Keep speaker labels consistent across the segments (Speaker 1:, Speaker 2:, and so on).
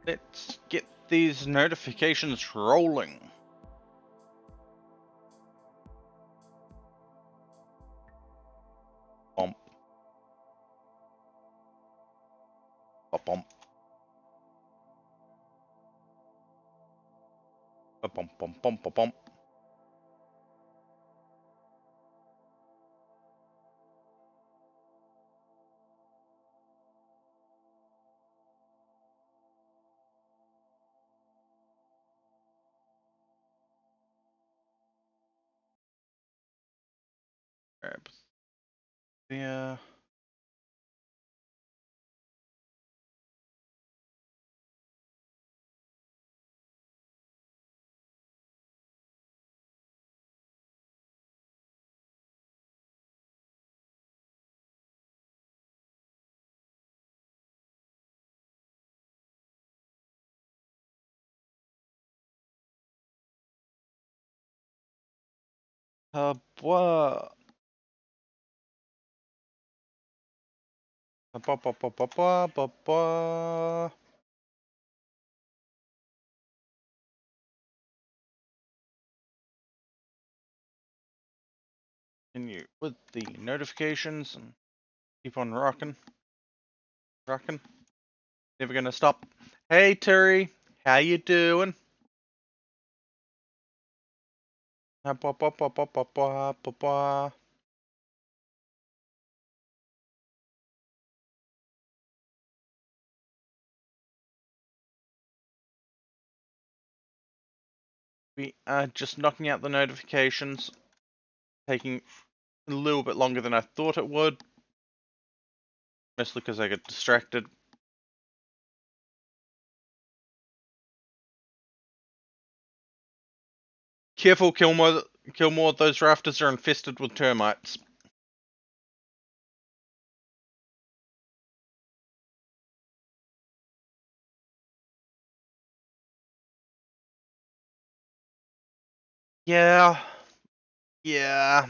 Speaker 1: Let's get these notifications rolling. Bump. Bump. Bump bump bump bump. Grab. Yeah. Blah. Ba ba ba ba ba ba ba. Continue with the notifications and keep on rocking. Rocking. Never gonna stop. Hey Terry, how you doing? Ba ba ba ba ba ba ba ba. We are just knocking out the notifications, taking a little bit longer than I thought it would, mostly because I got distracted. Careful, Kilmore, those rafters are infested with termites. Yeah. Yeah.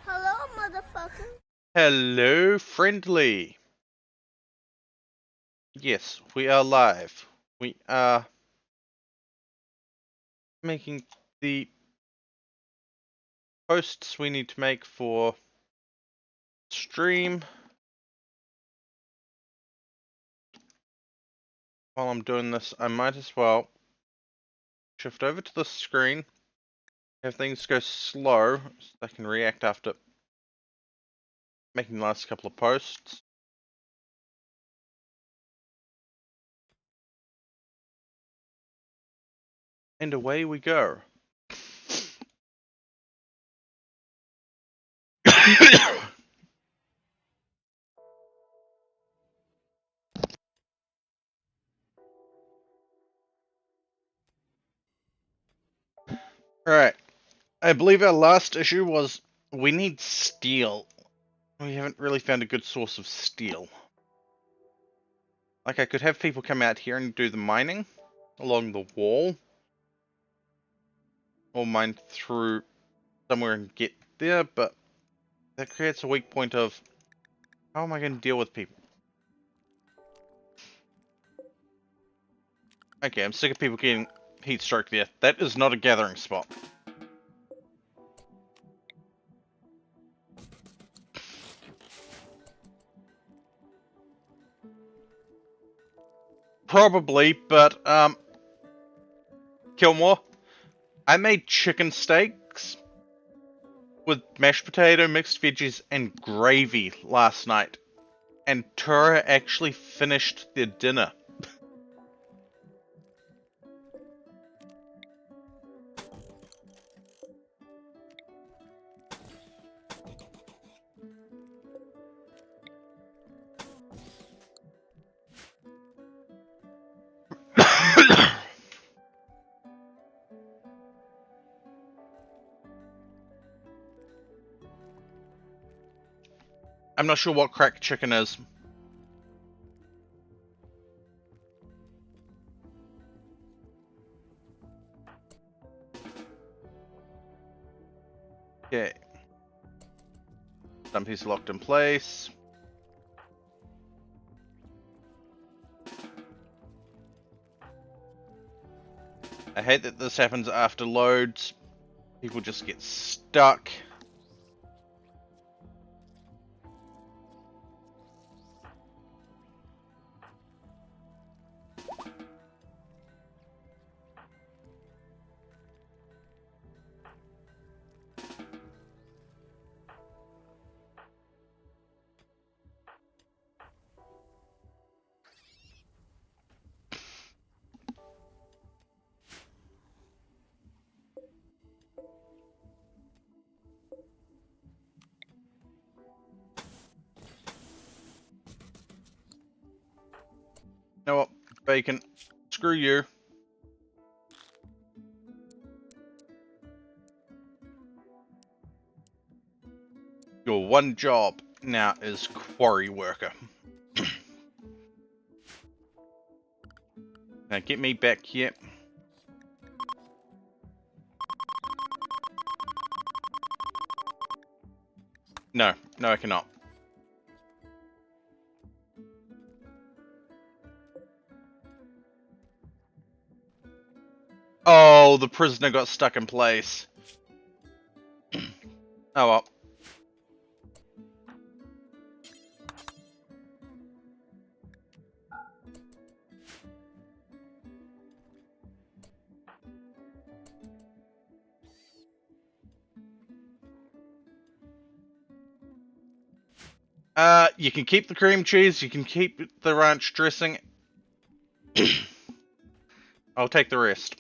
Speaker 2: Hello, motherfucker.
Speaker 1: Hello, friendly. Yes, we are live. We are making the posts we need to make for stream. While I'm doing this, I might as well shift over to the screen, have things go slow so I can react after making the last couple of posts. And away we go. Alright, I believe our last issue was we need steel. We haven't really found a good source of steel. Like, I could have people come out here and do the mining along the wall, or mine through somewhere and get there, but that creates a weak point of how am I going to deal with people? Okay, I'm sick of people getting heat stroke there. That is not a gathering spot. Probably, but Kilmore, I made chicken steaks with mashed potato, mixed veggies, and gravy last night. And Tura actually finished their dinner. I'm not sure what crack chicken is. Okay. Some piece locked in place. I hate that this happens after loads. People just get stuck. You know what? Bacon. Screw you. Your one job now is quarry worker. Now get me back here. No, no I cannot. Oh, the prisoner got stuck in place. Oh well. You can keep the cream cheese, you can keep the ranch dressing. I'll take the rest.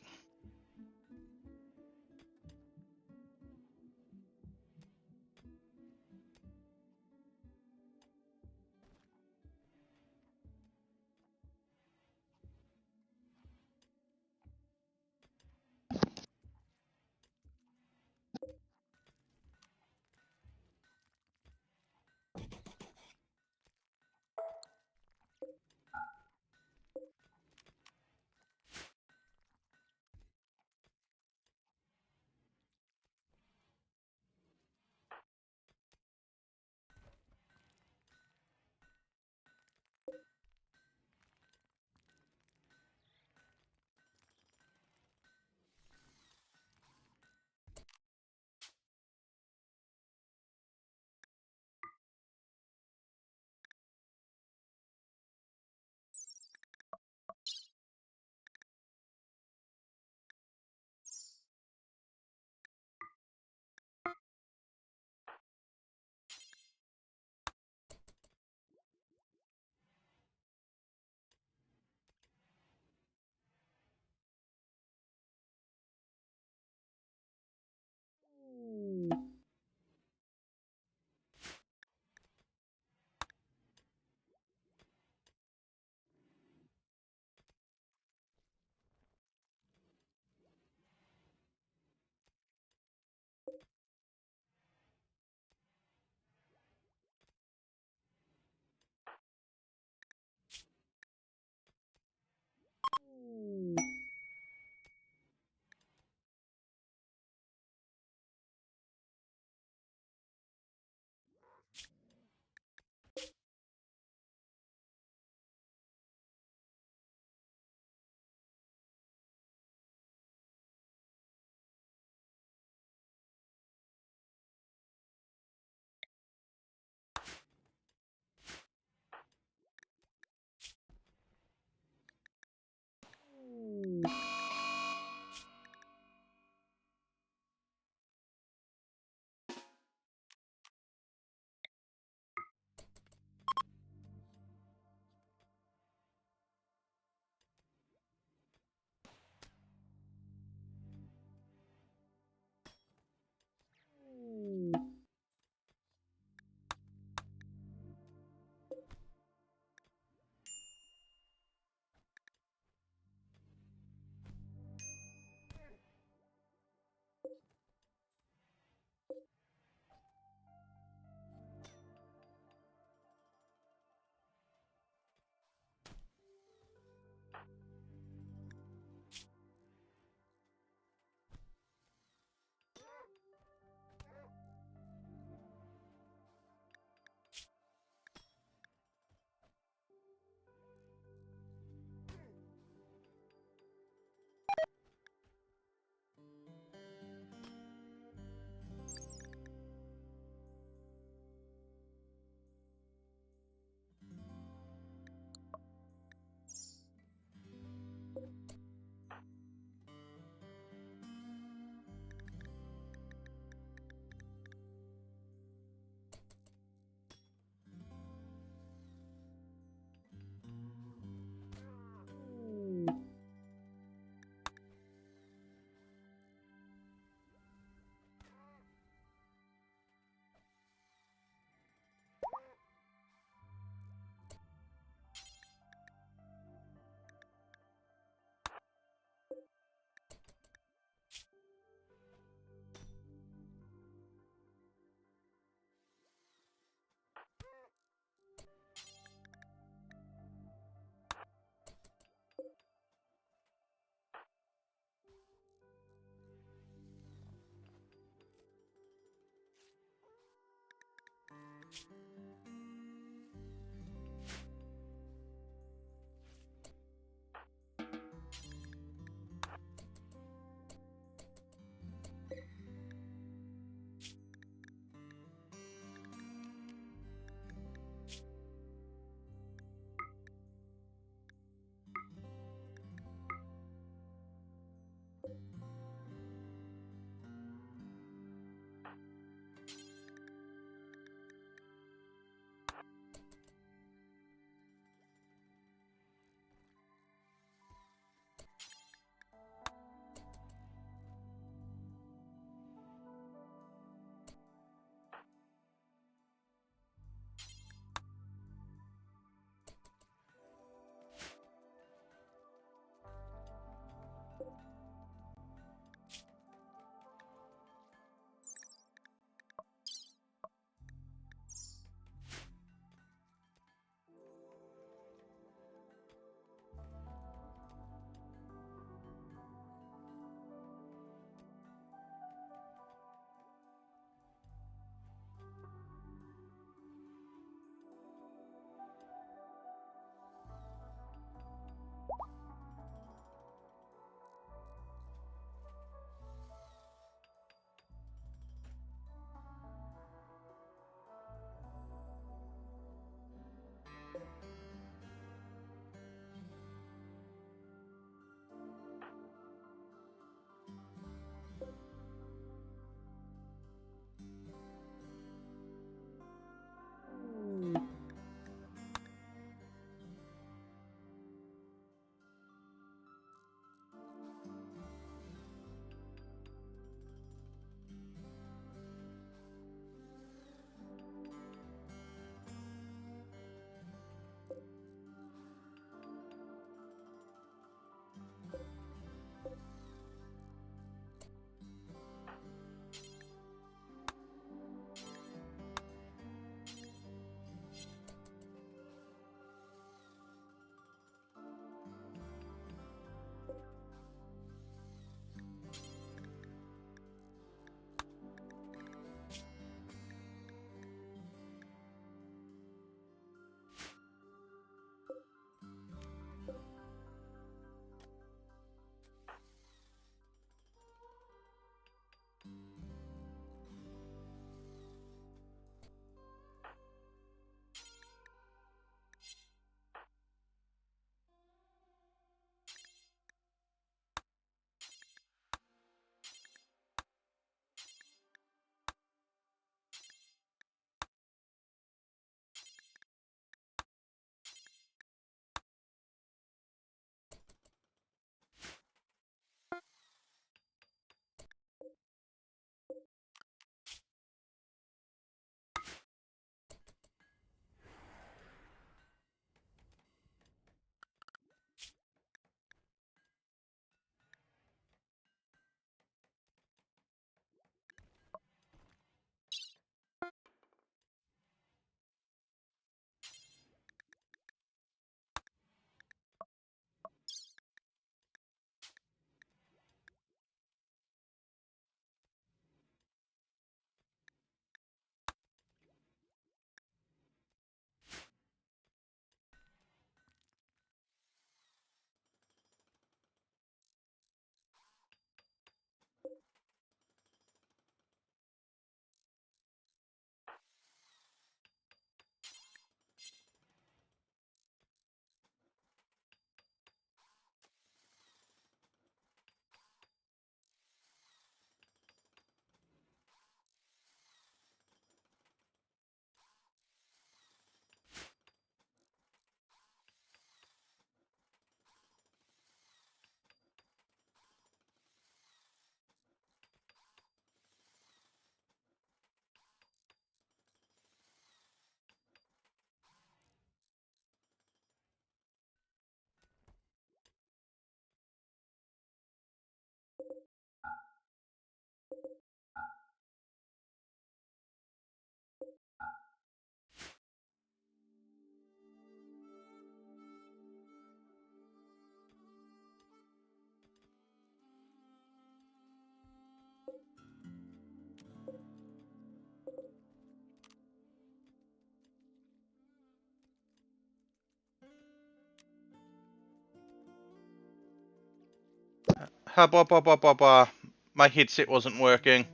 Speaker 1: blah, blah, blah, blah, blah. My headset wasn't working.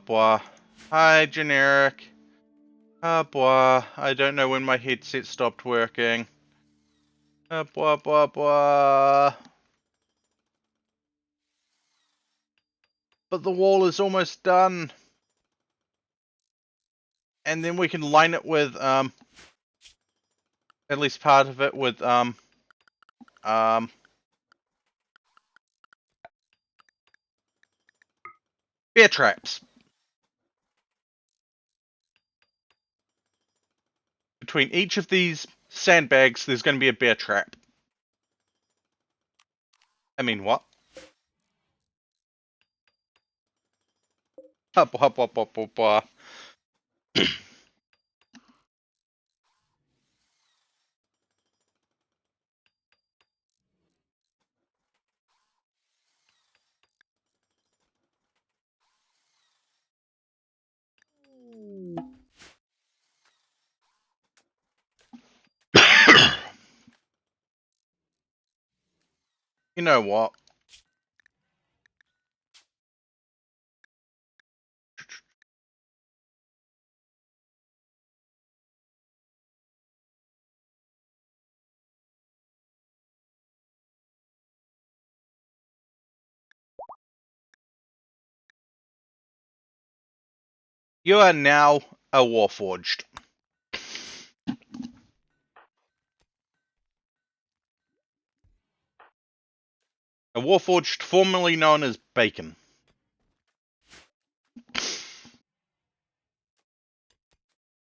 Speaker 1: Blah. Hi, generic. Blah. I don't know when my headset stopped working. Blah, blah, blah. But the wall is almost done. And then we can line it with, at least part of it with, bear traps. Between each of these sandbags, there's going to be a bear trap. I mean, what? Blah, blah, blah, blah, blah, blah. You know what? You are now a Warforged. A Warforged formerly known as Bacon.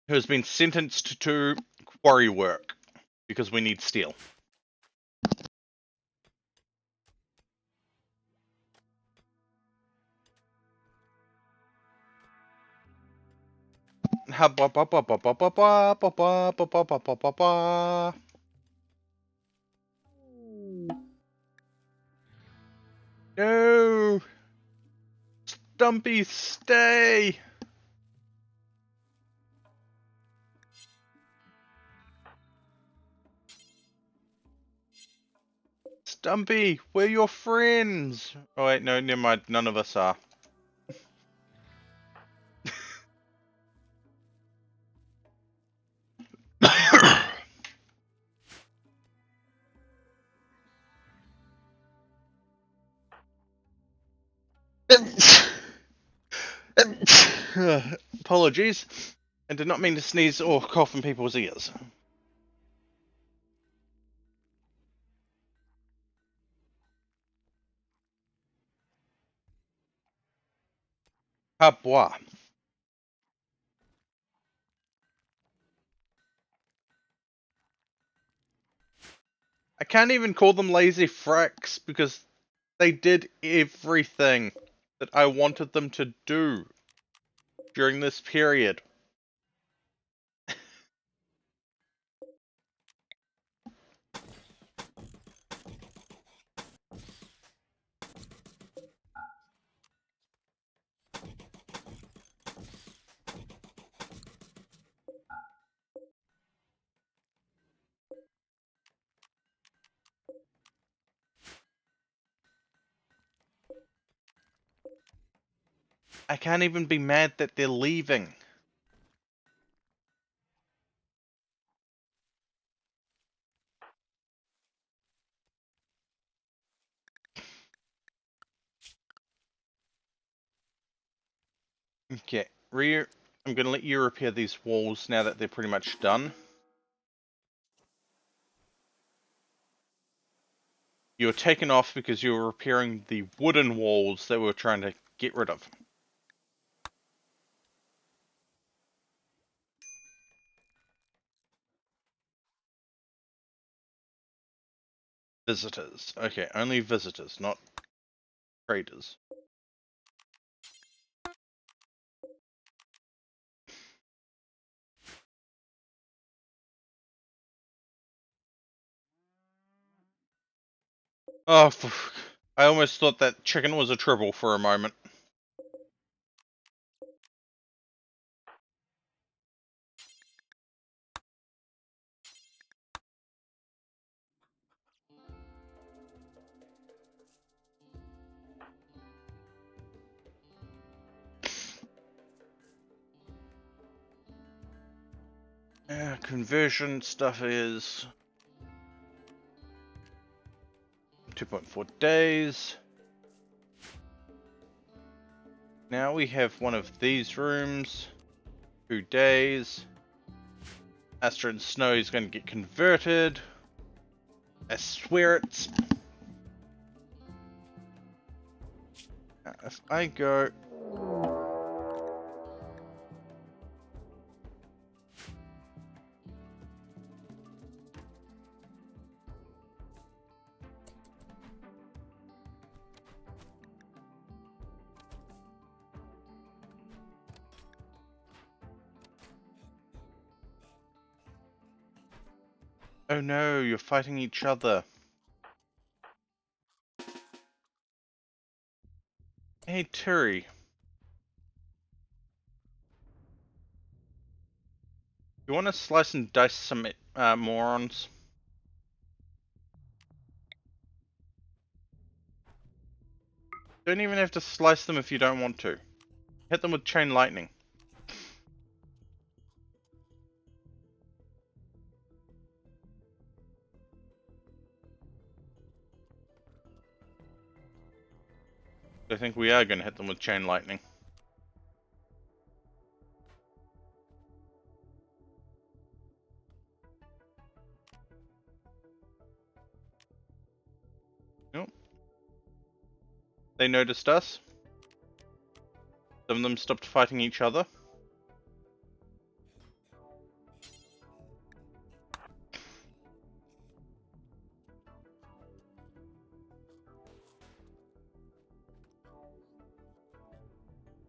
Speaker 1: Who has been sentenced to quarry work because we need steel. No! Stumpy, stay! Stumpy, we're your friends! Oh wait, no, never mind, none of us are. Apologies. I did not mean to sneeze or cough in people's ears. Ah, bois. I can't even call them lazy fracks because they did everything that I wanted them to do during this period. I can't even be mad that they're leaving. Okay, I'm gonna let you repair these walls now that they're pretty much done. You were taken off because you were repairing the wooden walls that we were trying to get rid of. Visitors. Okay, only visitors, not traders. Oh, I almost thought that chicken was a tribble for a moment. Conversion stuff is 2.4 days. Now we have one of these rooms, 2 days. Astra and Snow is going to get converted. I swear it. If I go... Oh no, you're fighting each other. Hey, Terry. You want to slice and dice some morons? Don't even have to slice them if you don't want to. Hit them with chain lightning. I think we are going to hit them with chain lightning. Nope. They noticed us. Some of them stopped fighting each other.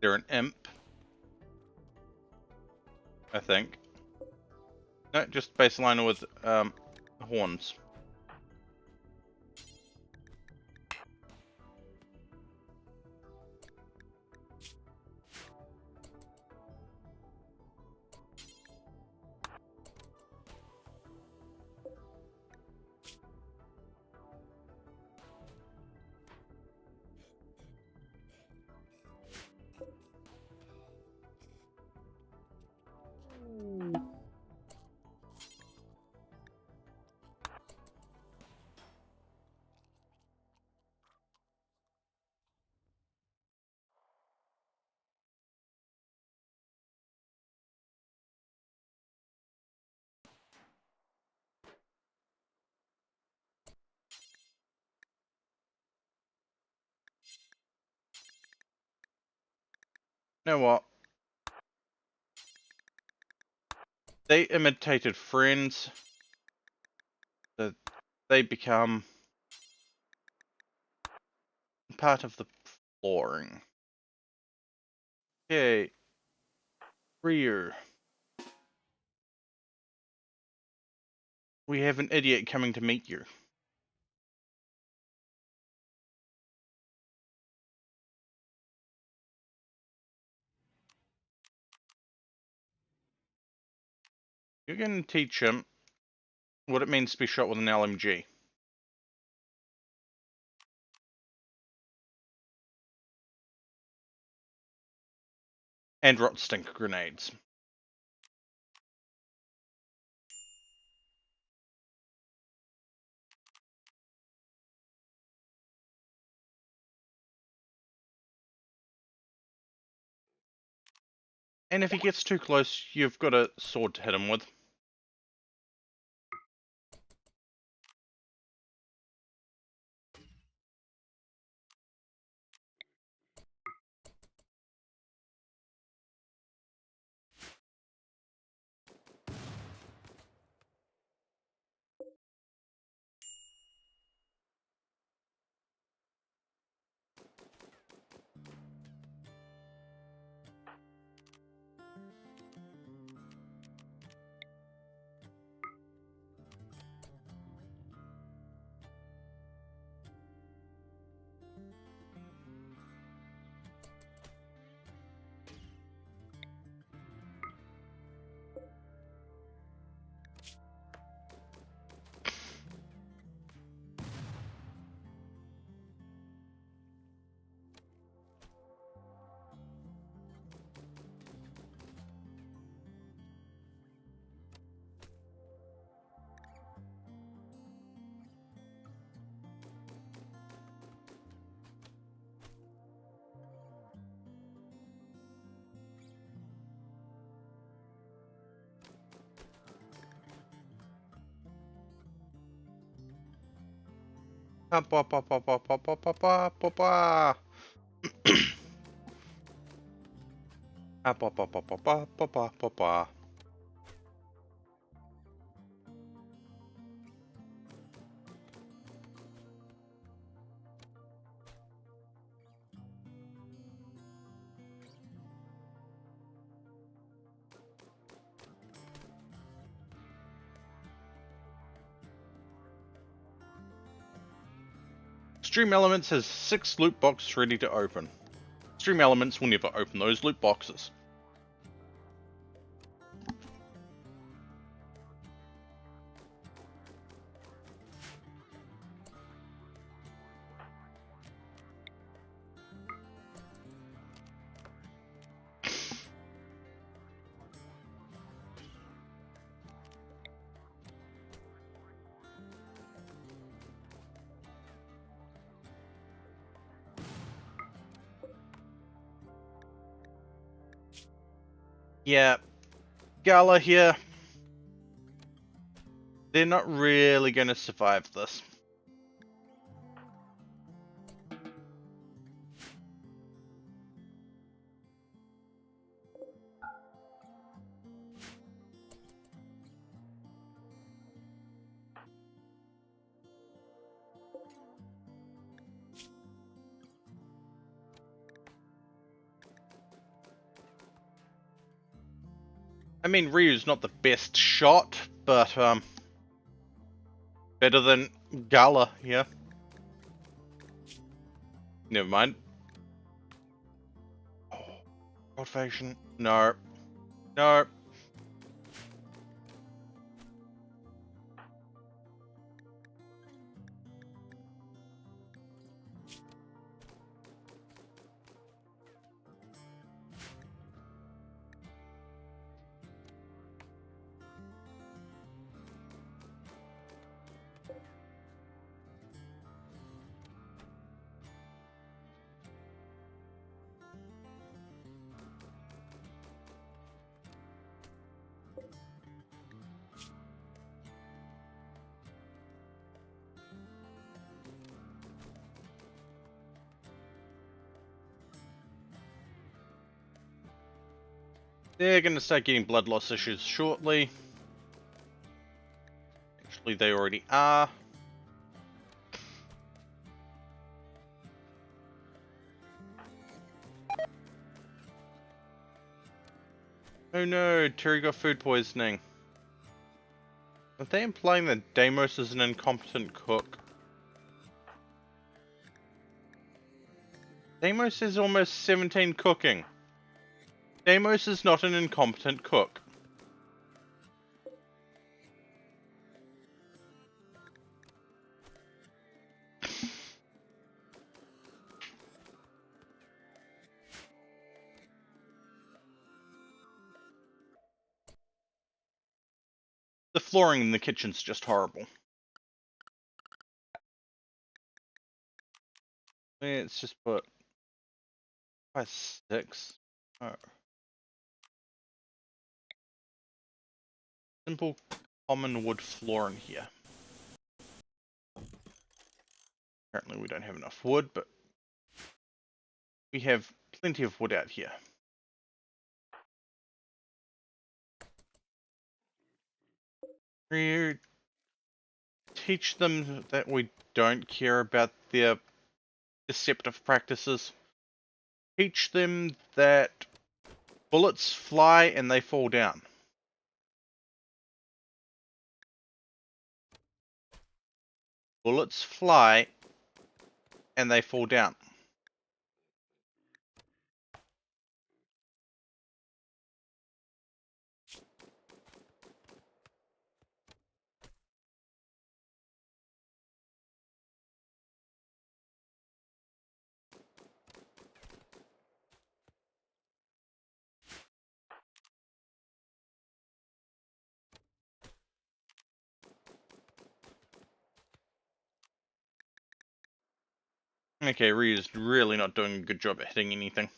Speaker 1: They're an imp. I think. No, just baseline with horns. You know what? They imitated friends. So they become part of the flooring. Okay. Rear. We have an idiot coming to meet you. You're going to teach him what it means to be shot with an LMG. And rot stink grenades. And if he gets too close, you've got a sword to hit him with. Ba ba ba ba ba ba ba ba ba ba ba. Ba ba ba ba ba ba ba ba ba. Stream Elements has 6 loot boxes ready to open. Stream Elements will never open those loot boxes. Yeah, Gala here. They're not really going to survive this. I mean, Ryu's not the best shot, but better than Gala, yeah. Never mind. Oh, motivation. No. No. They're going to start getting blood loss issues shortly. Actually, they already are. Oh no, Terry got food poisoning. Are they implying that Deimos is an incompetent cook? Deimos is almost 17 cooking. Deimos is not an incompetent cook. The flooring in the kitchen's just horrible. Let's just put 6. Oh. Simple common wood floor in here. Apparently we don't have enough wood, but we have plenty of wood out here. We teach them that we don't care about their deceptive practices. Teach them that bullets fly and they fall down. Bullets fly and they fall down. Okay, Ryu's really not doing a good job at hitting anything.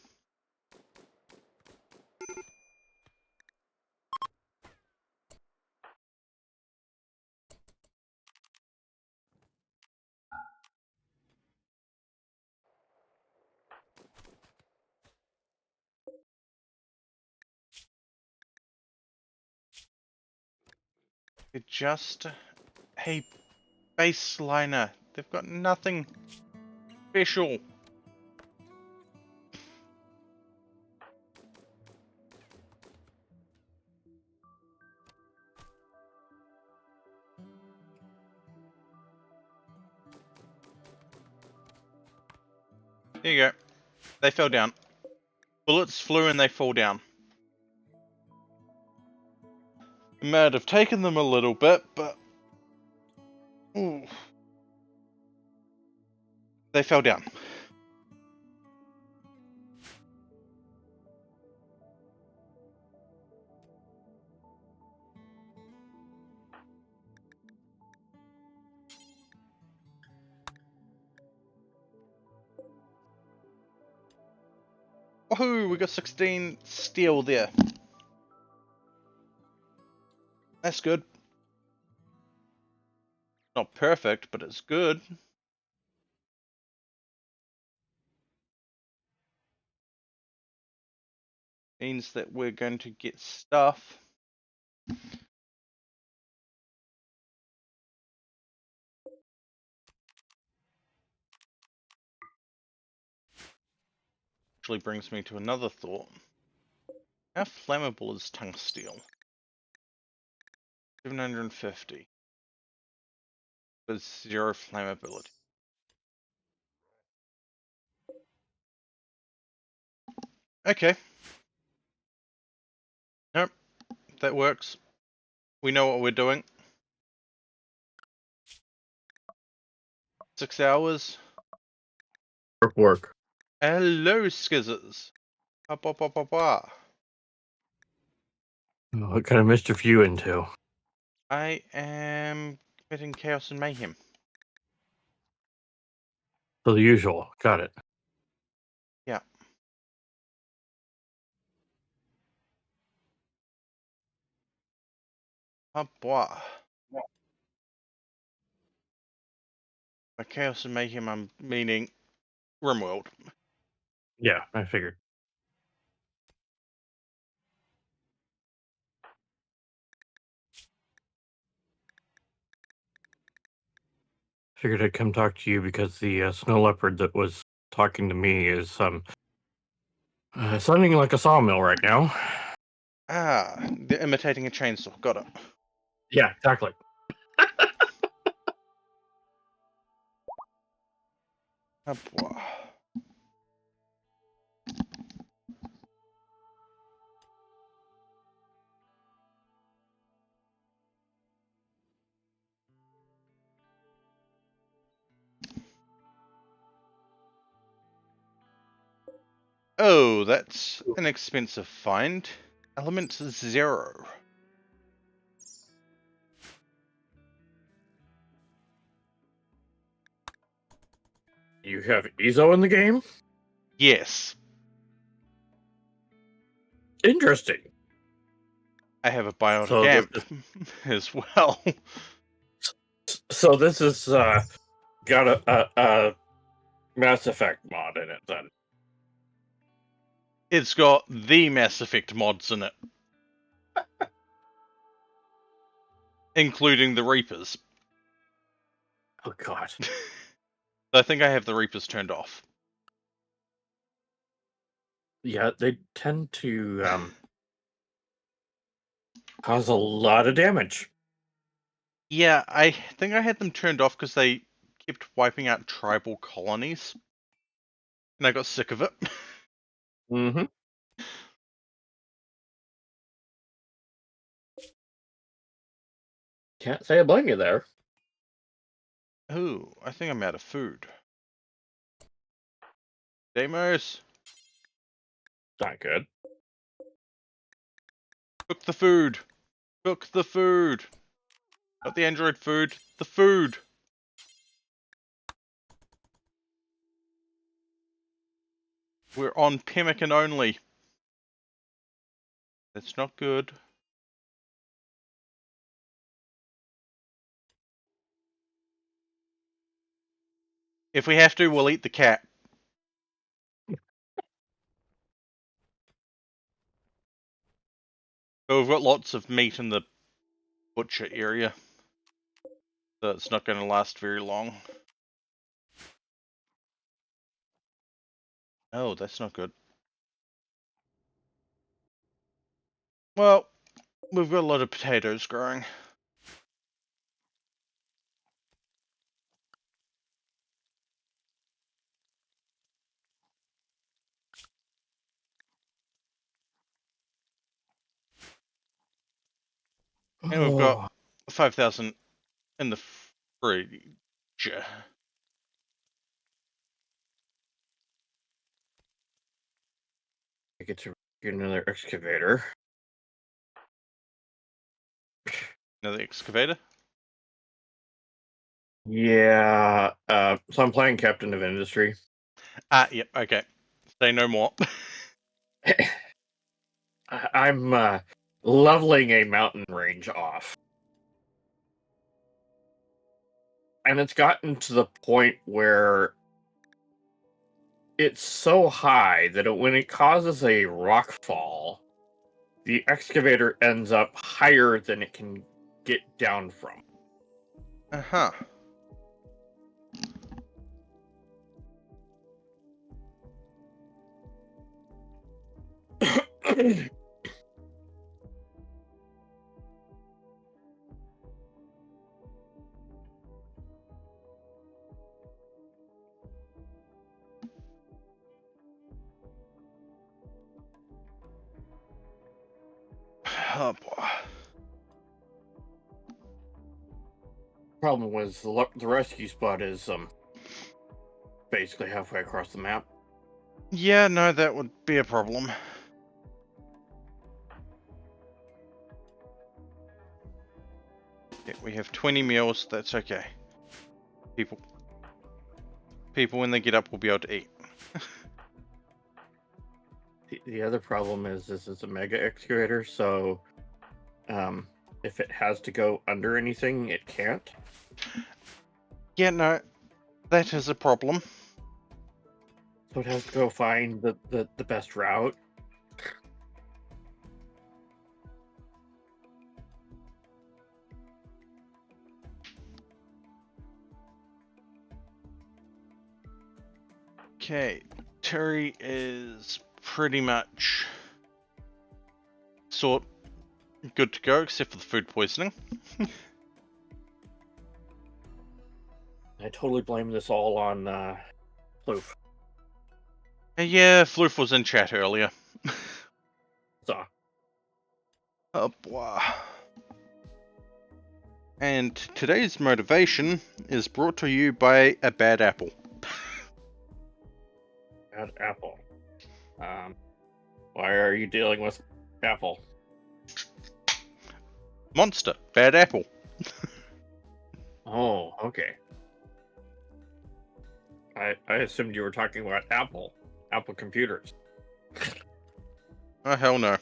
Speaker 1: They're just a baseliner. They've got nothing special. There you go. They fell down. Bullets flew and they fall down. It might have taken them a little bit, but... Ooh. They fell down. Woohoo! We got 16 steel there. That's good. Not perfect, but it's good. Means that we're going to get stuff. Actually brings me to another thought. How flammable is tungsteel? 750. With 0 flammability. Okay. Nope. That works. We know what we're doing. 6 hours.
Speaker 3: Work.
Speaker 1: Hello, skizzers. Ba ba ba ba ba.
Speaker 3: What kind of mischief you into?
Speaker 1: I am committing chaos and mayhem.
Speaker 3: So the usual. Got it.
Speaker 1: Yeah. Ah, boy. By chaos and mayhem, I'm meaning RimWorld.
Speaker 3: Yeah, I figured. Figured I'd come talk to you because the snow leopard that was talking to me is sounding like a sawmill right now.
Speaker 1: Ah, they're imitating a chainsaw. Got it.
Speaker 3: Yeah, exactly.
Speaker 1: Ah, boy. Oh, that's an expensive find. Element 0.
Speaker 3: You have Ezo in the game?
Speaker 1: Yes.
Speaker 3: Interesting.
Speaker 1: I have a biotic
Speaker 3: So this
Speaker 1: amp as well.
Speaker 3: So this is got a Mass Effect mod in it then.
Speaker 1: It's got the Mass Effect mods in it. Including the Reapers.
Speaker 3: Oh god.
Speaker 1: I think I have the Reapers turned off.
Speaker 3: Yeah, they tend to cause a lot of damage.
Speaker 1: Yeah, I think I had them turned off because they kept wiping out tribal colonies. And I got sick of it.
Speaker 3: Mm-hmm. Can't say I blame you there.
Speaker 1: Ooh, I think I'm out of food. Deimos,
Speaker 3: Not good.
Speaker 1: cook the food. Cook the food. Not the android food, the food. We're on pemmican only. That's not good. If we have to, we'll eat the cat. But we've got lots of meat in the butcher area. So it's not going to last very long. Oh, that's not good. Well, we've got a lot of potatoes growing. And we've got 5,000 in the fridge.
Speaker 3: I get to get another excavator.
Speaker 1: Another excavator?
Speaker 3: Yeah. So I'm playing Captain of Industry.
Speaker 1: Ah, yep, okay. Say no more.
Speaker 3: I'm leveling a mountain range off. And it's gotten to the point where it's so high that when it causes a rock fall, the excavator ends up higher than it can get down from.
Speaker 1: Uh-huh. Oh, boy.
Speaker 3: Problem was the rescue spot is basically halfway across the map.
Speaker 1: Yeah, no, that would be a problem. Yeah, we have 20 meals, that's okay. People when they get up will be able to eat.
Speaker 3: The other problem is this is a mega excavator, so if it has to go under anything, it can't.
Speaker 1: Yeah, no, that is a problem.
Speaker 3: So it has to go find the best route.
Speaker 1: Okay, Terry is pretty much good to go, except for the food poisoning.
Speaker 3: I totally blame this all on Ploof.
Speaker 1: Yeah, Floof was in chat earlier.
Speaker 3: So
Speaker 1: Oh, boy. And today's motivation is brought to you by a bad apple.
Speaker 3: bad apple. Why are you dealing with apple?
Speaker 1: Monster, bad apple.
Speaker 3: Oh, okay. I assumed you were talking about Apple computers.
Speaker 1: Oh, hell no.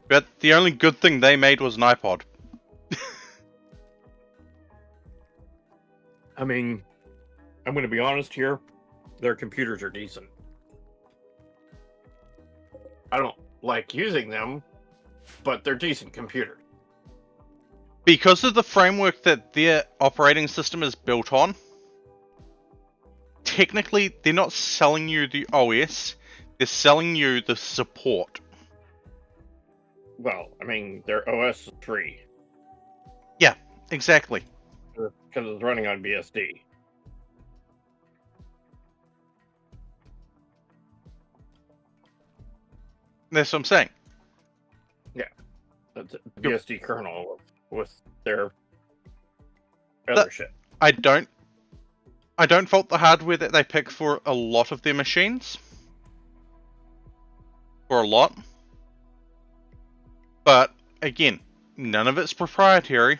Speaker 1: But the only good thing they made was an iPod.
Speaker 3: I mean, I'm going to be honest here. Their computers are decent. I don't like using them, but they're decent computers.
Speaker 1: Because of the framework that their operating system is built on, technically they're not selling you the OS, they're selling you the support.
Speaker 3: Well, I mean, their OS is free.
Speaker 1: Yeah, exactly.
Speaker 3: Because it's running on BSD.
Speaker 1: That's what I'm saying.
Speaker 3: Yeah. The BSD kernel with their other shit.
Speaker 1: I don't fault the hardware that they pick for a lot of their machines. For a lot. But again, none of it's proprietary.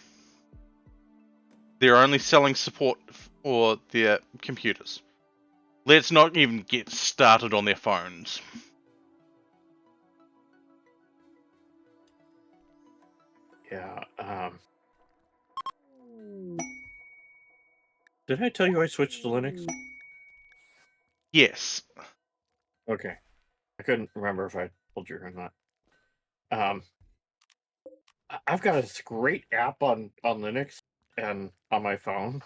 Speaker 1: They're only selling support for their computers. Let's not even get started on their phones.
Speaker 3: Yeah. Did I tell you I switched to Linux?
Speaker 1: Yes.
Speaker 3: Okay. I couldn't remember if I told you or not. I've got this great app on Linux and on my phone.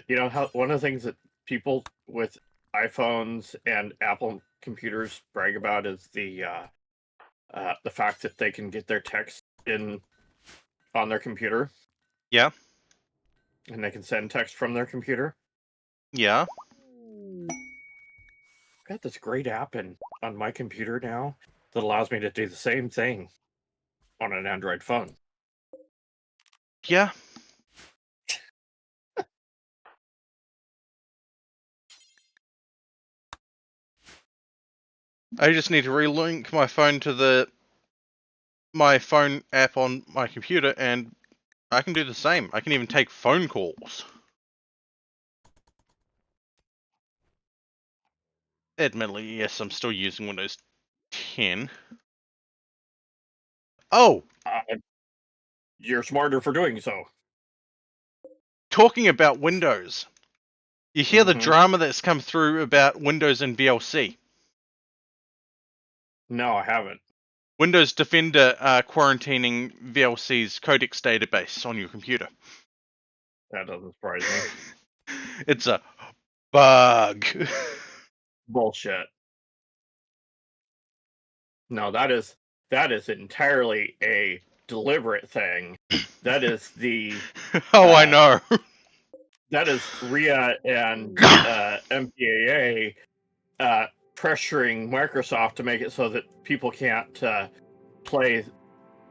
Speaker 3: You know how one of the things that people with iPhones and Apple computers brag about is the fact that they can get their text in on their computer
Speaker 1: Yeah,
Speaker 3: and they can send text from their computer.
Speaker 1: yeah.
Speaker 3: I've got this great app on my computer now that allows me to do the same thing on an Android phone.
Speaker 1: Yeah. I just need to relink my phone to my phone app on my computer, and I can do the same. I can even take phone calls. Admittedly, yes, I'm still using Windows 10. Oh,
Speaker 3: Uh, you're smarter for doing so.
Speaker 1: talking about Windows. You hear the
Speaker 3: Mm-hmm.
Speaker 1: drama that's come through about Windows and VLC.
Speaker 3: No, I haven't.
Speaker 1: Windows Defender quarantining VLC's codex database on your computer.
Speaker 3: That doesn't surprise me.
Speaker 1: It's a bug.
Speaker 3: Bullshit. No, that is entirely a deliberate thing. That is the
Speaker 1: Oh, I
Speaker 3: uh,
Speaker 1: know.
Speaker 3: that is RIA and MPAA pressuring Microsoft to make it so that people can't play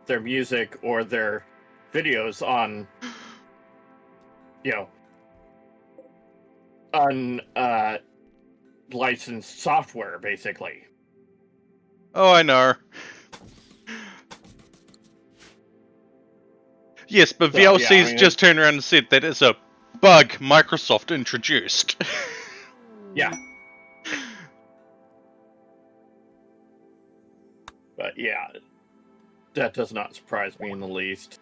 Speaker 3: their music or their videos on, you know, unlicensed software, basically.
Speaker 1: Oh, I know. Yes, but
Speaker 3: So yeah, I
Speaker 1: VLC's
Speaker 3: mean,
Speaker 1: just turned around and said that it's a bug Microsoft introduced.
Speaker 3: yeah, but yeah, that does not surprise me in the least.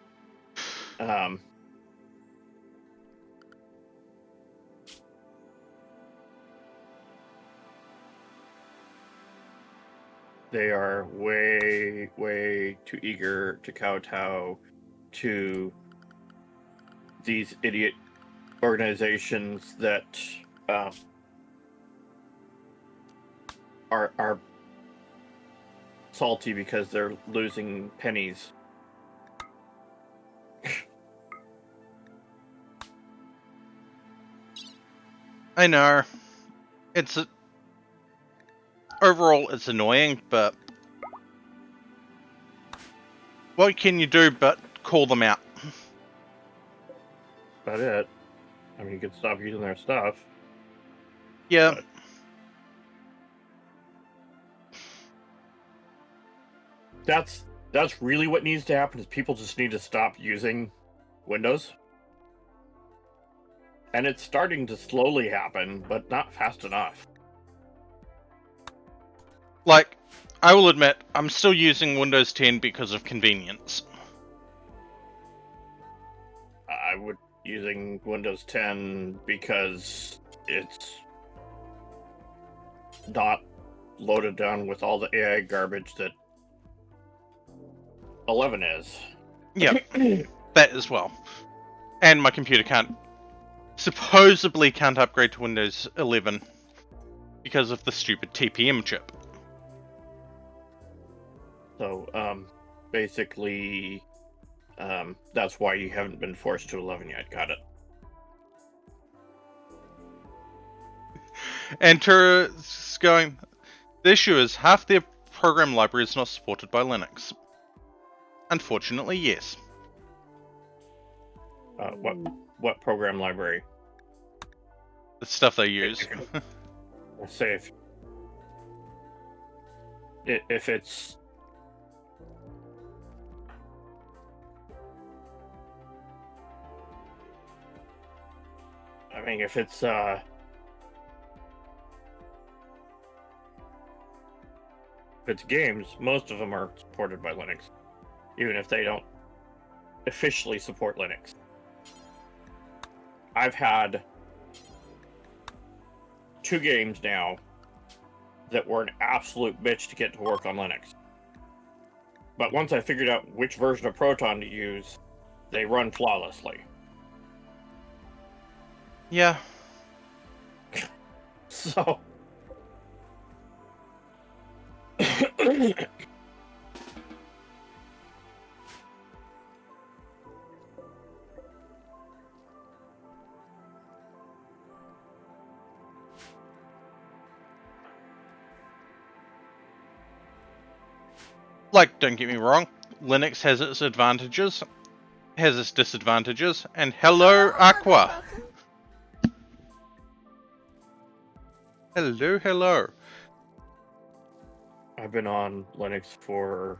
Speaker 3: They are way, way too eager to kowtow to these idiot organizations that are salty because they're losing pennies.
Speaker 1: I know. It's overall it's annoying, but what can you do but call them out?
Speaker 3: About it. I mean, you could stop using their stuff.
Speaker 1: Yeah.
Speaker 3: But that's really what needs to happen is people just need to stop using Windows. And it's starting to slowly happen, but not fast enough.
Speaker 1: Like, I will admit, I'm still using Windows 10 because of convenience.
Speaker 3: I would using Windows 10 because it's not loaded down with all the AI garbage that 11 is.
Speaker 1: Yeah, that as well. And my computer supposedly can't upgrade to Windows 11 because of the stupid TPM chip.
Speaker 3: So, basically, that's why you haven't been forced to 11 yet. Got it.
Speaker 1: And Tura's going, the issue is half their program library is not supported by Linux. Unfortunately, yes.
Speaker 3: What program library?
Speaker 1: The stuff they use.
Speaker 3: Let's say if it's I mean if it's games, most of them are supported by Linux, even if they don't officially support Linux. I've had 2 games now that were an absolute bitch to get to work on Linux. But once I figured out which version of Proton to use, they run flawlessly.
Speaker 1: Yeah.
Speaker 3: So...
Speaker 1: Like, don't get me wrong, Linux has its advantages, has its disadvantages, and hello, Aqua!
Speaker 2: motherfucker.
Speaker 1: Hello, hello.
Speaker 3: I've been on Linux for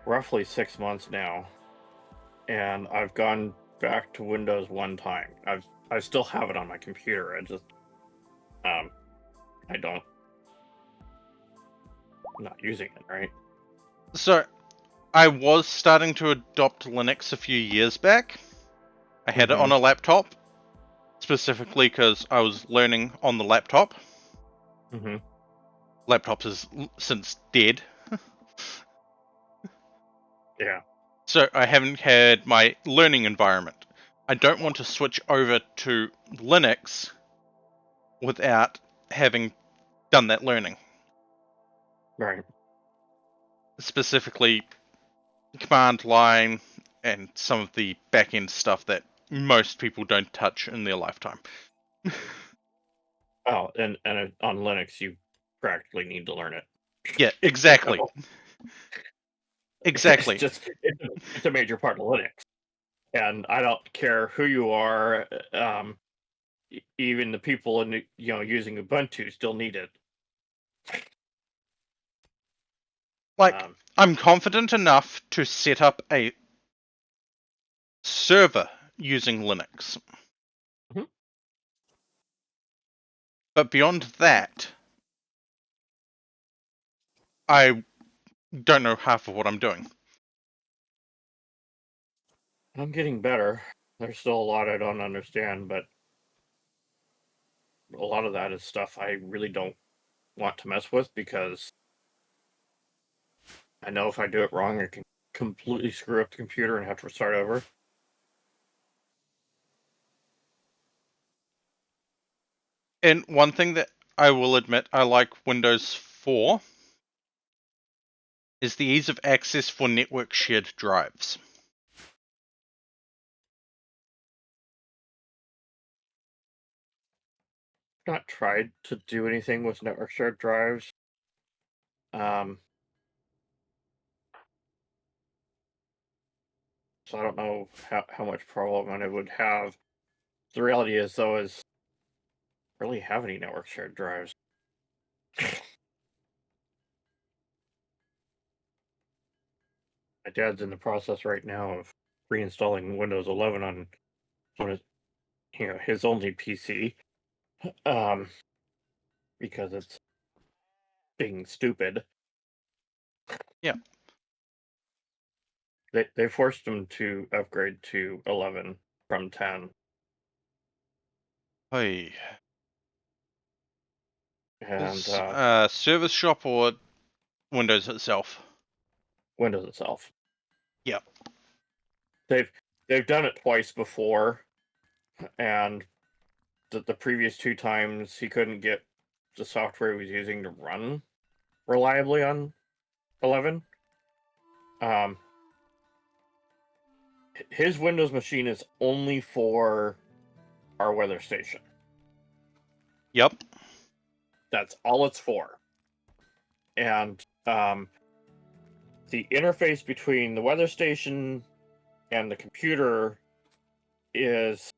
Speaker 3: roughly 6 months now, and I've gone back to Windows one time. I still have it on my computer. I don't, I'm not using it, right?
Speaker 1: So, I was starting to adopt Linux a few years back. I had it on a laptop, specifically because I was learning on the laptop.
Speaker 3: Mm-hmm.
Speaker 1: Laptops is since dead.
Speaker 3: Yeah.
Speaker 1: So I haven't had my learning environment. I don't want to switch over to Linux without having done that learning.
Speaker 3: Right.
Speaker 1: Specifically, command line and some of the back-end stuff that most people don't touch in their lifetime.
Speaker 3: Oh, and on Linux, you practically need to learn it.
Speaker 1: Yeah, exactly.
Speaker 3: So,
Speaker 1: Exactly.
Speaker 3: it's a major part of Linux, and I don't care who you are. Even the people using Ubuntu still need it.
Speaker 1: Like, I'm confident enough to set up a server using Linux.
Speaker 3: Mhm.
Speaker 1: But beyond that, I don't know half of what I'm doing.
Speaker 3: I'm getting better. There's still a lot I don't understand, but a lot of that is stuff I really don't want to mess with because I know if I do it wrong, I can completely screw up the computer and have to start over.
Speaker 1: And one thing that I will admit I like Windows 4 is the ease of access for network shared drives.
Speaker 3: Not tried to do anything with network shared drives. Um, so I don't know how much problem I would have. The reality is, though, is I really have any network shared drives. My dad's in the process right now of reinstalling Windows 11 on his, his only PC, um, because it's being stupid.
Speaker 1: Yeah.
Speaker 3: They forced him to upgrade to 11 from 10,
Speaker 1: Hey.
Speaker 3: and
Speaker 1: Is Service Shop or Windows itself?
Speaker 3: Windows itself.
Speaker 1: Yep.
Speaker 3: They've done it twice before, and the previous two times he couldn't get the software he was using to run reliably on 11. Um, his Windows machine is only for our weather station.
Speaker 1: Yep.
Speaker 3: That's all it's for. And the interface between the weather station and the computer is,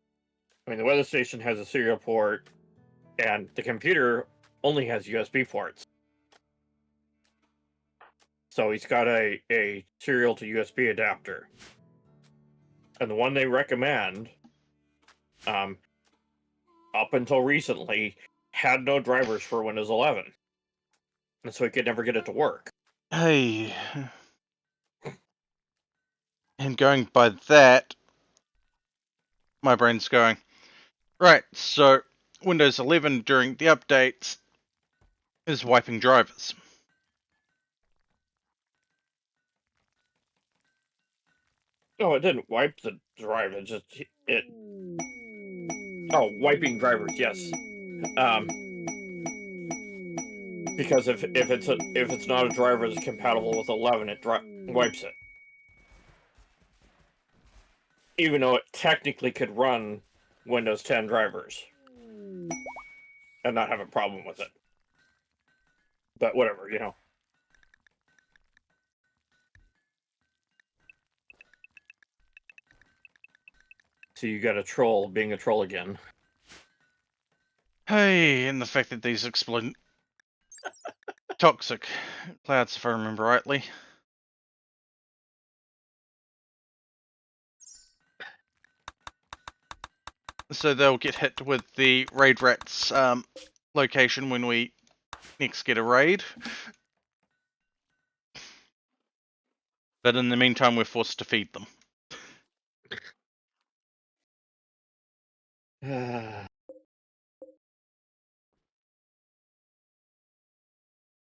Speaker 3: I mean, the weather station has a serial port, and the computer only has USB ports. So he's got a serial to USB adapter. And the one they recommend, up until recently, had no drivers for Windows 11. And so he could never get it to work.
Speaker 1: Hey. And going by that, my brain's going, right, so Windows 11 during the updates is wiping drivers.
Speaker 3: No, it didn't wipe the drive. It just it. Oh, wiping drivers. Yes. Because if it's not a driver that's compatible with 11, it wipes it. Even though it technically could run Windows 10 drivers and not have a problem with it. But whatever, you know. So you got a troll being a troll again.
Speaker 1: Hey, and the fact that these explode toxic clouds, if I remember rightly. So they'll get hit with the raid rats location when we next get a raid. But in the meantime, we're forced to feed them.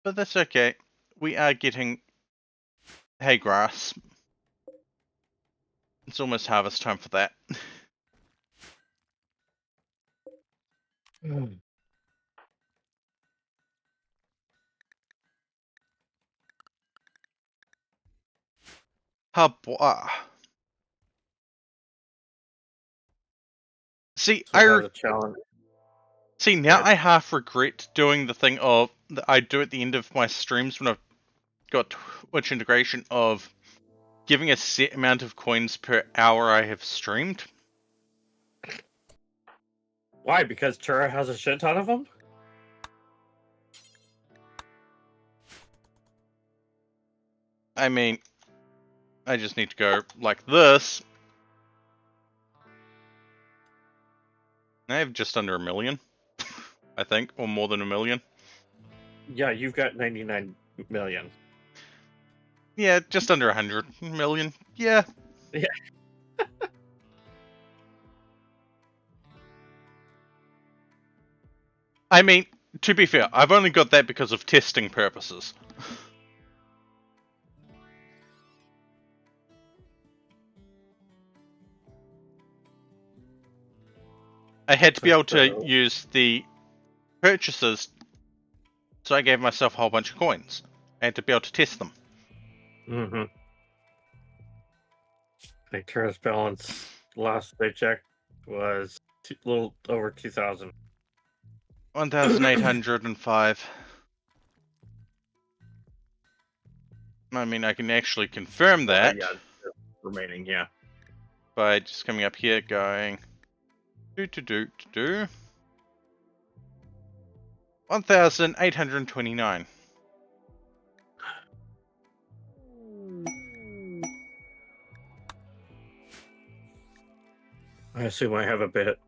Speaker 1: But that's okay. We are getting hay grass. It's almost harvest time for that. Habwa. See,
Speaker 3: So have a challenge.
Speaker 1: See, now I half regret doing the thing of that I do at the end of my streams when I've got Twitch integration of giving a set amount of coins per hour I have streamed.
Speaker 3: Why? Because Tura has a shit ton of them?
Speaker 1: I mean, I just need to go like this. I have just under 1 million, I think, or more than 1 million.
Speaker 3: Yeah, you've got 99 million.
Speaker 1: Yeah, just under 100 million. Yeah.
Speaker 3: Yeah.
Speaker 1: I mean, to be fair, I've only got that because of testing purposes. I had to be able to use the purchases, so I gave myself a whole bunch of coins. I had to be able to test them.
Speaker 3: Mm-hmm. I think Tura's balance last I checked was a little over 2,000.
Speaker 1: 1,805. I mean, I can actually confirm that
Speaker 3: Yeah, remaining, yeah.
Speaker 1: by just coming up here, going do 1,829.
Speaker 3: I assume I have a bit.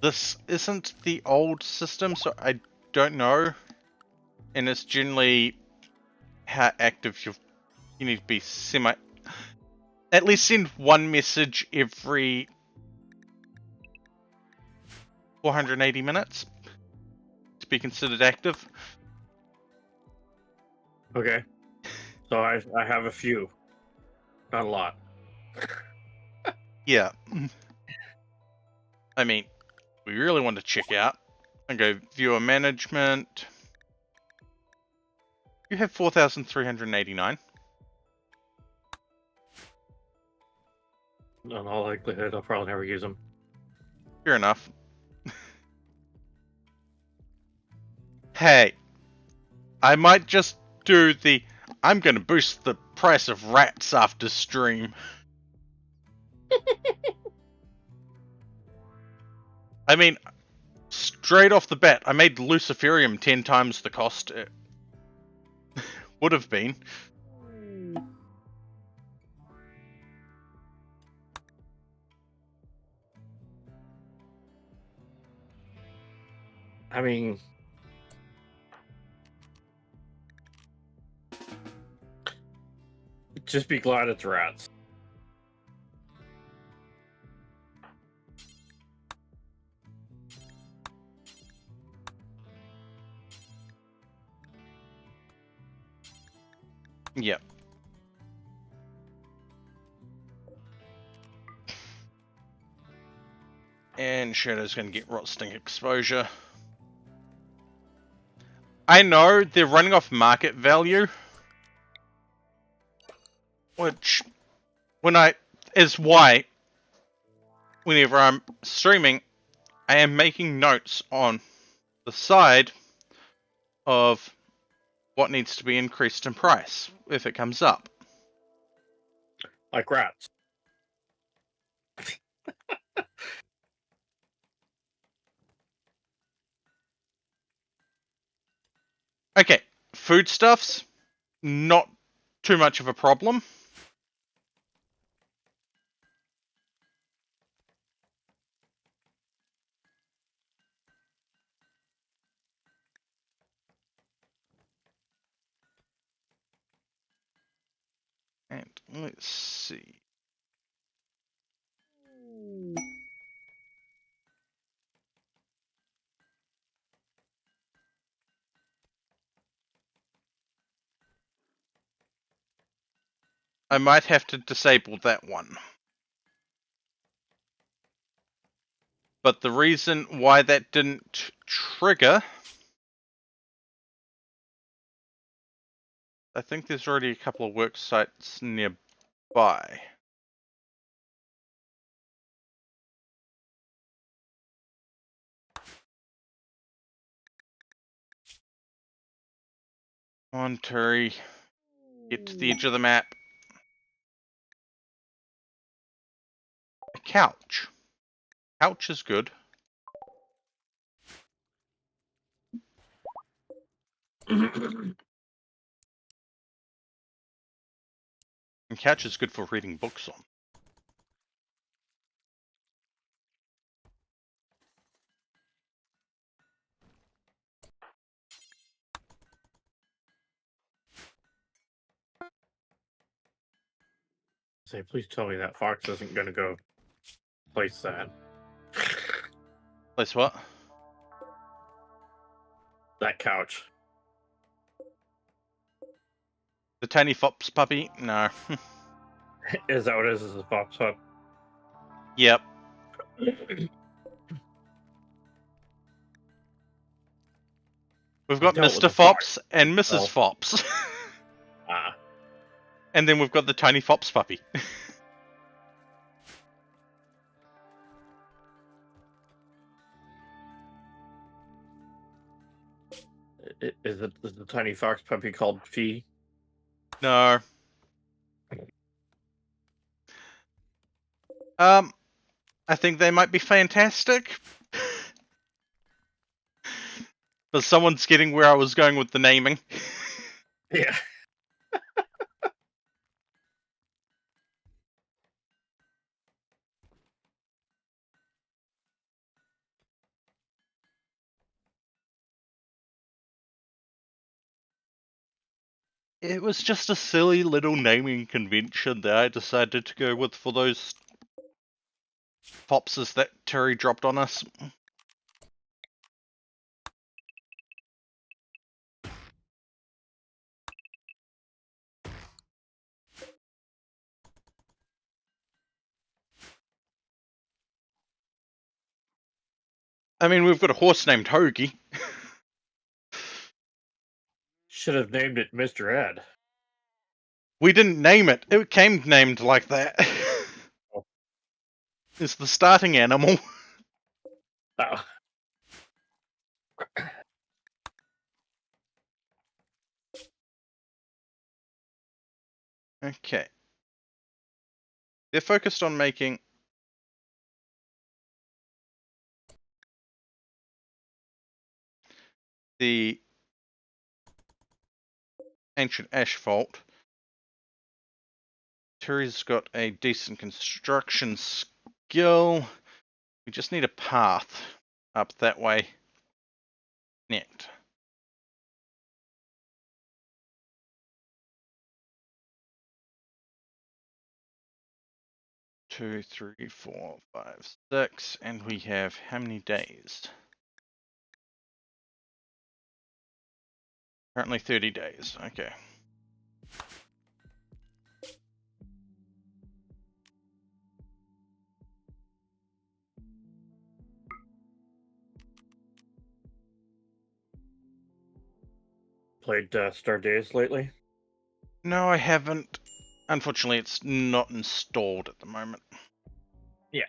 Speaker 1: This isn't the old system, so I don't know. And it's generally how active you need to be at least send one message every 480 minutes to be considered active.
Speaker 3: Okay. So I have a few. Not a lot.
Speaker 1: Yeah. I mean, we really want to check out and go viewer management. You have 4,389.
Speaker 3: In all likelihood, I'll probably never use them.
Speaker 1: Fair enough. Hey, I might just do I'm gonna boost the price of rats after stream. I mean, straight off the bat, I made Luciferium 10 times the cost it would have been.
Speaker 3: I mean, just be glad it's rats.
Speaker 1: Yep. And Shadow's going to get Rot-Sting exposure. I know they're running off market value, which is why whenever I'm streaming, I am making notes on the side of what needs to be increased in price if it comes up.
Speaker 3: Like rats.
Speaker 1: Okay, foodstuffs, not too much of a problem. And let's see. I might have to disable that one. But the reason why that didn't trigger, I think there's already a couple of work sites nearby. On Turi, get to the edge of the map. A couch. Couch is good. And couch is good for reading books on.
Speaker 3: Say, please tell me that fox isn't going to go place that.
Speaker 1: Place what?
Speaker 3: That couch.
Speaker 1: The tiny fops puppy? No.
Speaker 3: Is that what it is? Is a fox pup?
Speaker 1: Yep. We've got
Speaker 3: dealt with
Speaker 1: Mr.
Speaker 3: a fox.
Speaker 1: Fops and Mrs.
Speaker 3: Oh.
Speaker 1: Fops.
Speaker 3: Ah.
Speaker 1: And then we've got the tiny fops puppy.
Speaker 3: Is the tiny fox puppy called Fee?
Speaker 1: No. I think they might be fantastic. But someone's getting where I was going with the naming.
Speaker 3: Yeah.
Speaker 1: It was just a silly little naming convention that I decided to go with for those fopses that Terry dropped on us. I mean, we've got a horse named Hoagie.
Speaker 3: Should have named it Mr. Ed.
Speaker 1: We didn't name it. It came named like that.
Speaker 3: Oh.
Speaker 1: It's the starting animal.
Speaker 3: Oh.
Speaker 1: Okay. They're focused on making the ancient asphalt. Terry's got a decent construction skill. We just need a path up that way. Next. Two, three, 4, 5, 6, and we have how many days? Currently 30 days. Okay.
Speaker 3: played Star Days lately?
Speaker 1: No, I haven't. Unfortunately, it's not installed at the moment.
Speaker 3: Yeah,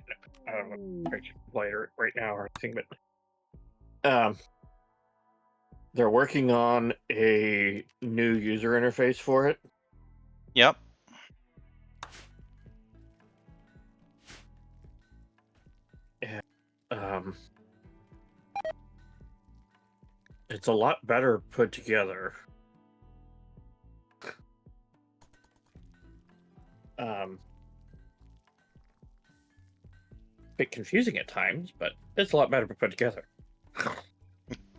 Speaker 3: I don't know if I should play it right now or anything, but they're working on a new user interface for it.
Speaker 1: Yep.
Speaker 3: Um, it's a lot better put together. Bit confusing at times, but it's a lot better put together.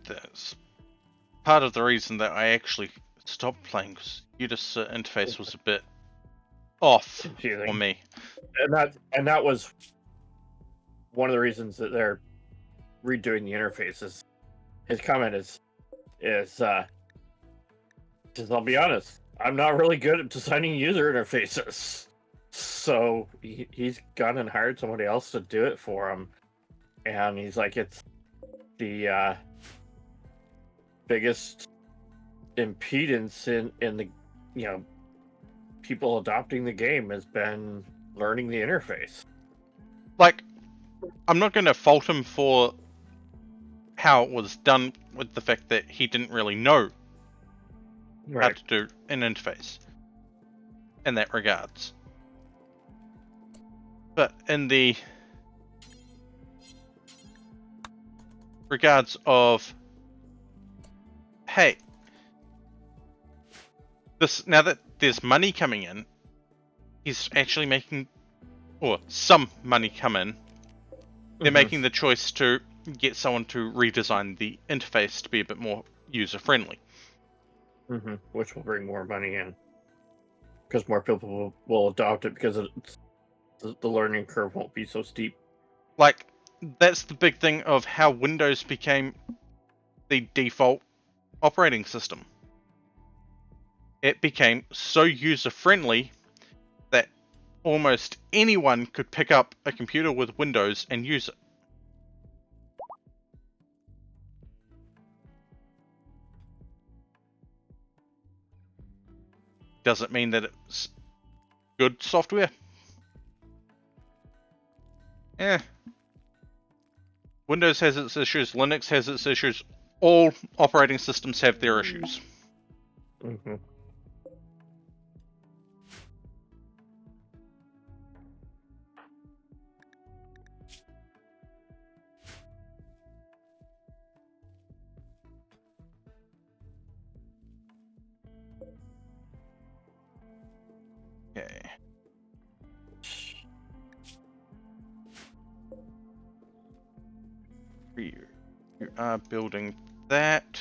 Speaker 1: That's part of the reason that I actually stopped playing, because UDIS interface was a bit off
Speaker 3: Confusing.
Speaker 1: for me.
Speaker 3: And that was one of the reasons that they're redoing the interface. Is his comment is just, I'll be honest, I'm not really good at designing user interfaces. So he's gone and hired somebody else to do it for him. And he's like, it's the biggest impedance in the, people adopting the game has been learning the interface.
Speaker 1: Like, I'm not going to fault him for how it was done, with the fact that he didn't really know how to do an interface in that regards. But in the regards of, hey, this, now that there's money coming in, he's actually making, or some money come in, they're making the choice to get someone to redesign the interface to be a bit more user friendly.
Speaker 3: Which will bring more money in, because more people will adopt it, because the learning curve won't be so steep.
Speaker 1: Like, that's the big thing of how Windows became the default operating system. It became so user friendly that almost anyone could pick up a computer with Windows and use it. Doesn't mean that it's good software. Windows has its issues, Linux has its issues, all operating systems have their issues. Okay. You are building that.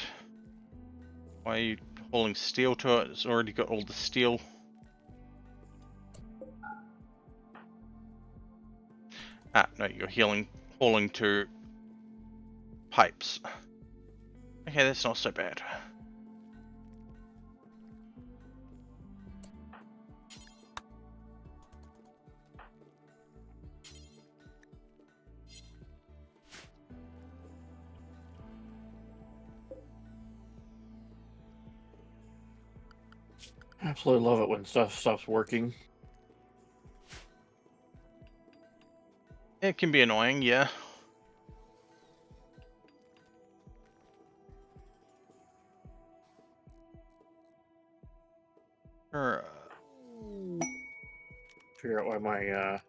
Speaker 1: Why are you hauling steel to it? It's already got all the steel. Ah, no, you're hauling to pipes. Okay, that's not so bad.
Speaker 3: Absolutely love it when stuff stops working.
Speaker 1: It can be annoying, yeah.
Speaker 3: Figure out why my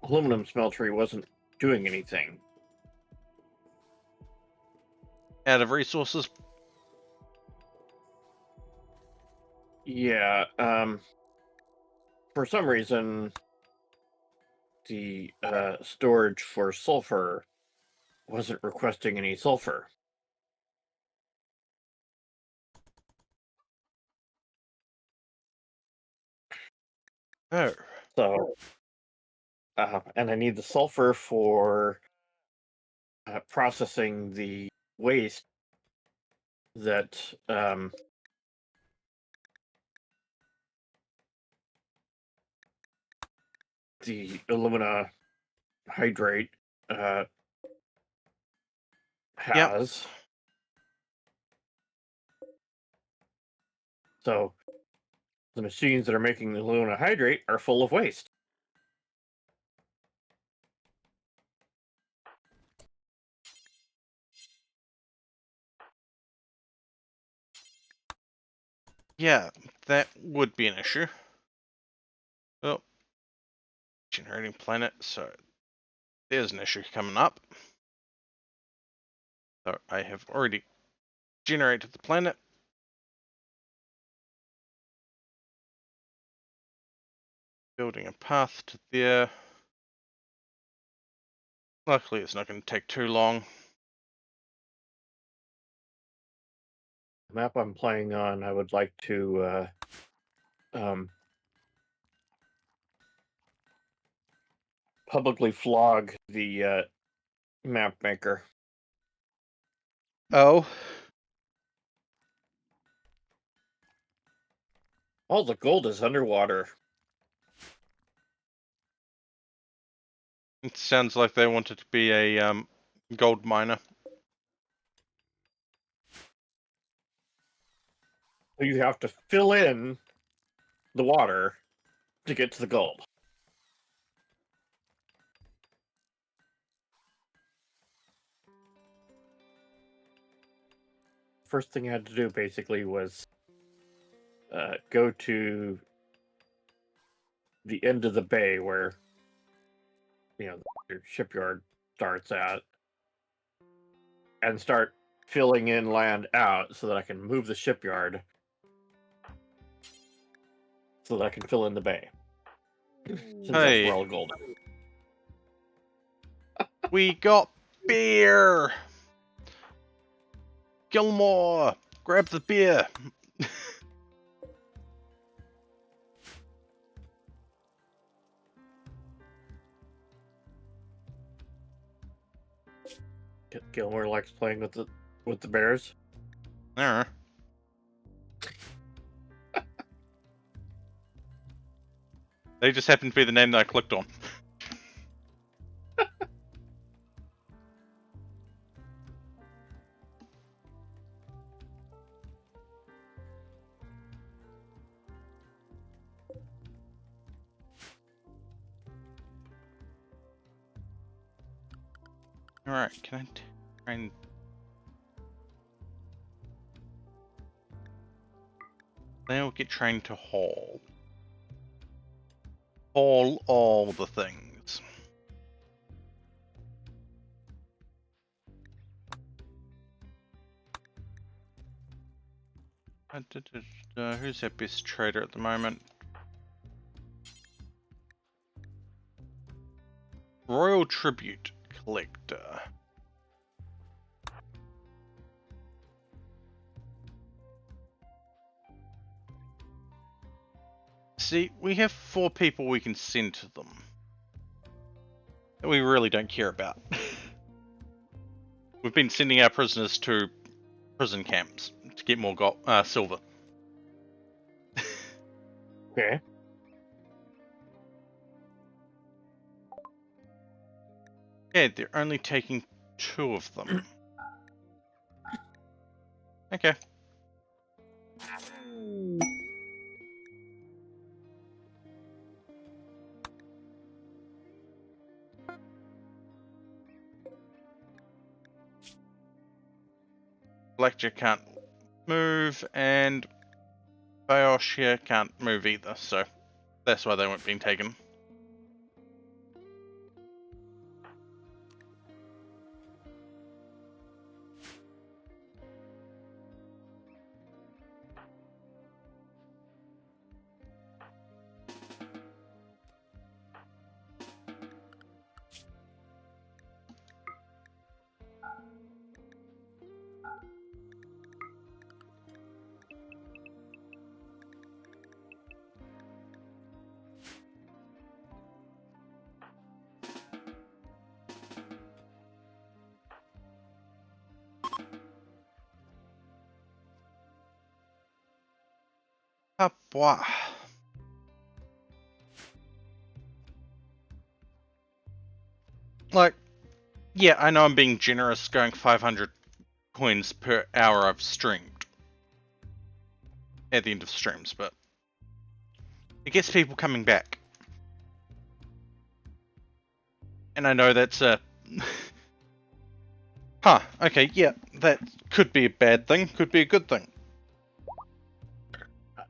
Speaker 3: aluminum smeltery wasn't doing anything.
Speaker 1: Out of resources.
Speaker 3: Yeah, for some reason, the storage for sulfur wasn't requesting any sulfur.
Speaker 1: Oh.
Speaker 3: So, and I need the sulfur for processing the waste that the alumina hydrate has. So the machines that are making the Luna Hydrate are full of waste.
Speaker 1: Yeah, that would be an issue. Well, generating planet, so there's an issue coming up. So I have already generated the planet. Building a path to there. Luckily, it's not going to take too long.
Speaker 3: The map I'm playing on, I would like to publicly flog the map maker.
Speaker 1: Oh.
Speaker 3: All the gold is underwater.
Speaker 1: It sounds like they wanted to be a gold miner.
Speaker 3: You have to fill in the water to get to the gold. First thing I had to do basically was go to the end of the bay where your shipyard starts at and start filling in land out so that I can move the shipyard so that I can fill in the bay. Since that's where all the gold is.
Speaker 1: We got beer! Gilmore! Grab the beer!
Speaker 3: Gilmore likes playing with the bears.
Speaker 1: They just happened to be the name that I clicked on. Alright, can I try and... They'll get trained to haul. Haul all the things. Who's our best trader at the moment? Royal Tribute Collector. See, we have 4 people we can send to them that we really don't care about. We've been sending our prisoners to prison camps to get more gold, silver.
Speaker 3: Okay.
Speaker 1: Yeah, they're only taking 2 of them. Okay. Blackjack can't move, and Bayosh here can't move either, so that's why they weren't being taken. Ah, boy. Like, yeah, I know I'm being generous going 500 coins per hour I've streamed. at the end of streams, but it gets people coming back. And I know that's a... Huh, okay, yeah, that could be a bad thing, could be a good thing.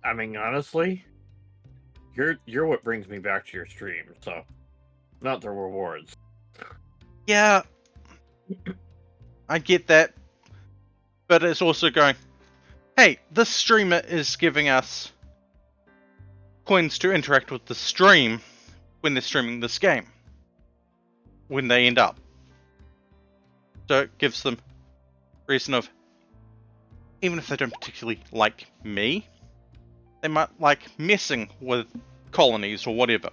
Speaker 3: I mean, honestly, you're what brings me back to your stream, so not the rewards.
Speaker 1: Yeah, I get that, but it's also going, hey, this streamer is giving us coins to interact with the stream when they're streaming this game, when they end up. So it gives them reason of, even if they don't particularly like me, they might like messing with colonies or whatever.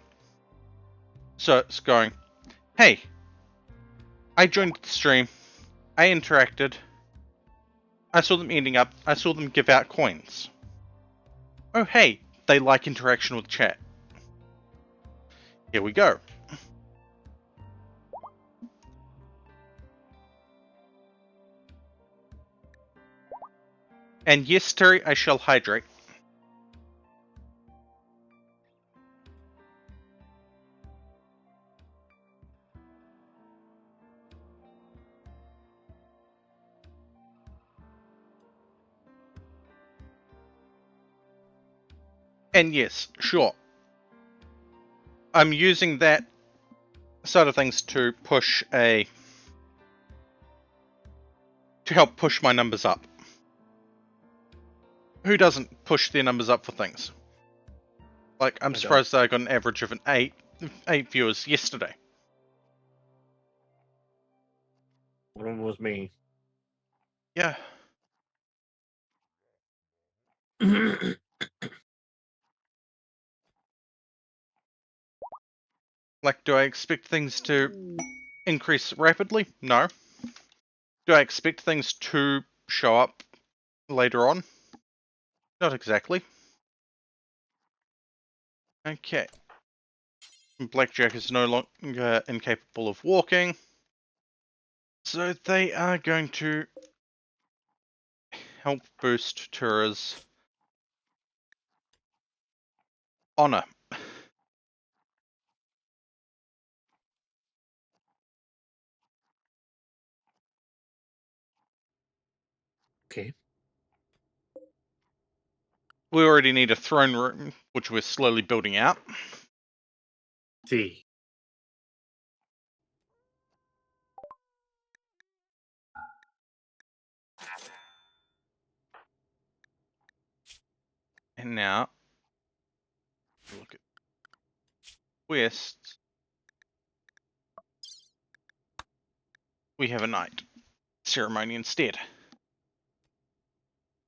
Speaker 1: So it's going, hey, I joined the stream, I interacted, I saw them ending up, I saw them give out coins. Oh hey, they like interaction with chat. Here we go. And yes, Terry, I shall hydrate. And yes, sure. I'm using that side of things to help push my numbers up. Who doesn't push their numbers up for things? Like, I'm surprised that I got an average of an 8 viewers yesterday.
Speaker 3: One was me.
Speaker 1: Yeah. Like, do I expect things to increase rapidly? No. Do I expect things to show up later on? Not exactly. Okay. Blackjack is no longer incapable of walking. So they are going to help boost Tura's honor.
Speaker 3: Okay.
Speaker 1: We already need a throne room, which we're slowly building out.
Speaker 3: See.
Speaker 1: And now, look at west. We have a knight ceremony instead.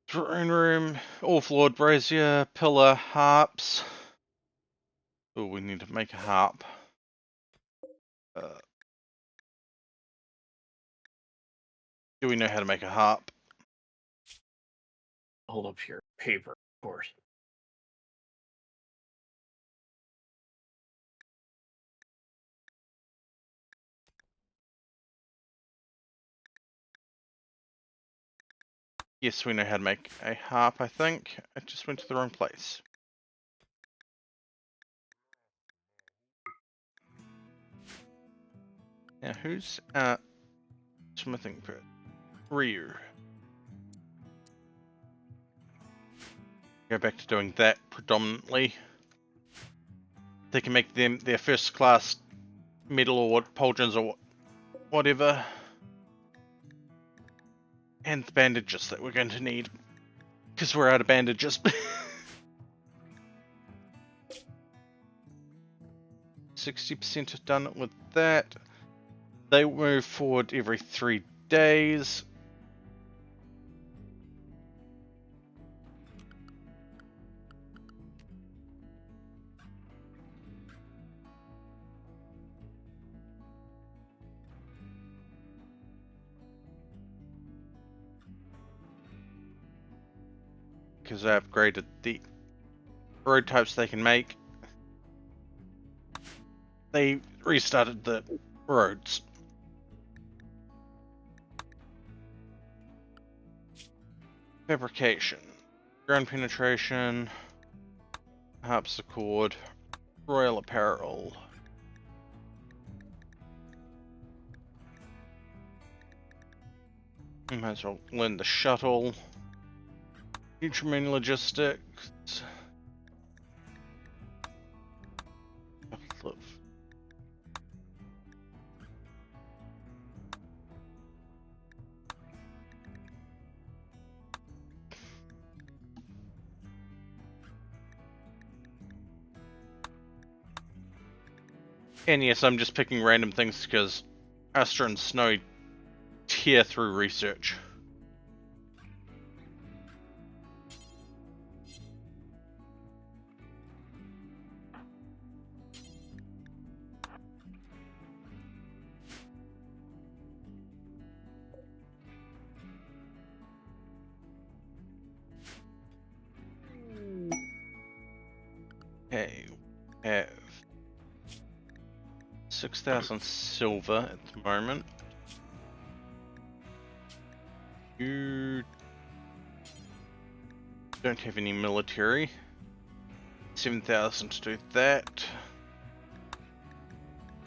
Speaker 1: Throne room, all-floored brazier, pillar, harps. Oh, we need to make a harp. Do we know how to make a harp?
Speaker 3: Hold up here. Paper, of course.
Speaker 1: Yes, we know how to make a harp, I think. I just went to the wrong place. Now, who's smithing first? Ryu. Go back to doing that predominantly. They can make them their first class metal or what pauldrons or whatever. And the bandages that we're going to need. Because we're out of bandages. 60% done with that. They move forward every 3 days. Because I upgraded the road types they can make. They restarted the roads. Fabrication. Ground penetration, harpsichord, royal apparel. We might as well learn the shuttle. Nutriment logistics. Couple of And yes, I'm just picking random things because Astra and Snow tear through research. Okay, we have 6,000 silver at the moment. You don't have any military. 7,000 to do that.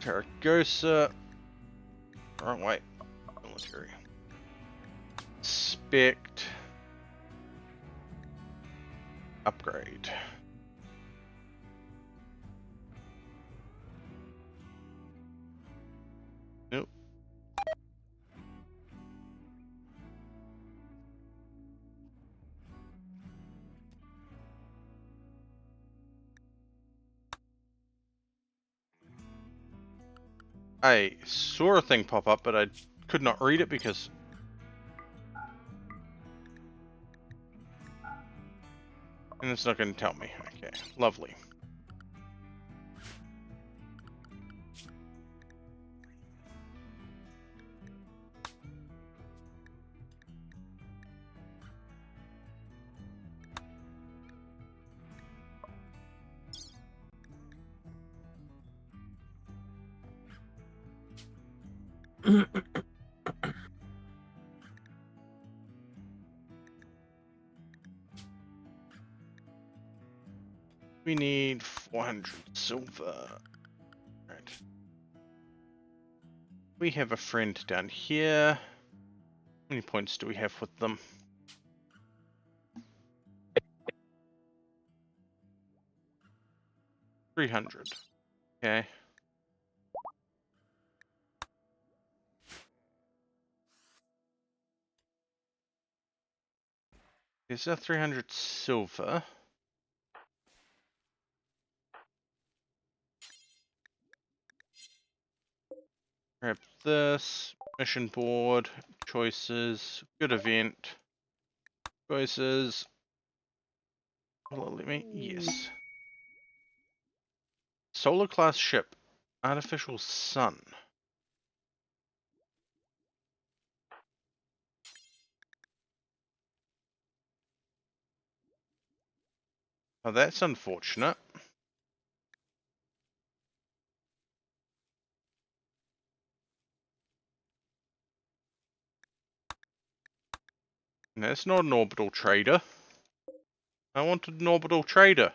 Speaker 1: Zaragoza. Wrong way. Military. Spect. Upgrade. Nope. I saw a thing pop up, but I could not read it because... And it's not going to tell me. Okay, lovely. We need 400 silver. Right. We have a friend down here. How many points do we have with them? 300. Okay. Is that 300 silver? Grab this. Mission board. Choices. Good event. Choices. Will it let me? Yes. Solar class ship. Artificial sun. Oh, that's unfortunate. That's not an orbital trader. I wanted an orbital trader.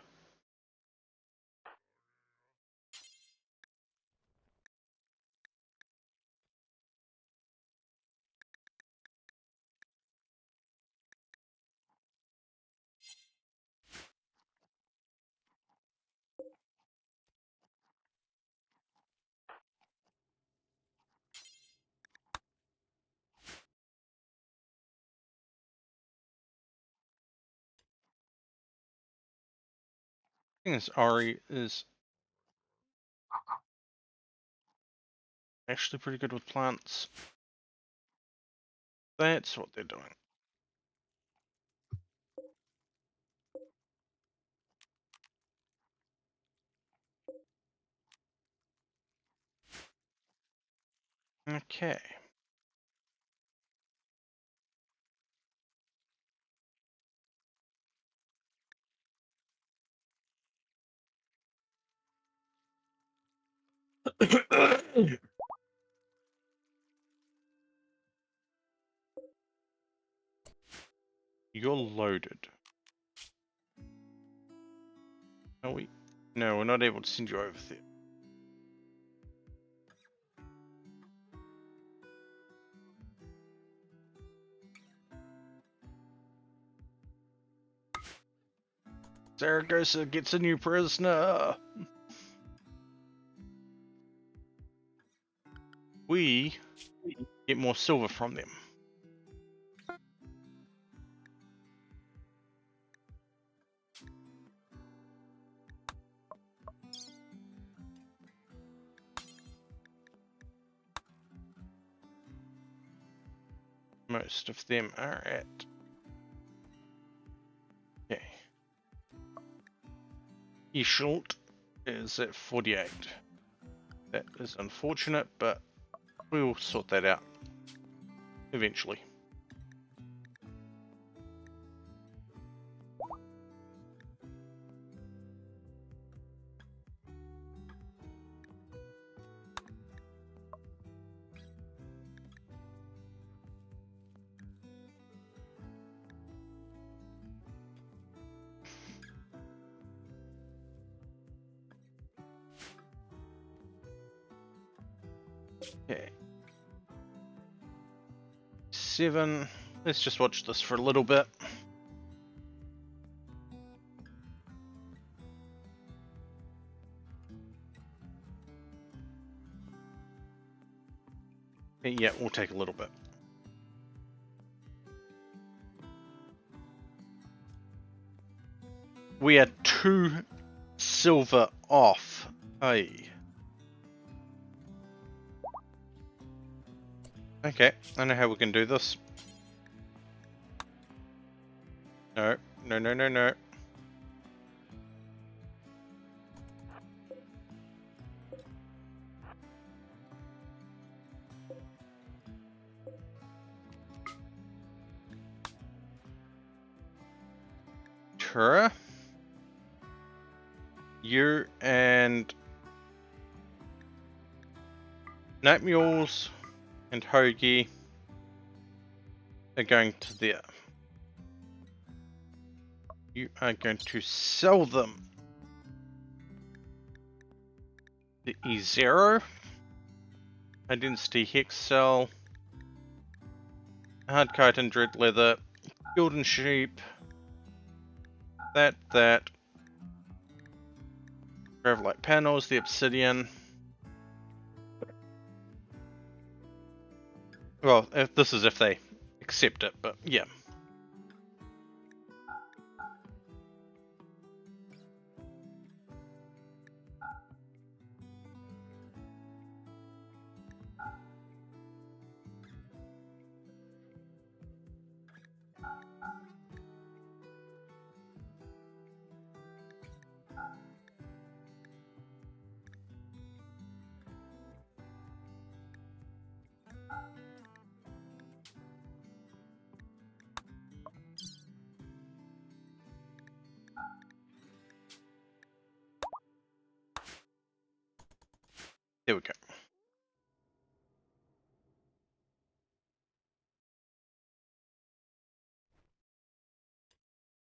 Speaker 1: Thing is, Ari is actually pretty good with plants. That's what they're doing. Okay. You're loaded. Are we? No, we're not able to send you over there. Zaragoza gets a new prisoner. We get more silver from them. Most of them are at. Okay. Ishult is at 48. That is unfortunate, but we will sort that out eventually. Okay. 7. Let's just watch this for a little bit. Yeah, we'll take a little bit. We are 2 silver off. Hey. Okay, I know how we can do this. No, no, no, no, no. Tura, you and Night Mules and Hoagie are going to there. You are going to sell them the E0, Identity Hex Cell, Hard Kite and Dread Leather, Golden Sheep, that, Gravelite Panels, the Obsidian. Well, if this is if they accept it, but yeah. There we go.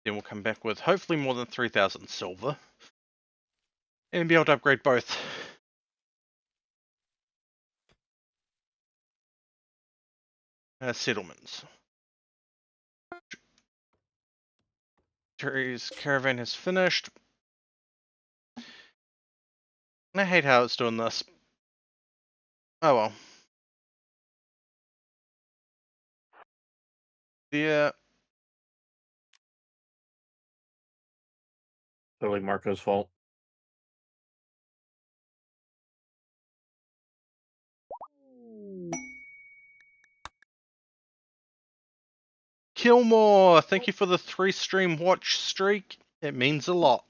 Speaker 1: Then we'll come back with hopefully more than 3,000 silver. And be able to upgrade both. Settlements. Terry's caravan has finished. I hate how it's doing this. Oh well. Yeah.
Speaker 3: Totally Marco's fault.
Speaker 1: Killmore, thank you for the 3 stream watch streak. It means a lot.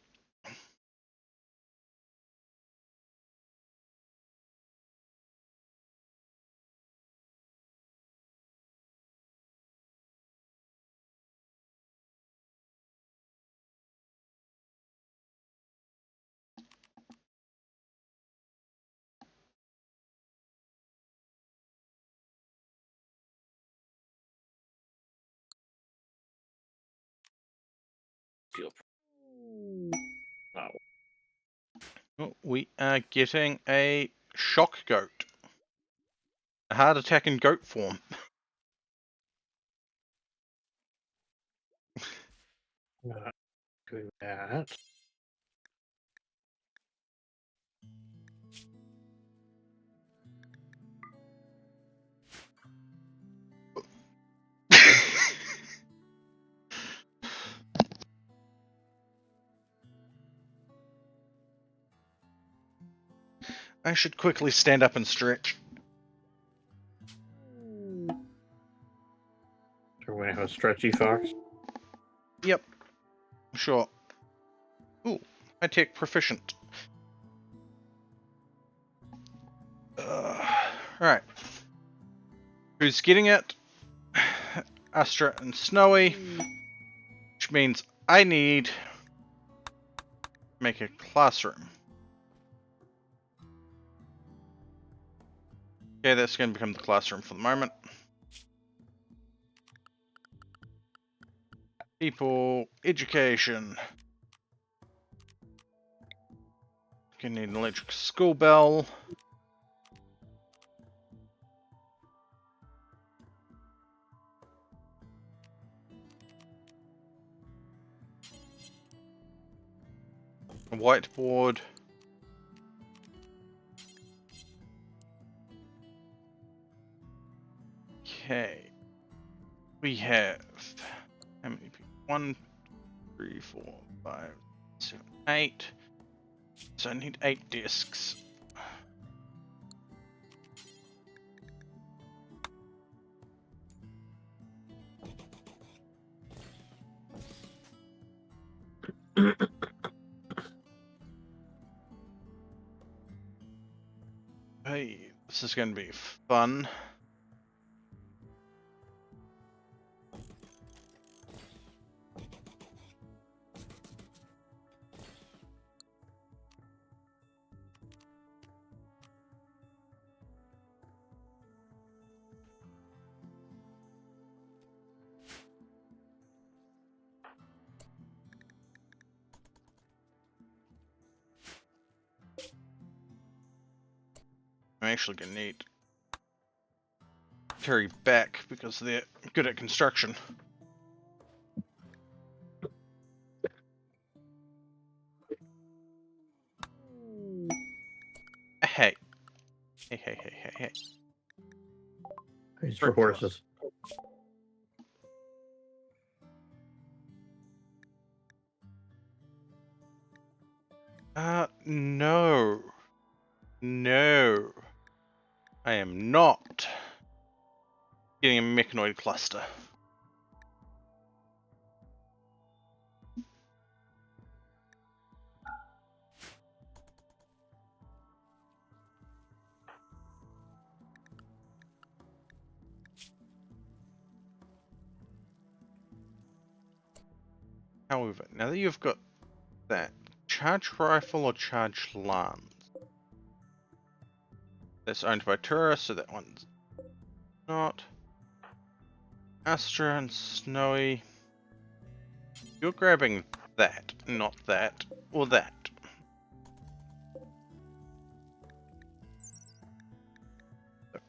Speaker 3: Oh.
Speaker 1: Oh, we are getting a shock goat. A hard attack in goat form.
Speaker 3: Not doing that.
Speaker 1: I should quickly stand up and stretch.
Speaker 3: So we're gonna have a stretchy fox.
Speaker 1: Yep, sure. Ooh, high tech proficient. Alright. Who's getting it? Astra and Snowy. Which means I need to make a classroom. Okay, that's going to become the classroom for the moment. People, education. Gonna need an electric school bell. A whiteboard. Okay. We have how many people? 1, 3, 4, 5, 7, 8. So I need 8 desks. Hey, this is going to be fun. I'm actually going to need carry back because they're good at construction. Hey. Hey.
Speaker 3: These for horses.
Speaker 1: No. No. I am not getting a mechanoid cluster. However, now that you've got that, charge rifle or charge lance? That's owned by Tura, so that one's not. Astra and Snowy. You're grabbing that, not that, or that.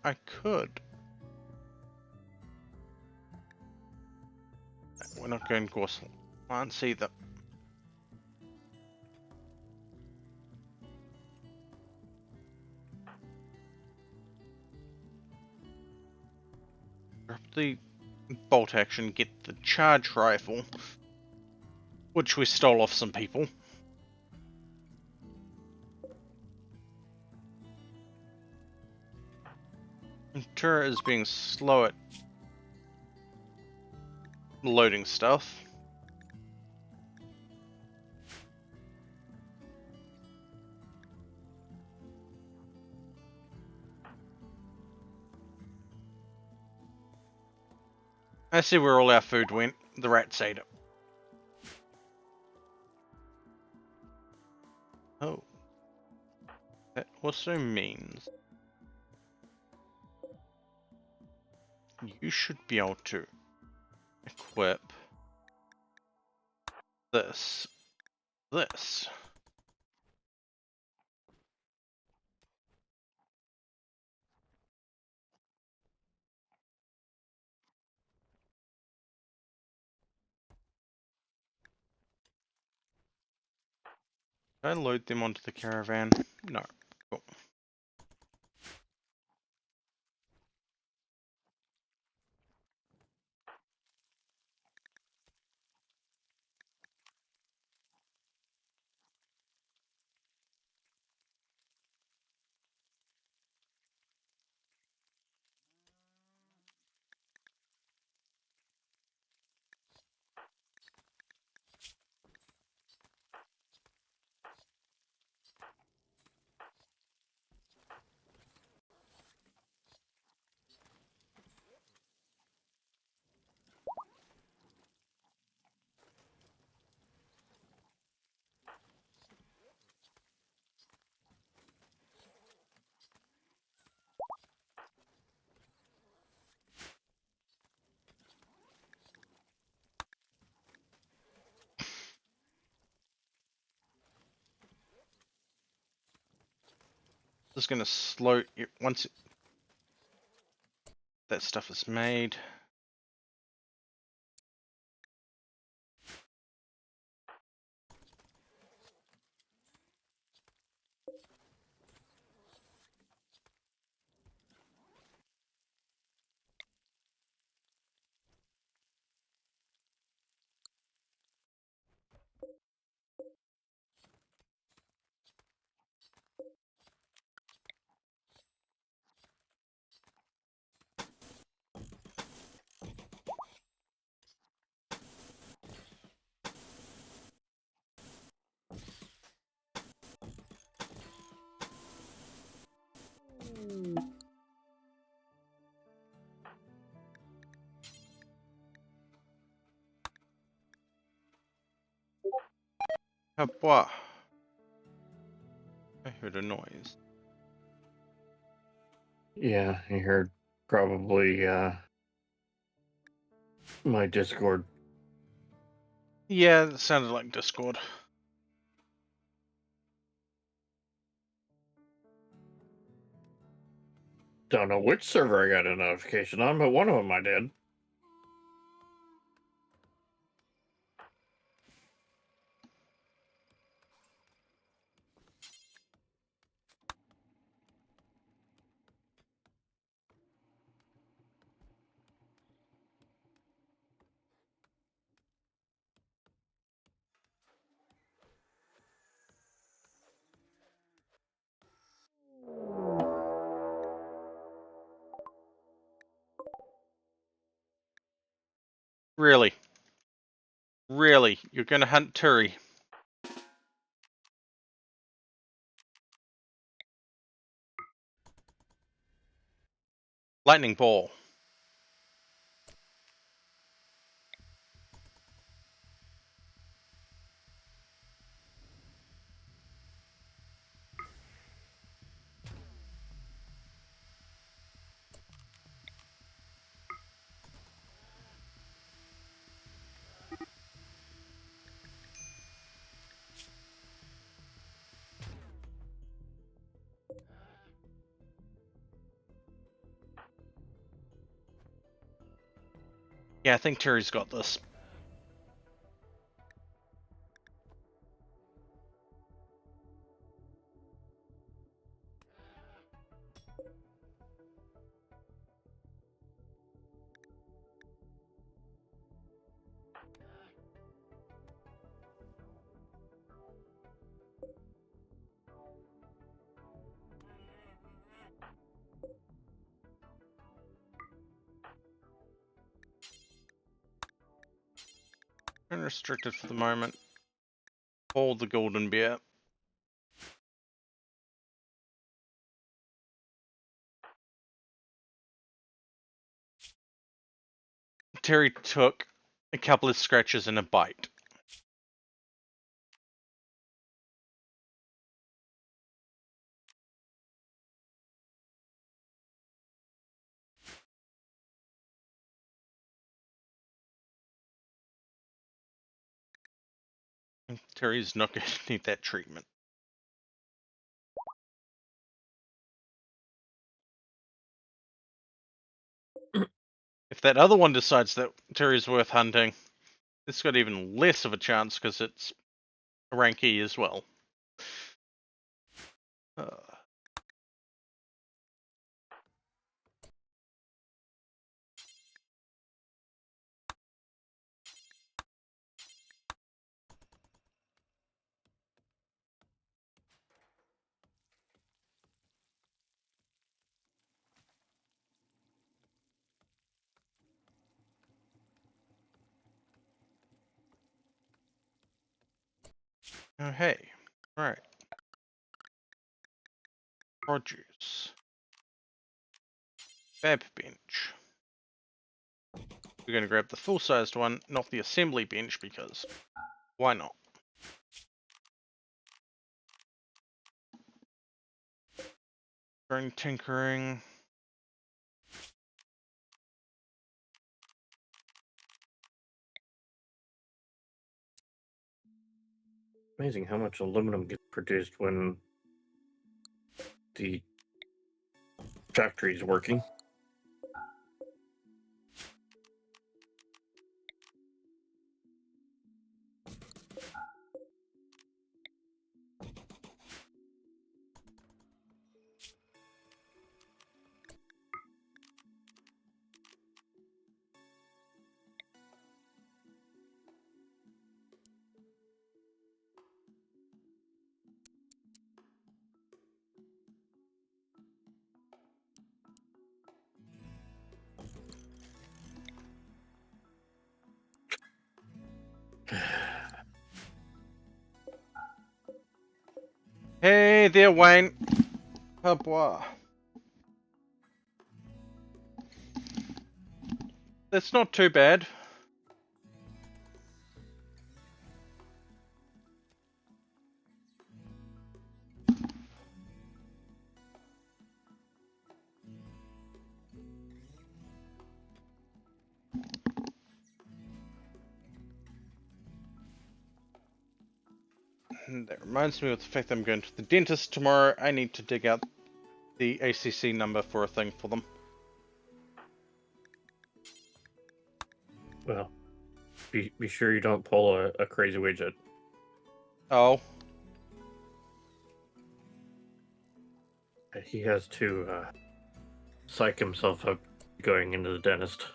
Speaker 1: I could. We're not going Gorse Lance either. Drop the bolt action, get the charge rifle, which we stole off some people. And Tura is being slow at loading stuff. I see where all our food went. The rats ate it. Oh. That also means you should be able to equip this. Did I load them onto the caravan? No. Cool. Just gonna slow once that stuff is made. What? I heard a noise.
Speaker 3: Yeah, you heard probably my Discord.
Speaker 1: Yeah, that sounded like Discord.
Speaker 3: Don't know which server I got a notification on, but one of them I did.
Speaker 1: Really? Really? You're gonna hunt Turi? Lightning ball. Yeah, I think Turi's got this. Unrestricted for the moment. Hold the golden bear. Terry took a couple of scratches and a bite. Terry's not going to need that treatment. If that other one decides that Terry's worth hunting, it's got even less of a chance because it's a rank E as well. Uh, oh, hey. Alright. Produce. Fab bench. We're going to grab the full-sized one, not the assembly bench, because why not? Drone tinkering.
Speaker 3: Amazing how much aluminum gets produced when the factory is working.
Speaker 1: Hey there, Wayne. Au revoir. That's not too bad. That reminds me of the fact that I'm going to the dentist tomorrow. I need to dig out the ACC number for a thing for them.
Speaker 3: Well, be sure you don't pull a crazy widget.
Speaker 1: Oh.
Speaker 3: He has to psych himself up going into the dentist.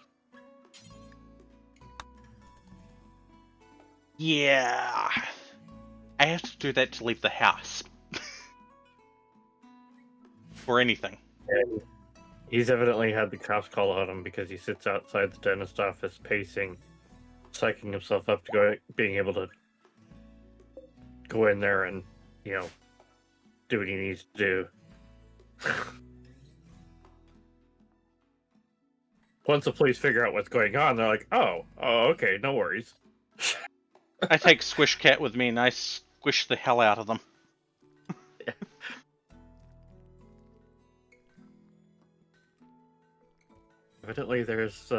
Speaker 1: Yeah. I have to do that to leave the house. For anything.
Speaker 3: And he's evidently had the cops call on him because he sits outside the dentist office pacing, psyching himself up to being able to go in there and, do what he needs to do. Once the police figure out what's going on, they're like, oh, okay, no worries.
Speaker 1: I take Squish Cat with me and I squish the hell out of them.
Speaker 3: Evidently, there's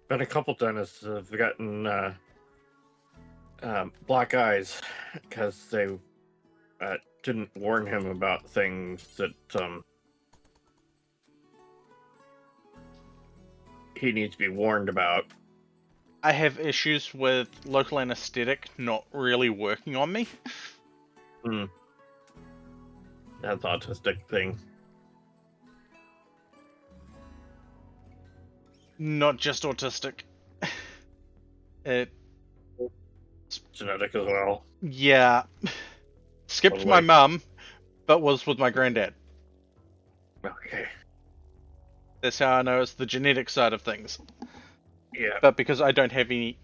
Speaker 3: been a couple dentists that have gotten black eyes because they didn't warn him about things that he needs to be warned about.
Speaker 1: I have issues with local anesthetic not really working on me.
Speaker 3: That's autistic thing.
Speaker 1: Not just autistic. It's
Speaker 3: Genetic as well.
Speaker 1: yeah. Skipped my
Speaker 3: Like-
Speaker 1: mum, but was with my granddad.
Speaker 3: Okay.
Speaker 1: That's how I know it's the genetic side of things.
Speaker 3: Yeah.
Speaker 1: But because I don't have any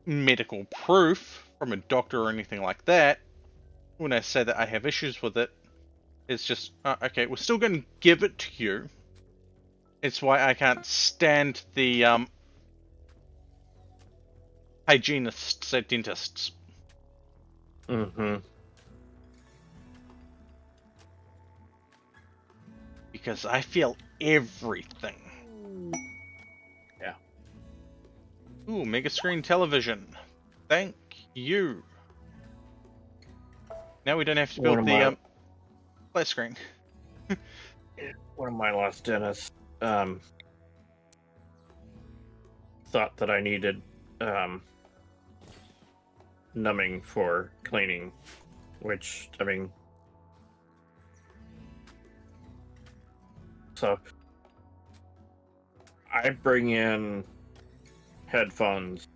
Speaker 1: medical proof from a doctor or anything like that, when I say that I have issues with it, it's just, okay, we're still going to give it to you. It's why I can't stand the hygienists at dentists.
Speaker 3: Mm-hmm.
Speaker 1: Because I feel everything.
Speaker 3: Yeah.
Speaker 1: Ooh, mega screen television. Thank you. Now we don't have to build the flat screen.
Speaker 3: One of my last dentists thought that I needed numbing for cleaning which, I mean... So, I bring in headphones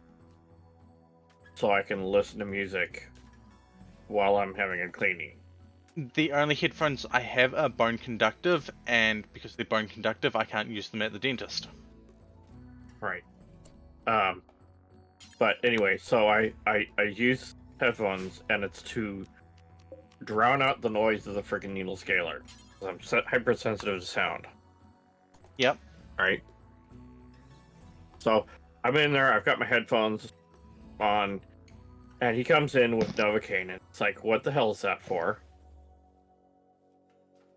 Speaker 3: so I can listen to music while I'm having a cleaning.
Speaker 1: The only headphones I have are bone conductive, and because they're bone conductive, I can't use them at the dentist.
Speaker 3: Right. But anyway, so I use headphones, and it's to drown out the noise of the freaking needle scaler. I'm hypersensitive to sound.
Speaker 1: Yep.
Speaker 3: Right. So I'm in there. I've got my headphones on, and he comes in with Novocaine, and it's like, "What the hell is that for?"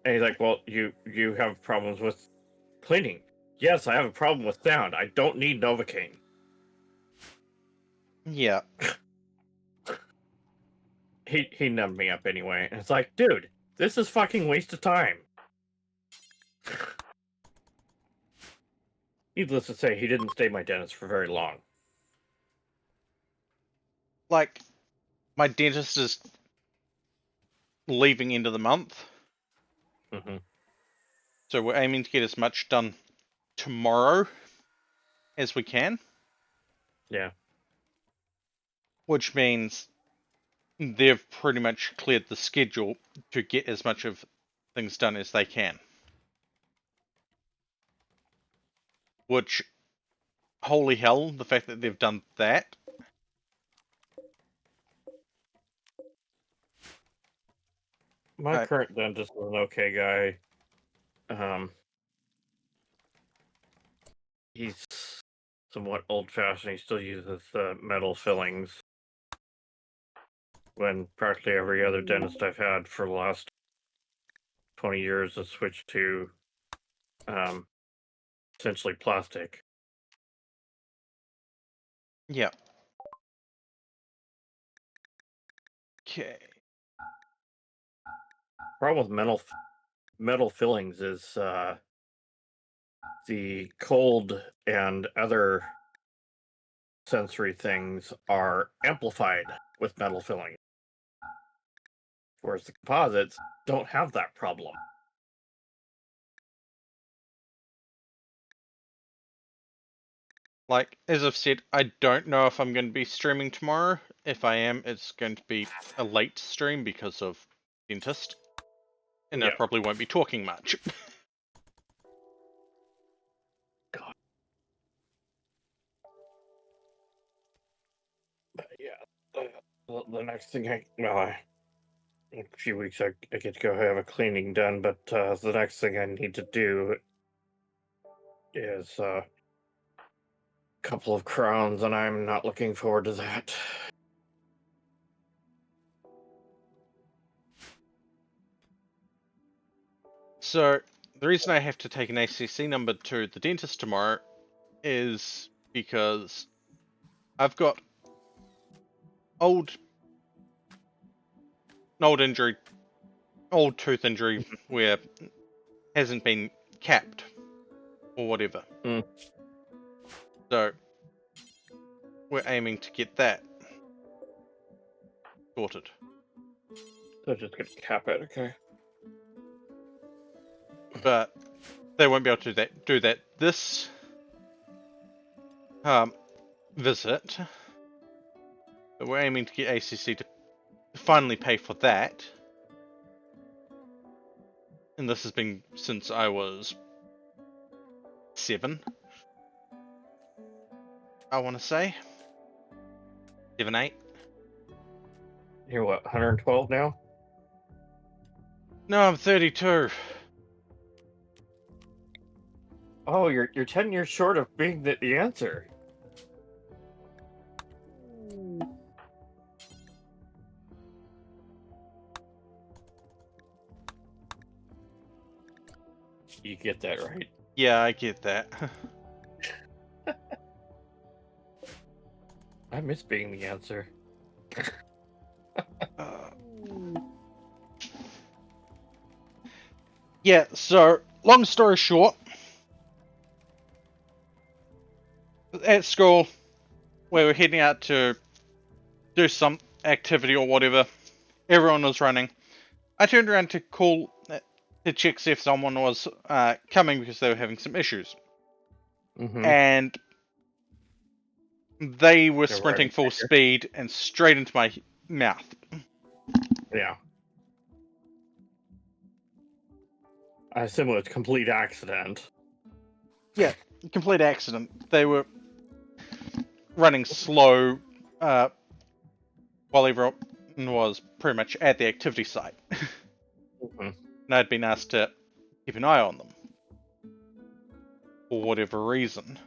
Speaker 3: And he's like, "Well, you have problems with cleaning." Yes, I have a problem with sound. I don't need Novocaine.
Speaker 1: Yeah.
Speaker 3: He numbed me up anyway, and it's like, dude, this is fucking waste of time. Needless to say, he didn't stay my dentist for very long.
Speaker 1: Like, my dentist is leaving end of the month,
Speaker 3: Mm-hmm.
Speaker 1: so we're aiming to get as much done tomorrow as we can.
Speaker 3: Yeah.
Speaker 1: Which means they've pretty much cleared the schedule to get as much of things done as they can. Which, holy hell, the fact that they've done that.
Speaker 3: My current dentist is an okay guy. He's somewhat old-fashioned. He still uses metal fillings. When practically every other dentist I've had for the last 20 years has switched to essentially plastic.
Speaker 1: Yeah. Okay.
Speaker 3: Problem with metal fillings is the cold and other sensory things are amplified with metal filling, whereas the composites don't have that problem.
Speaker 1: Like, as I've said, I don't know if I'm going to be streaming tomorrow. If I am, it's going to be a late stream because of dentist. And I
Speaker 3: Yeah.
Speaker 1: probably won't be talking much.
Speaker 3: God. But yeah, the next thing in a few weeks I get to go have a cleaning done, but the next thing I need to do is a couple of crowns, and I'm not looking forward to that.
Speaker 1: So, the reason I have to take an ACC number to the dentist tomorrow is because I've got an old tooth injury where it hasn't been capped or whatever.
Speaker 3: Mm.
Speaker 1: So, we're aiming to get that sorted.
Speaker 3: So just gonna cap it, okay?
Speaker 1: But they won't be able to do that this visit. But we're aiming to get ACC to finally pay for that. And this has been since I was 7. I want to say 7, 8.
Speaker 3: You're what, 112 now?
Speaker 1: No, I'm 32.
Speaker 3: Oh, you're 10 years short of being the answer. You get that, right?
Speaker 1: Yeah, I get that.
Speaker 3: I miss being the answer.
Speaker 1: uh, yeah, so, long story short, at school, we were heading out to do some activity or whatever, Everyone was running. I turned around to call to check see if someone was coming because they were having some issues, and they were
Speaker 3: They're
Speaker 1: sprinting
Speaker 3: running
Speaker 1: full
Speaker 3: quicker.
Speaker 1: speed and straight into my mouth.
Speaker 3: Yeah. I assume it was a complete accident.
Speaker 1: Yeah, complete accident. They were running slow while everyone was pretty much at the activity site.
Speaker 3: Mhm.
Speaker 1: And I'd been asked to keep an eye on them for whatever reason.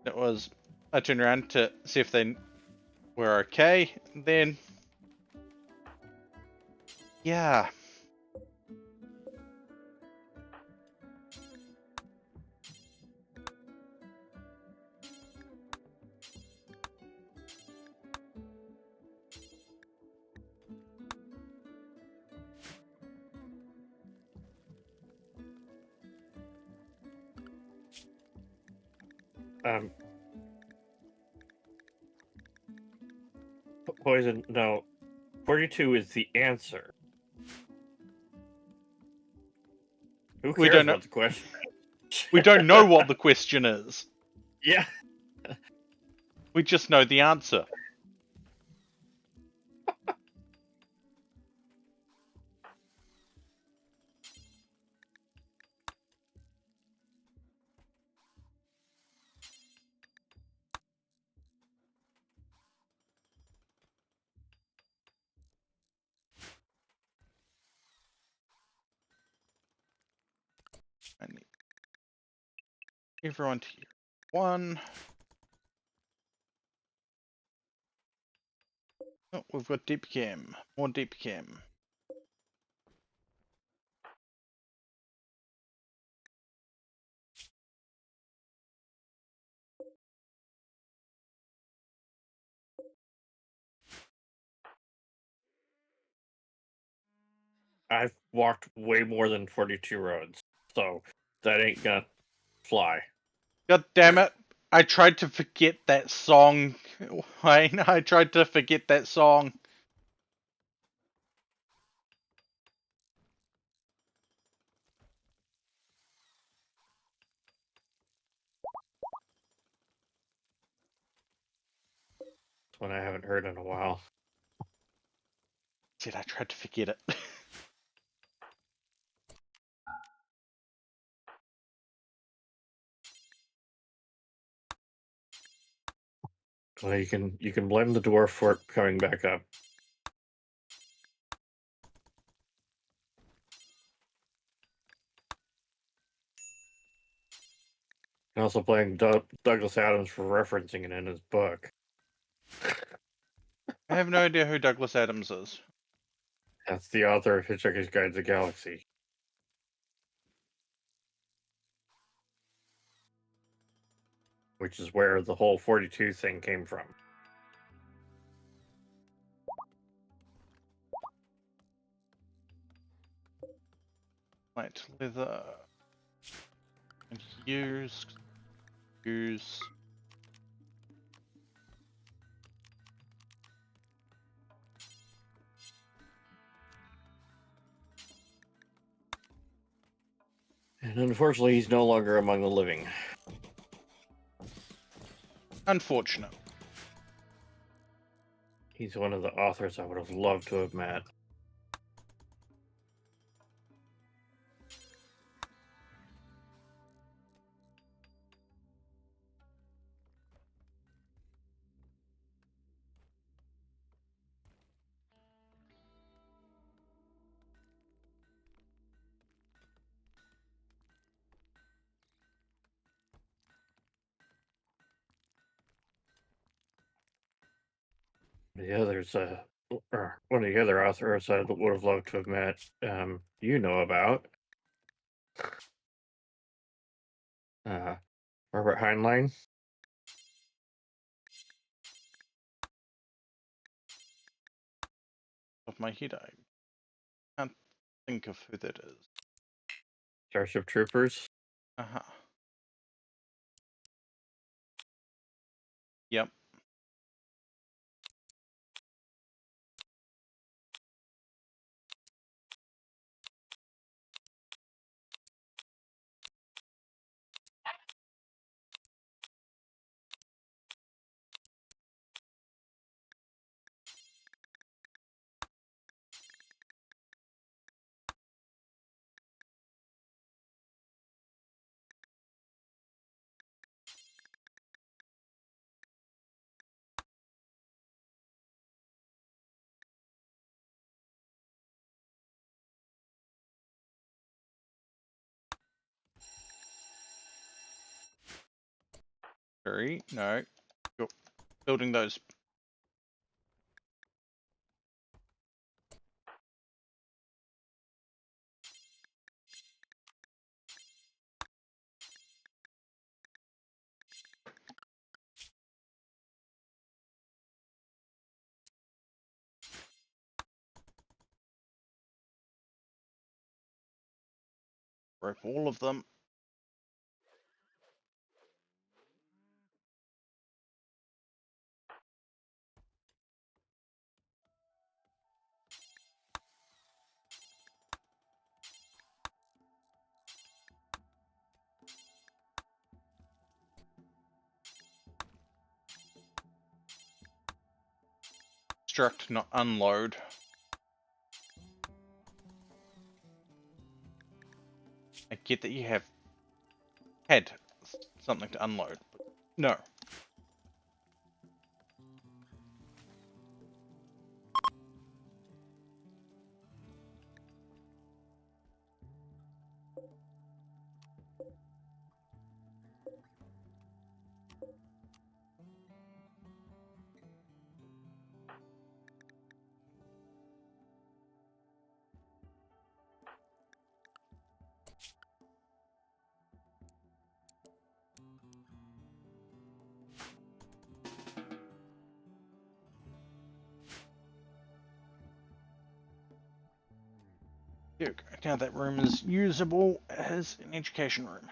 Speaker 1: It was I turned around to see if they were okay. Then, yeah,
Speaker 3: Um, poison. No, 42 is the answer. Who
Speaker 1: we
Speaker 3: cares
Speaker 1: don't know.
Speaker 3: what the question?
Speaker 1: We don't know what the question is.
Speaker 3: Yeah.
Speaker 1: We just know the answer. I need everyone to hear one. Oh, we've got deep cam. More deep cam.
Speaker 3: I've walked way more than 42 roads, so that ain't gonna fly.
Speaker 1: God damn it. I tried to forget that song, Wayne. I tried to forget that song.
Speaker 3: It's one I haven't heard in a while.
Speaker 1: Said I tried to forget it.
Speaker 3: Well, you can blame the dwarf for it coming back up. And also blame Douglas Adams for referencing it in his book.
Speaker 1: I have no idea who Douglas Adams is.
Speaker 3: That's the author of Hitchhiker's Guide to the Galaxy. Which is where the whole 42 thing came from.
Speaker 1: Light leather. And use.
Speaker 3: And unfortunately, he's no longer among the living.
Speaker 1: Unfortunate.
Speaker 3: He's one of the authors I would have loved to have met. The others, or one of the other authors I would have loved to have met, you know about. Robert Heinlein.
Speaker 1: Off my head, I can't think of who that is.
Speaker 3: Starship Troopers.
Speaker 1: Uh-huh. Yep. Hurry, no. You're building those. Rope all of them. Construct, not unload. I get that you have had something to unload, but no. There we go. Now that room is usable as an education room.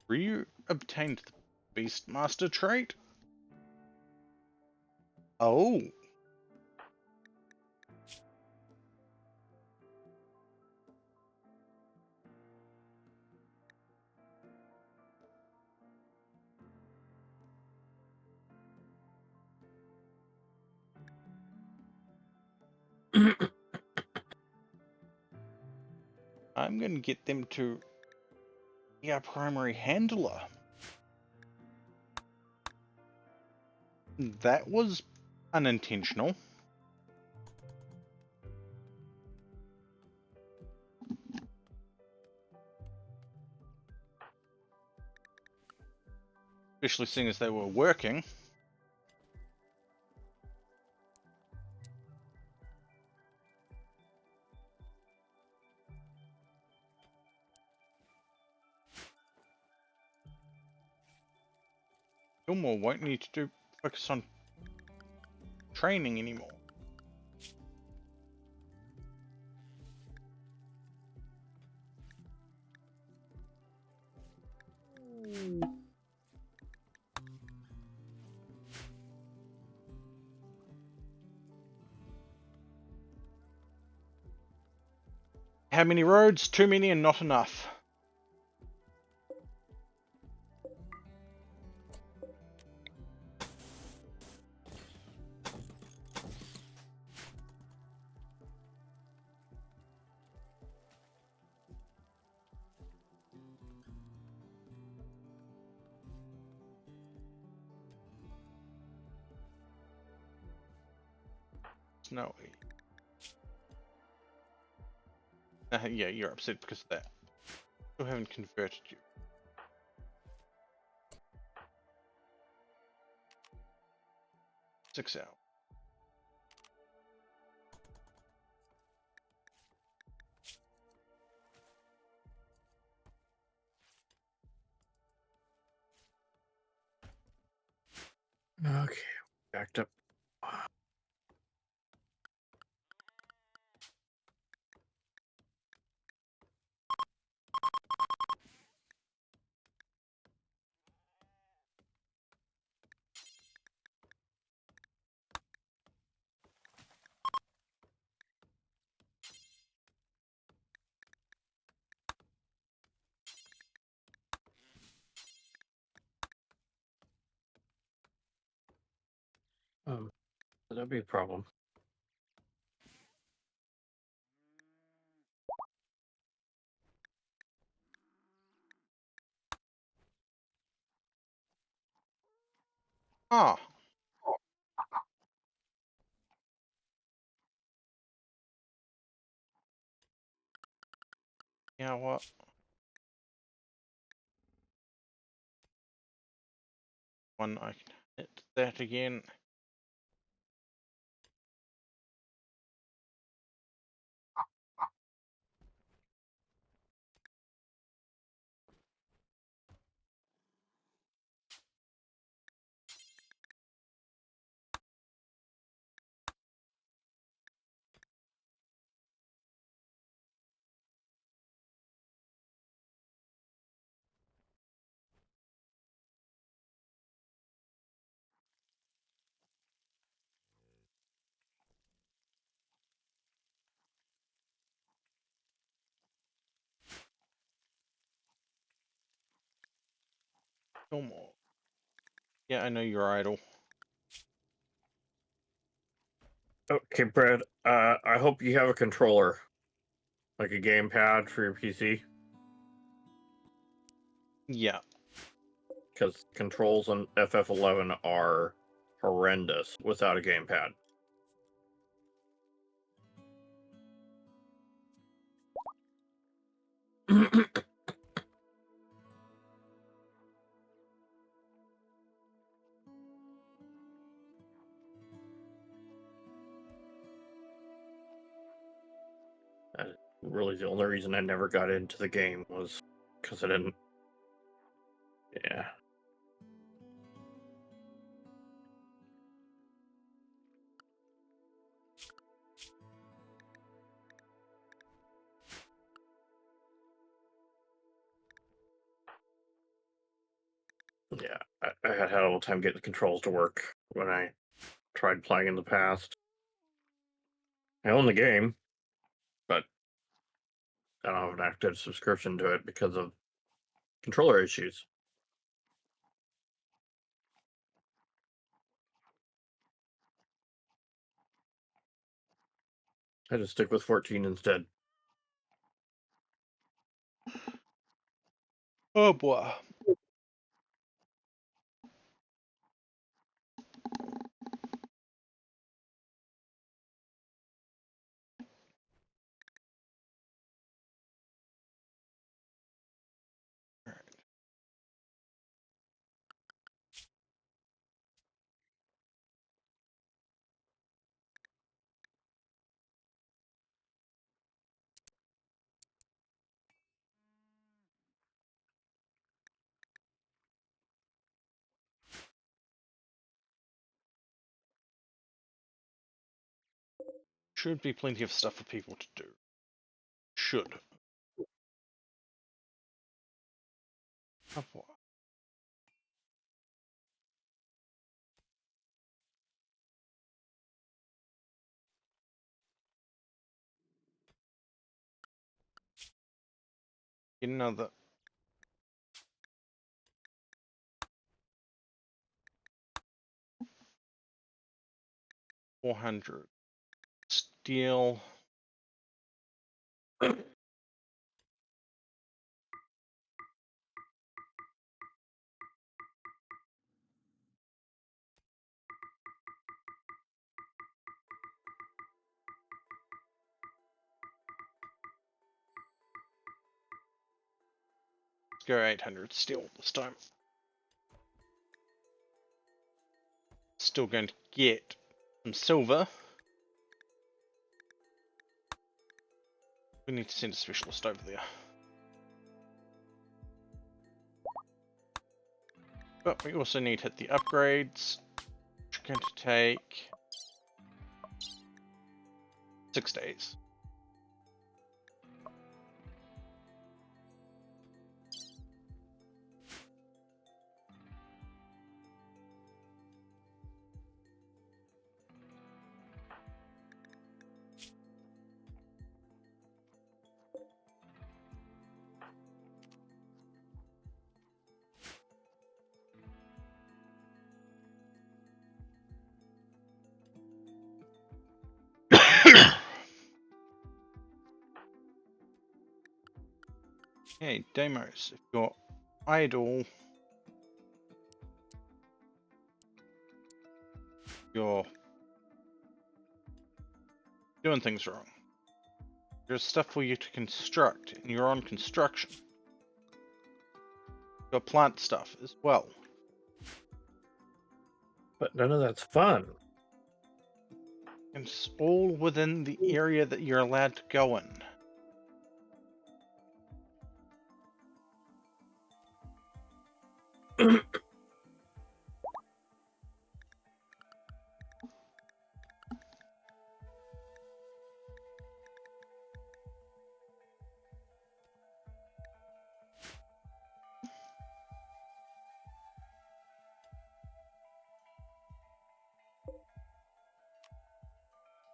Speaker 1: Ryu obtained the Beastmaster trait? Oh. I'm going to get them to be our primary handler. That was unintentional. Especially seeing as they were working. Gilmore won't need to focus on training anymore. How many roads? Too many and not enough. Snowy. Yeah, you're upset because of that. Still haven't converted you. Six hours.
Speaker 3: Okay, backed up. That'd be a problem.
Speaker 1: Ah, Yeah, what? One, I can hit that again. No more. Yeah, I know you're idle.
Speaker 3: Okay, Brad. I hope you have a controller, like a gamepad for your PC,
Speaker 1: Yeah.
Speaker 3: because controls on FF11 are horrendous without a gamepad. Really, the only reason I never got into the game was because I didn't. Yeah. Yeah, I had a little time getting the controls to work when I tried playing in the past. I own the game, but I don't have an active subscription to it because of controller issues. I just stick with 14 instead.
Speaker 1: Oh boy. Should be plenty of stuff for people to do. Should. Oh boy. Get another 400 steel. Let's go 800 steel this time. Still going to get some silver. We need to send a specialist over there. But we also need to hit the upgrades, which are going to take 6 days. Hey, Deimos, if you're idle, you're doing things wrong. There's stuff for you to construct, and you're on construction. Got plant stuff as well.
Speaker 3: But none of that's fun.
Speaker 1: And it's all within the area that you're allowed to go in.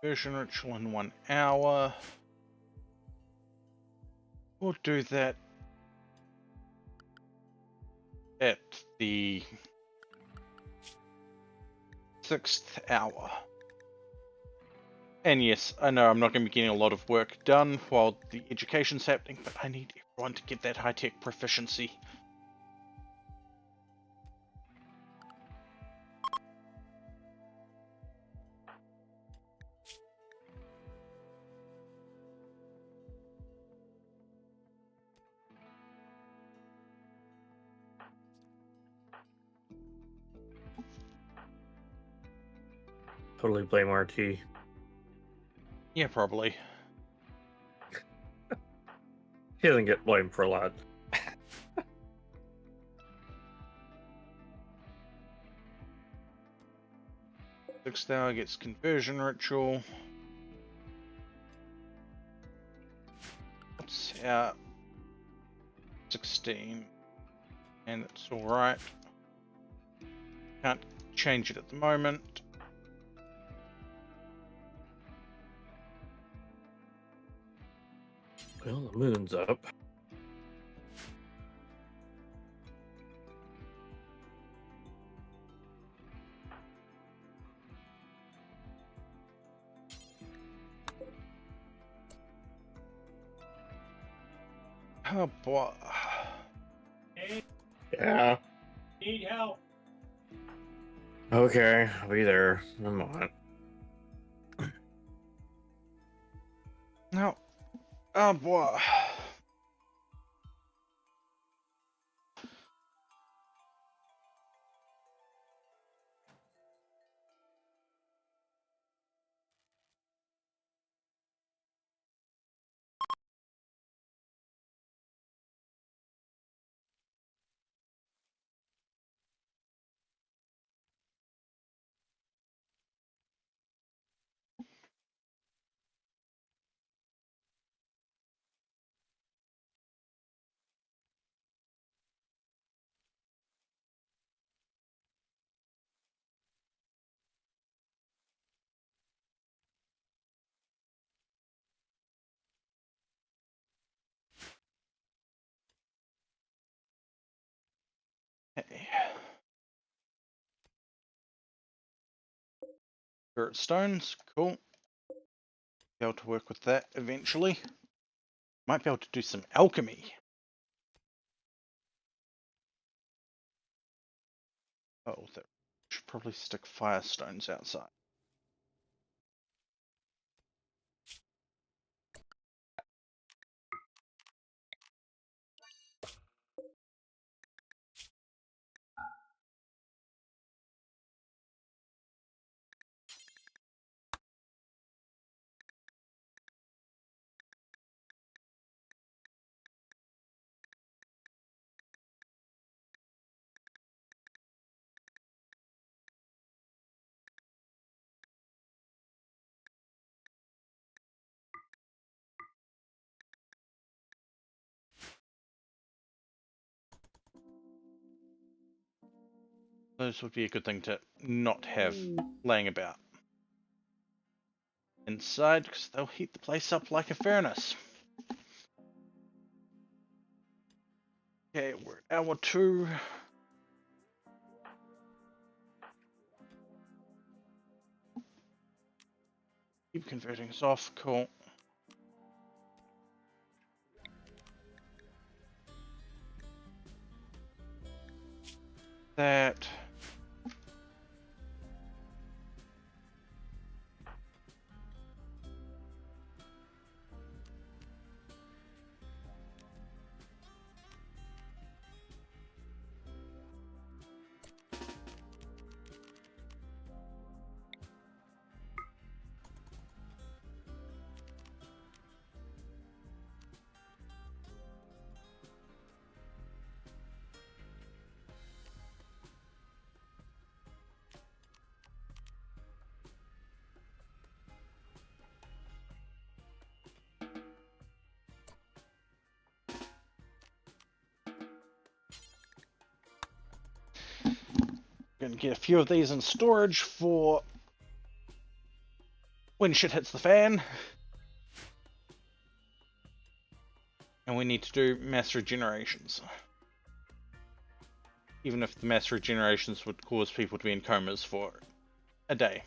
Speaker 1: Conversion ritual in 1 hour. We'll do that at the 6th hour. And yes, I know I'm not going to be getting a lot of work done while the education's happening, but I need everyone to get that high-tech proficiency.
Speaker 3: Totally blame RT.
Speaker 1: Yeah, probably.
Speaker 3: He doesn't get blamed for a lot.
Speaker 1: 6th hour gets conversion ritual. What's our 16? And that's alright. Can't change it at the moment.
Speaker 3: Well, the moon's up.
Speaker 1: Oh boy.
Speaker 3: Yeah.
Speaker 4: Need help.
Speaker 3: Okay, I'll be there. I'm on.
Speaker 1: No. Oh boy. Hey. Spirit stones, cool. Be able to work with that eventually. Might be able to do some alchemy. Oh, that should probably stick fire stones outside. Those would be a good thing to not have laying about inside, because they'll heat the place up like a furnace. Okay, we're at hour 2. Keep converting this off, cool. That. gonna get a few of these in storage for when shit hits the fan. And we need to do mass regenerations. Even if the mass regenerations would cause people to be in comas for a day.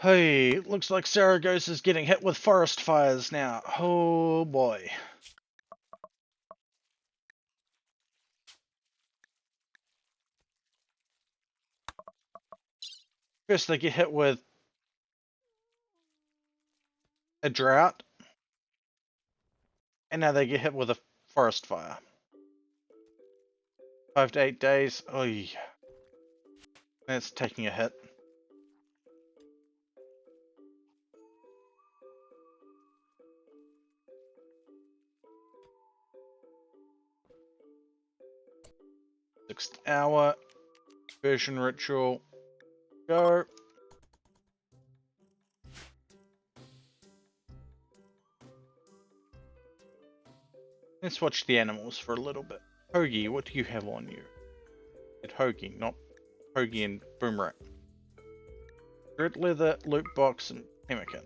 Speaker 1: Hey, looks like Saragosse is getting hit with forest fires now. Oh boy. First they get hit with a drought, and now they get hit with a forest fire. 5 to 8 days. Oh, that's taking a hit. Sixth hour. Version ritual. Go. Let's watch the animals for a little bit. Hoagie, what do you have on you? It's Hoagie, not Hoagie and Boomerang. Red leather, loot box, and pemmican.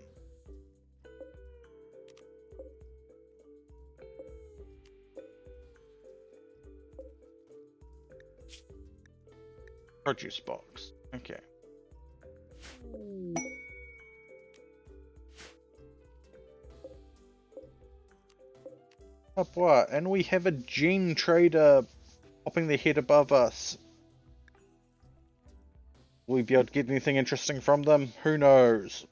Speaker 1: Produce box. Okay. Up what? And we have a gene trader popping their head above us. Will we be able to get anything interesting from them? Who knows?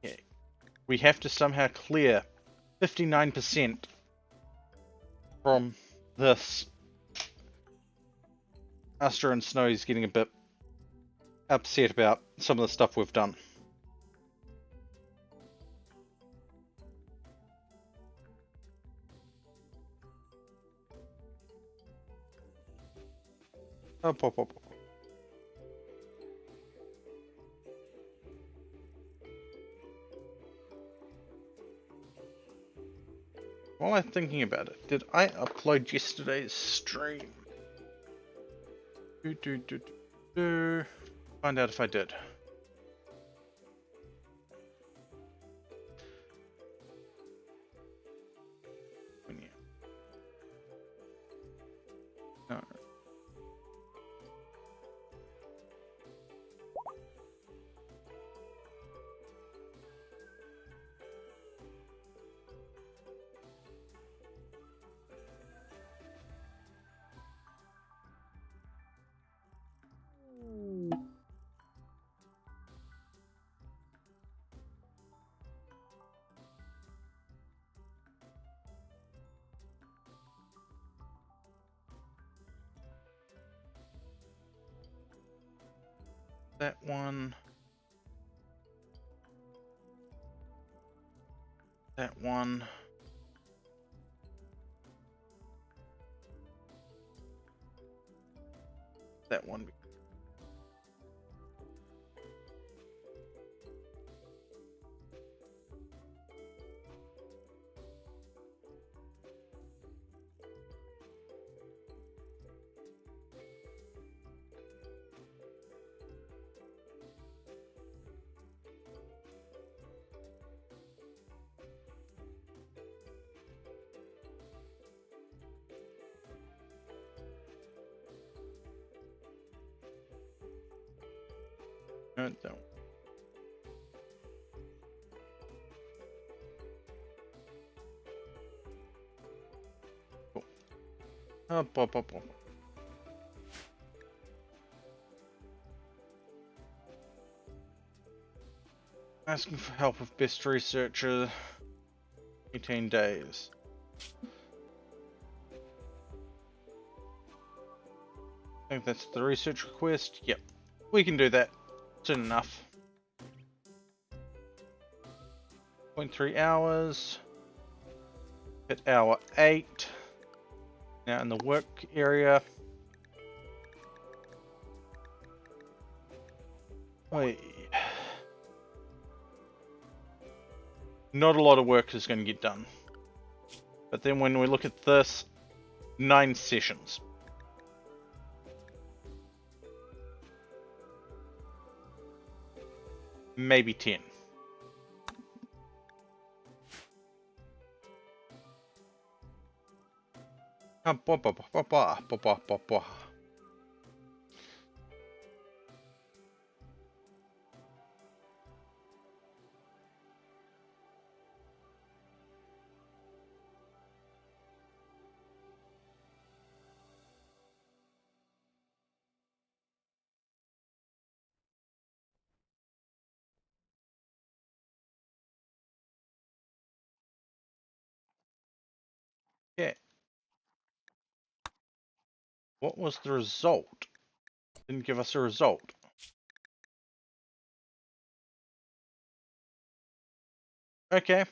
Speaker 1: Okay. We have to somehow clear 59% from this. Astra and Snowy's getting a bit upset about some of the stuff we've done. Up, up, up. While I'm thinking about it, did I upload yesterday's stream? Find out if I did. No. That one. That one. That one. No, that one. Cool. Up, up, up, up. Asking for help with best researcher. 18 days. I think that's the research request. Yep. We can do that soon enough. 0.3 hours. At hour 8. Now in the work area. Wait. Not a lot of work is going to get done. But then when we look at this, 9 sessions. Maybe 10. Yeah. What was the result? Didn't give us a result. Okay.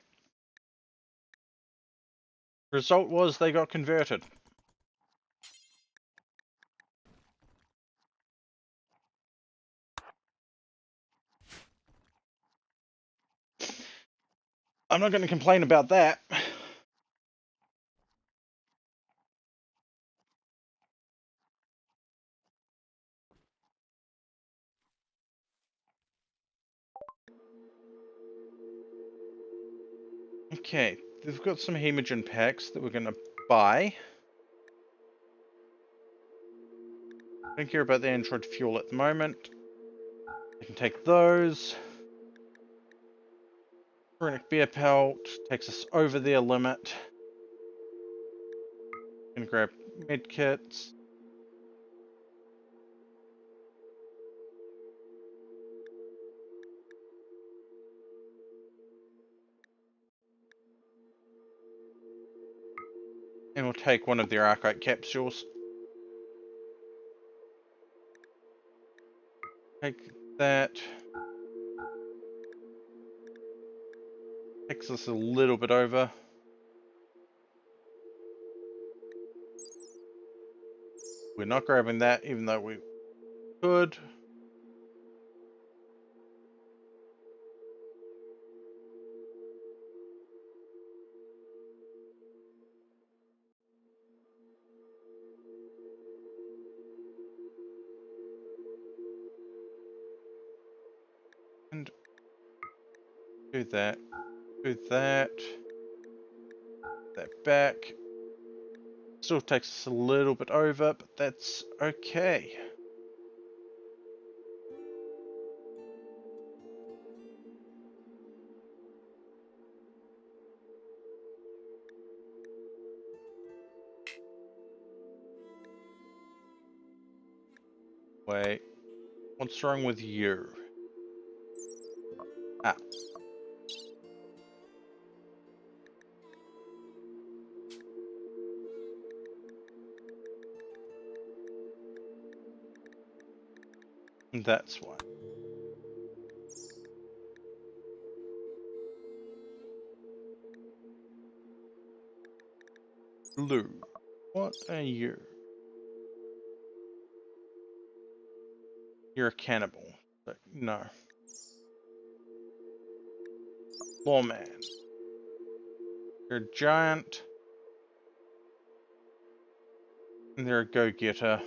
Speaker 1: Result was they got converted. I'm not going to complain about that. Okay, they've got some hemogen packs that we're gonna buy. Don't care about the android fuel at the moment. I can take those. Chronic beer pelt takes us over their limit. Gonna grab med kits. And we'll take one of their archite capsules. Take that. Takes us a little bit over. We're not grabbing that, even though we could. And do that. Do that. That back. Still takes us a little bit over, but that's okay. Wait. What's wrong with you? Ah. That's why. Blue. What are you? You're a cannibal. But no. Lawman. You're a giant. And they're a go-getter.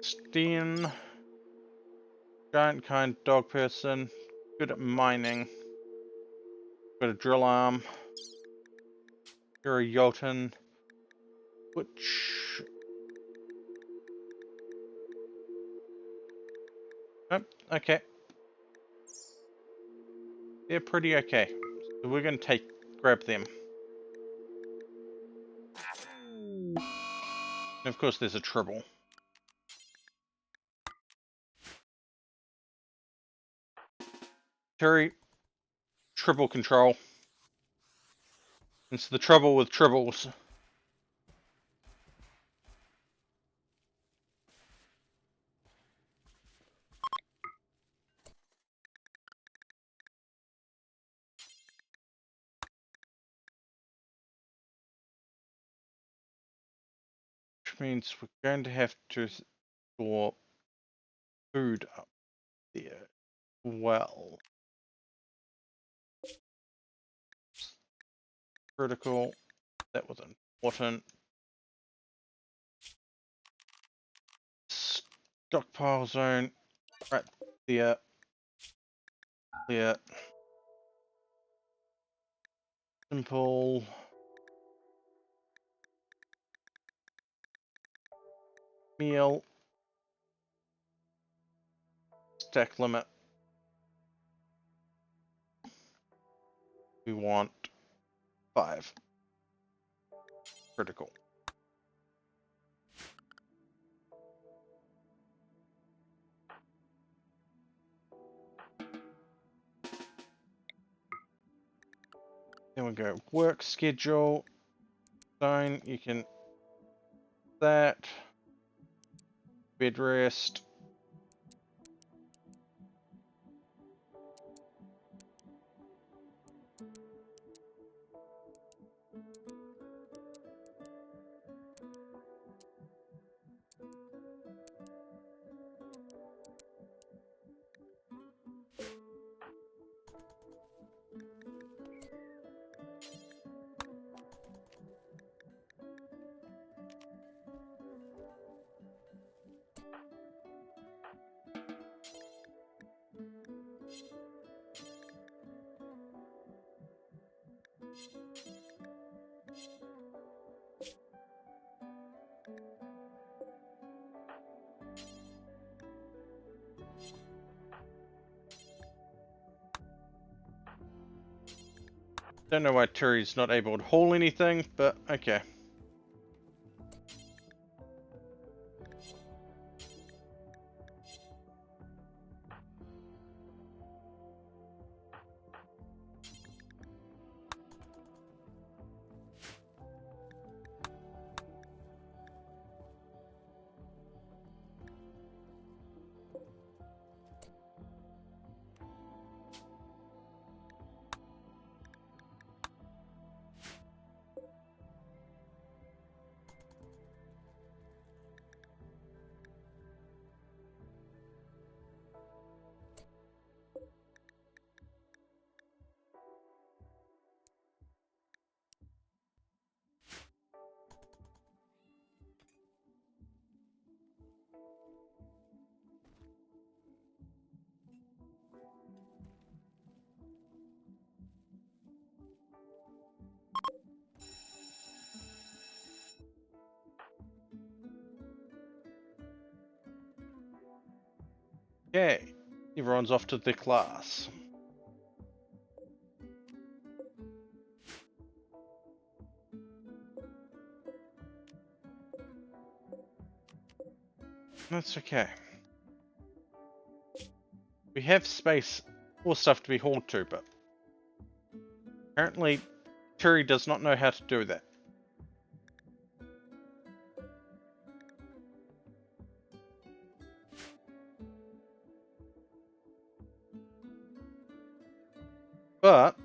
Speaker 1: Steen. Giant kind dog person. Good at mining. Got a drill arm. You're a Yolton. Which... Oh, okay. They're pretty okay. So we're gonna grab them. And of course there's a tribble. Terry, tribble control. It's the trouble with tribbles. Which means we're going to have to store food up there. Well. Critical. That was important. Stockpile zone. Right there. Clear. Simple. Meal. Stack limit. We want 5. Critical. Then we go work schedule. Zone. You can that. Bed rest. Don't know why Turi's not able to haul anything, but okay. Okay, everyone's off to their class. That's okay. We have space or stuff to be hauled to, but apparently Turi does not know how to do that. But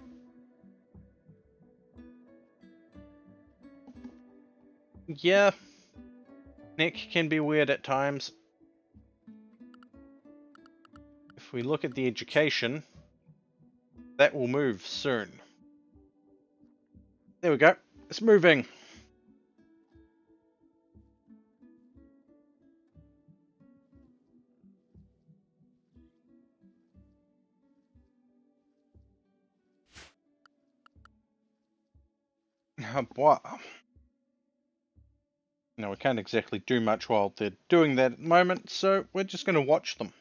Speaker 1: yeah, Nick can be weird at times. If we look at the education, that will move soon. There we go. It's moving. Wow. Now we can't exactly do much while they're doing that at the moment, so we're just going to watch them.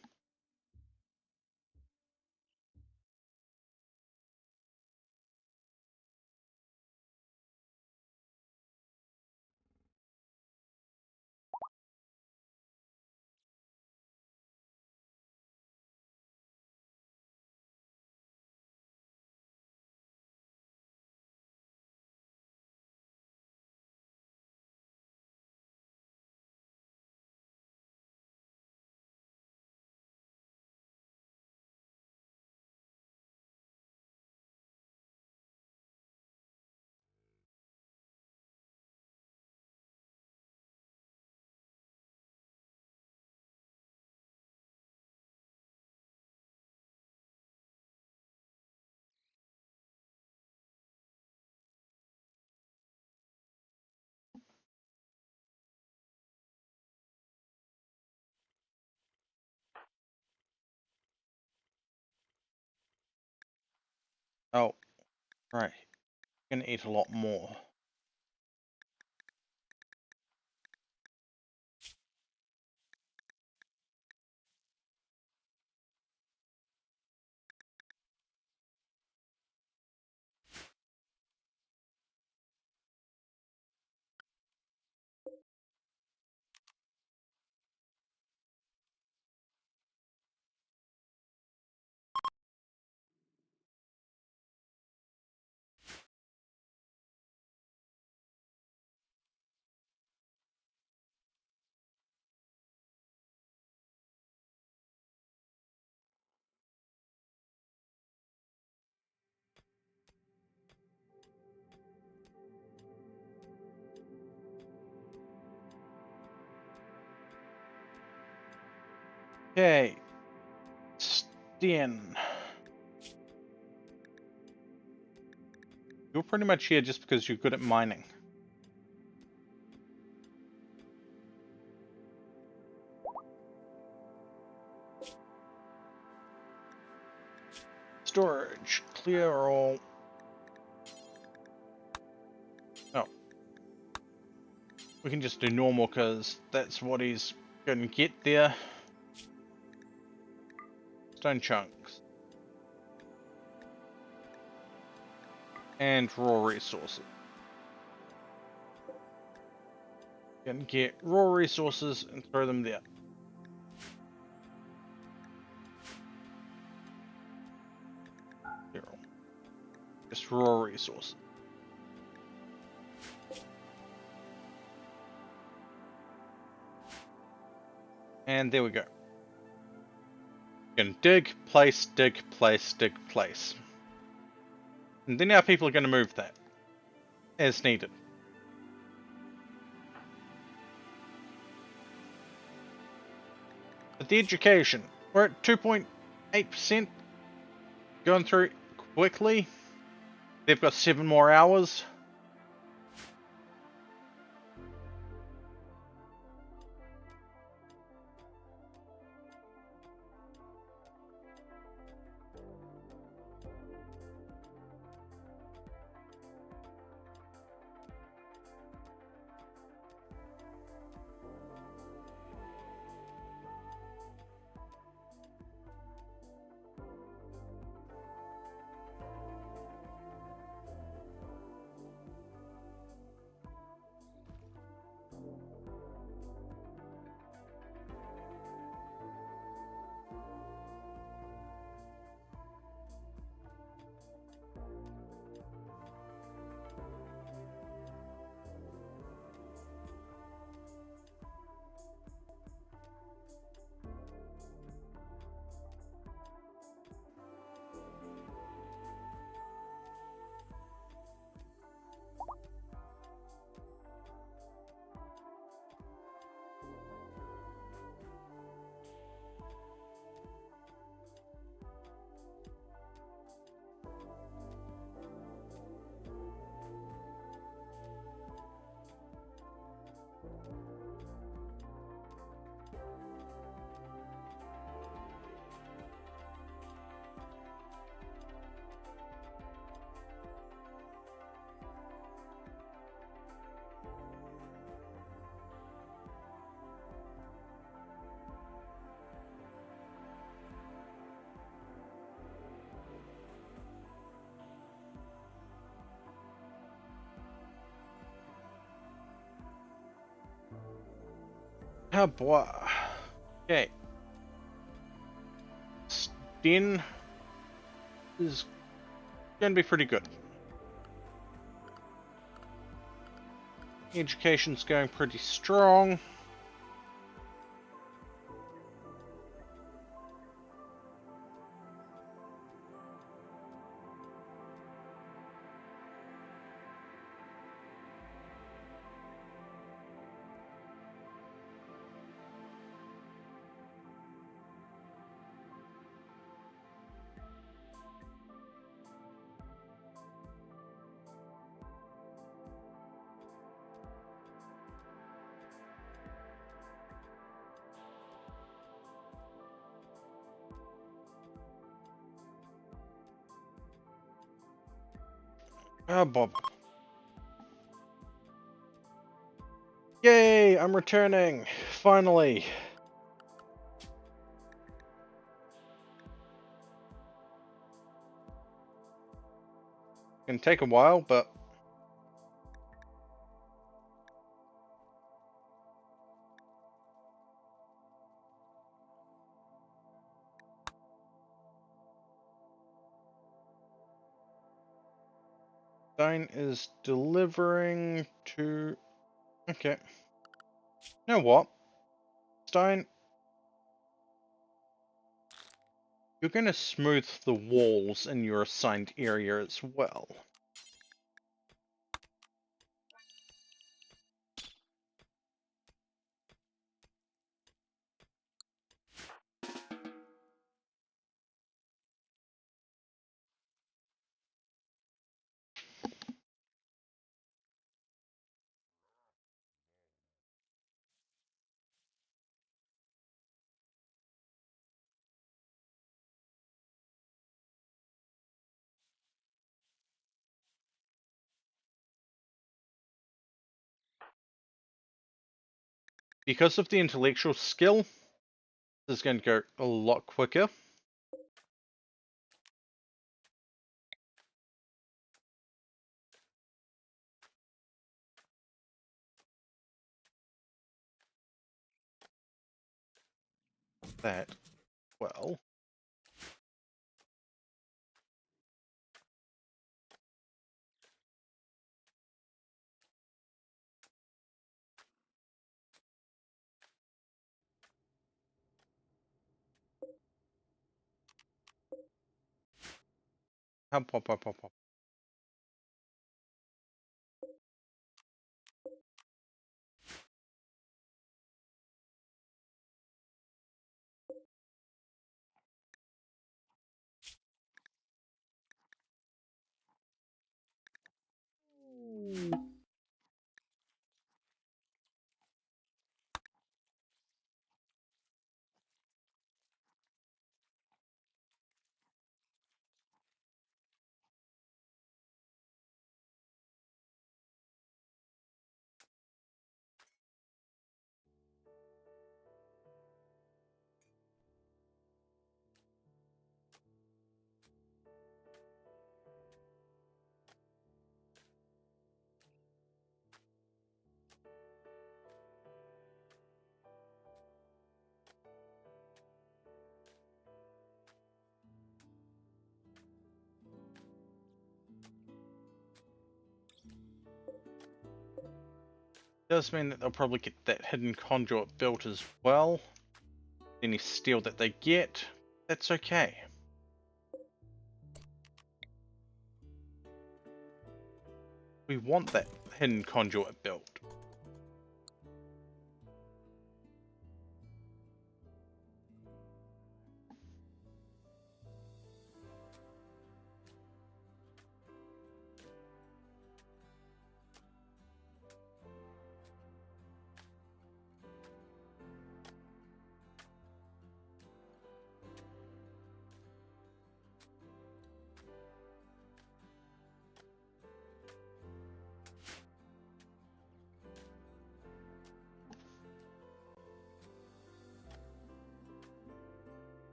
Speaker 1: Oh, right. Gonna eat a lot more. Okay. Stien. You're pretty much here just because you're good at mining. Storage. Clear all. Oh. We can just do normal because that's what he's going to get there. Stone chunks. and raw resources. Can get raw resources and throw them there. Zero. Just raw resources. And there we go. You can dig, place, dig, place, dig, place. And then our people are going to move that as needed. But the education, we're at 2.8%, going through quickly. They've got 7 more hours. Oh boy. Okay. Sten is going to be pretty good. Education's going pretty strong. Oh, Bob. Yay, I'm returning. Finally. Can take a while, but Stein is delivering to... Okay. You know what? Stein, you're going to smooth the walls in your assigned area as well. Because of the intellectual skill, this is going to go a lot quicker. that. Well. Hop, hop, hop, hop, hop. Does mean that they'll probably get that hidden conduit built as well. Any steel that they get, that's okay. We want that hidden conduit built.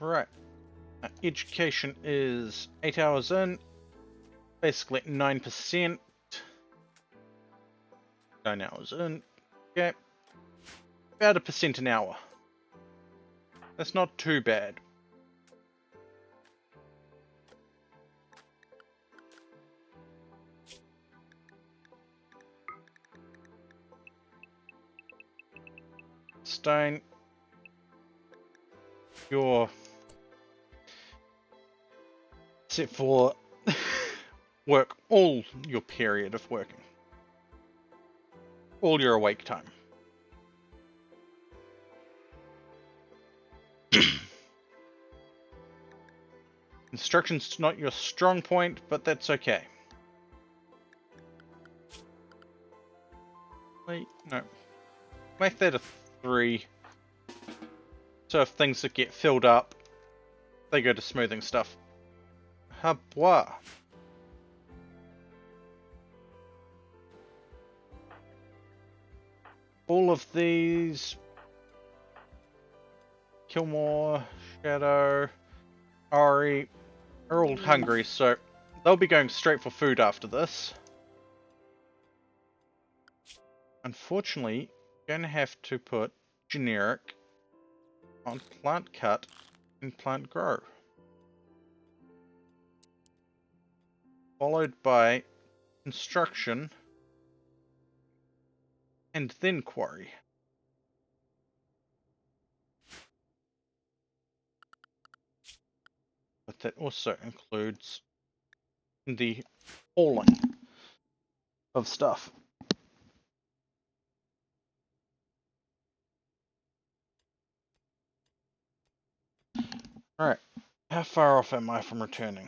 Speaker 1: Right. Education is 8 hours in, basically 9%. 9 hours in. Okay. About 1% an hour. That's not too bad. Stone. Your set for work all your period of working. All your awake time. Instruction's not your strong point, but that's okay. Wait, no. Make that a 3. So if things that get filled up, they go to smoothing stuff. Habois. All of these... Kilmore, Shadow, Ari are all hungry, so they'll be going straight for food after this. Unfortunately, going to have to put generic on plant cut and plant grow. Followed by construction and then quarry. But that also includes the hauling of stuff. Alright, how far off am I from returning?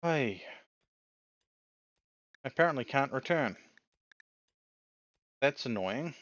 Speaker 1: Hey, apparently can't return. That's annoying.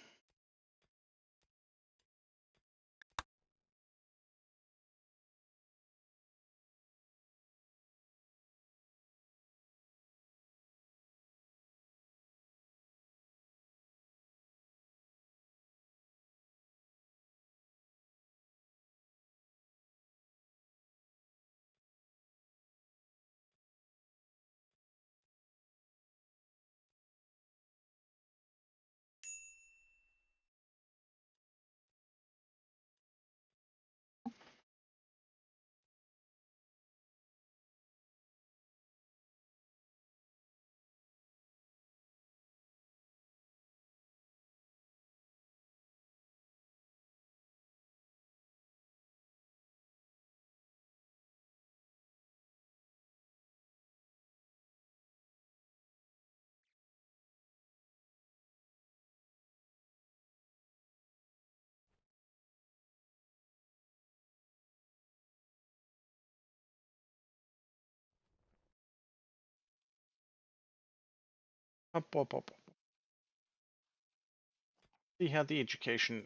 Speaker 1: Up. See how the education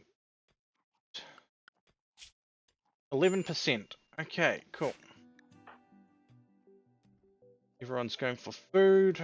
Speaker 1: 11%. Okay, cool. Everyone's going for food.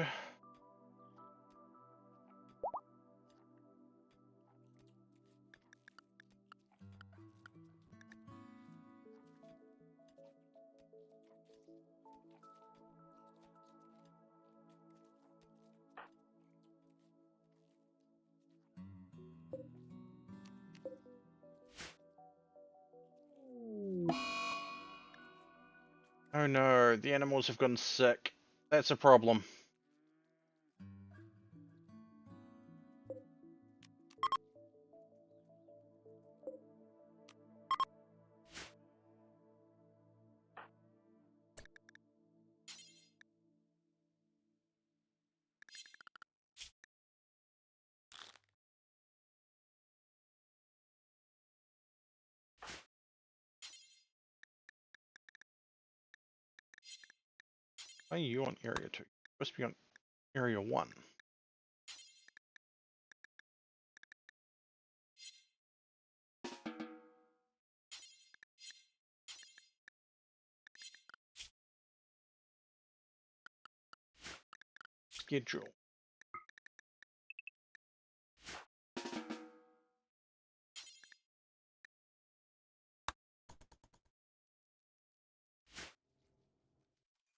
Speaker 1: Oh no, the animals have gotten sick. That's a problem. Why are you on area 2? You're supposed to be on area 1. Schedule.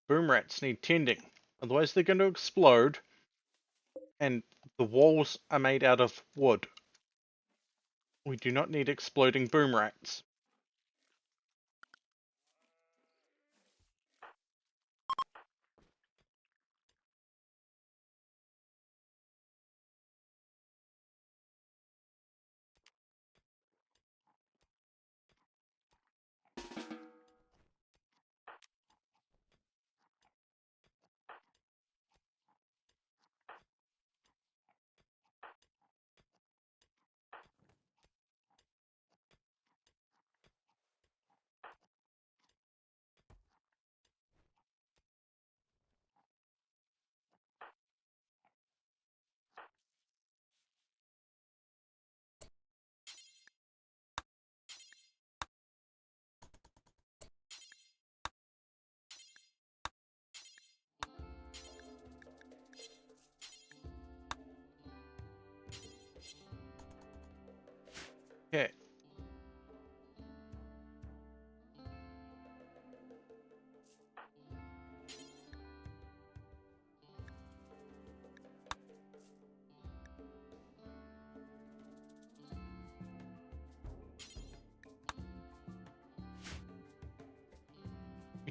Speaker 1: Boom rats need tending. Otherwise they're going to explode. And the walls are made out of wood. We do not need exploding boom rats.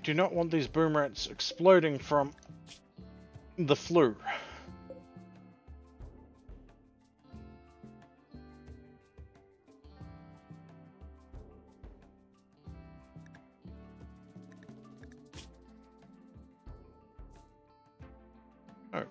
Speaker 1: You do not want these boom rats exploding from the flu. Oh.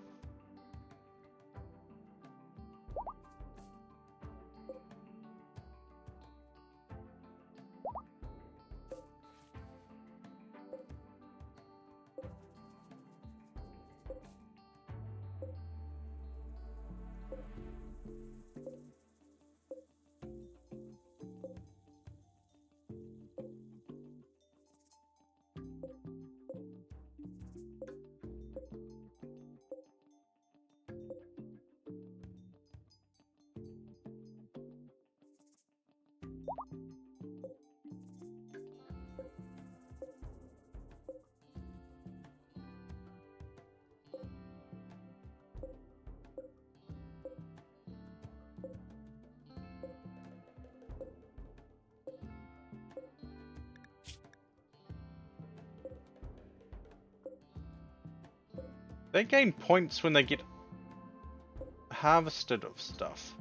Speaker 1: They gain points when they get harvested of stuff.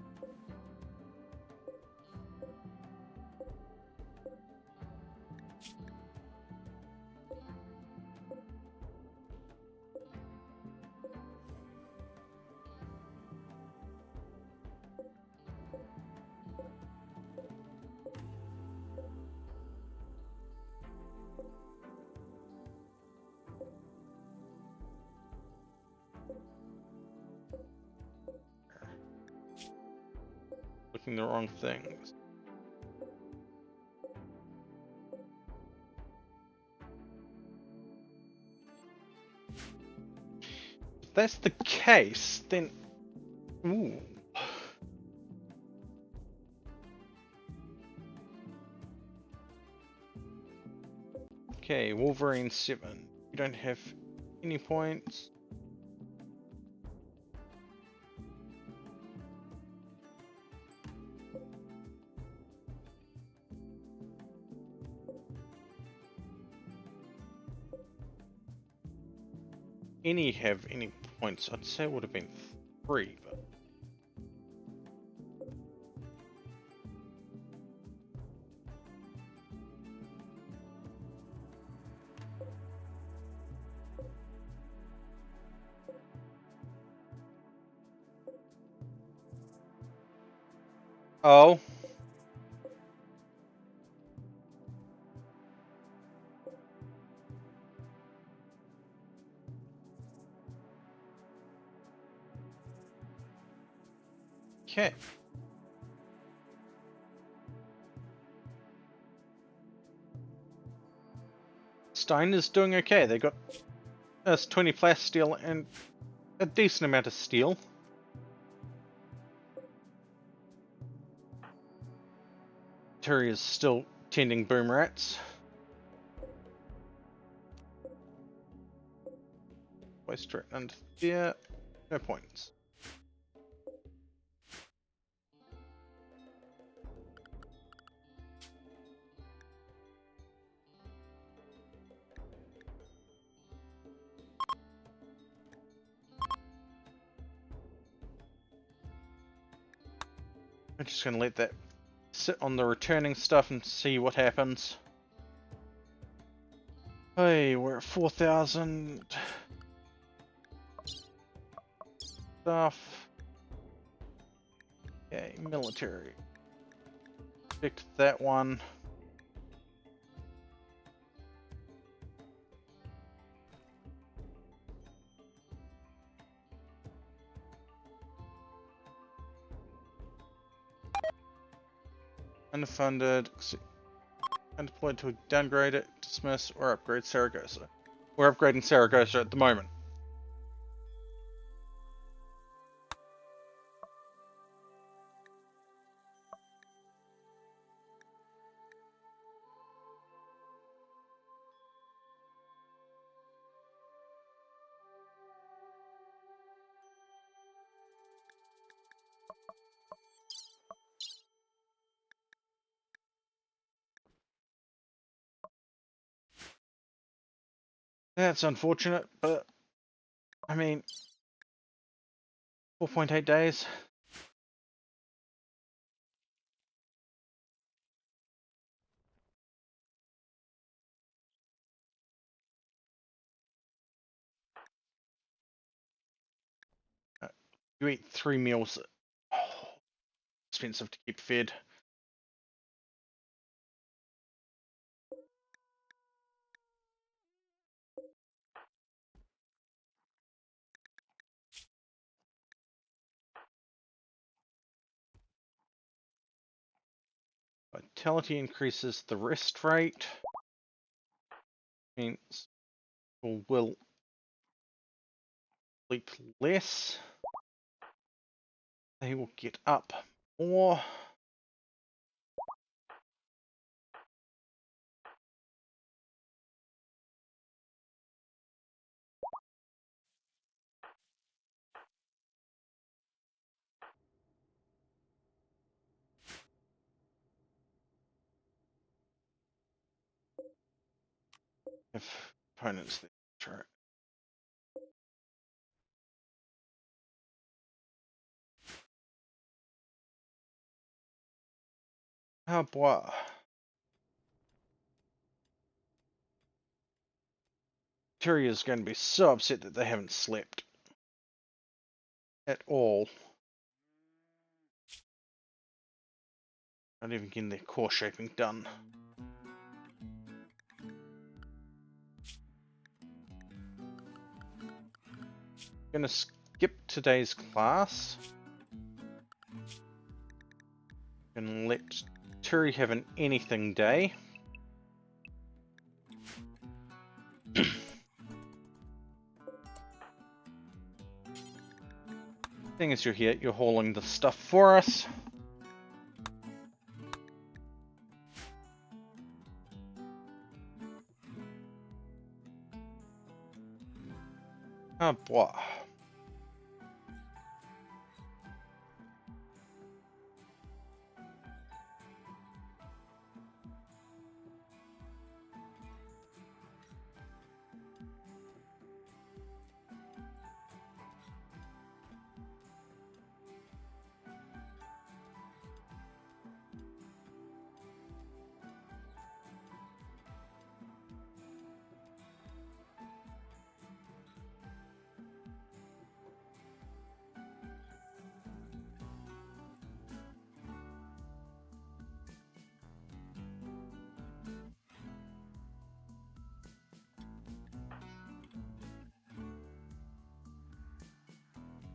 Speaker 1: Looking the wrong things. If that's the case, then... Ooh. Okay, Wolverine 7. You don't have any points. Any have any points? I'd say it would have been 3, but... Oh. Okay. Stein is doing okay. They got us 20 flash steel and a decent amount of steel. Terry is still tending boom rats. Waste rate and yeah, no points. I'm just gonna let that sit on the returning stuff and see what happens. Hey, we're at 4,000 stuff. Okay, military. Picked that one. Unfunded. Undeployed to downgrade it, dismiss, or upgrade Saragossa. We're upgrading Saragossa at the moment. That's unfortunate, but I mean, 4.8 days. You eat 3 meals. Oh, expensive to keep fed. Vitality increases the rest rate. Means people will sleep less. They will get up more. If opponents there. Sure. Ah, boy. Terry is going to be so upset that they haven't slept at all. Not even getting their core shaping done. Gonna skip today's class. Gonna let Terry have an anything day. Thing is, you're here, you're hauling the stuff for us. Ah, boy.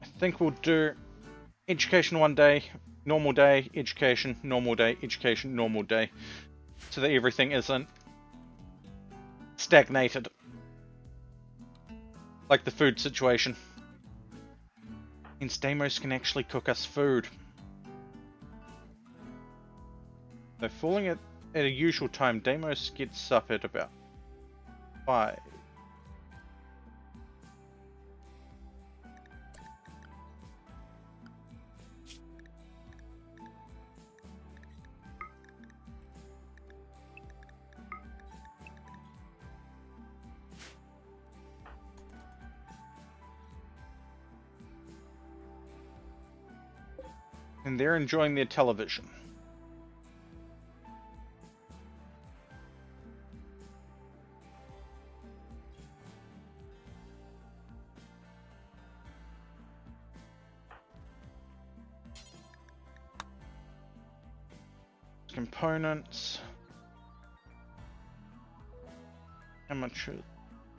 Speaker 1: I think we'll do education one day, normal day, education, normal day, education, normal day, so that everything isn't stagnated. Like the food situation. Means Deimos can actually cook us food. So falling at a usual time, Deimos gets up at about 5. And they're enjoying their television. Components. How much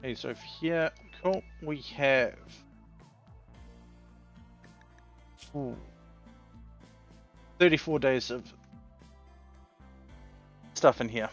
Speaker 1: is over here? Cool. We have 34 days of stuff in here.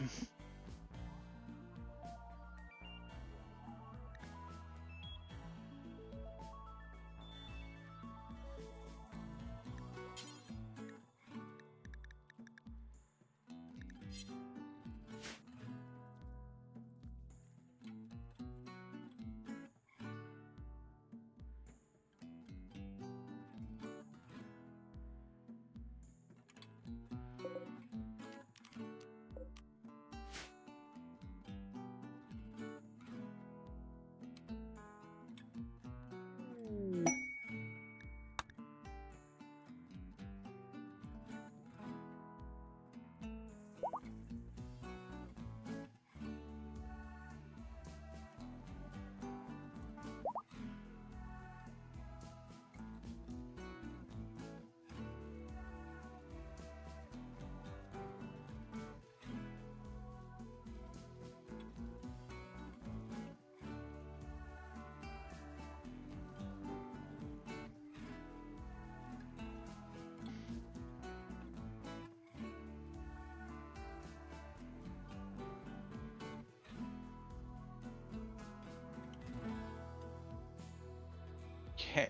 Speaker 1: Okay.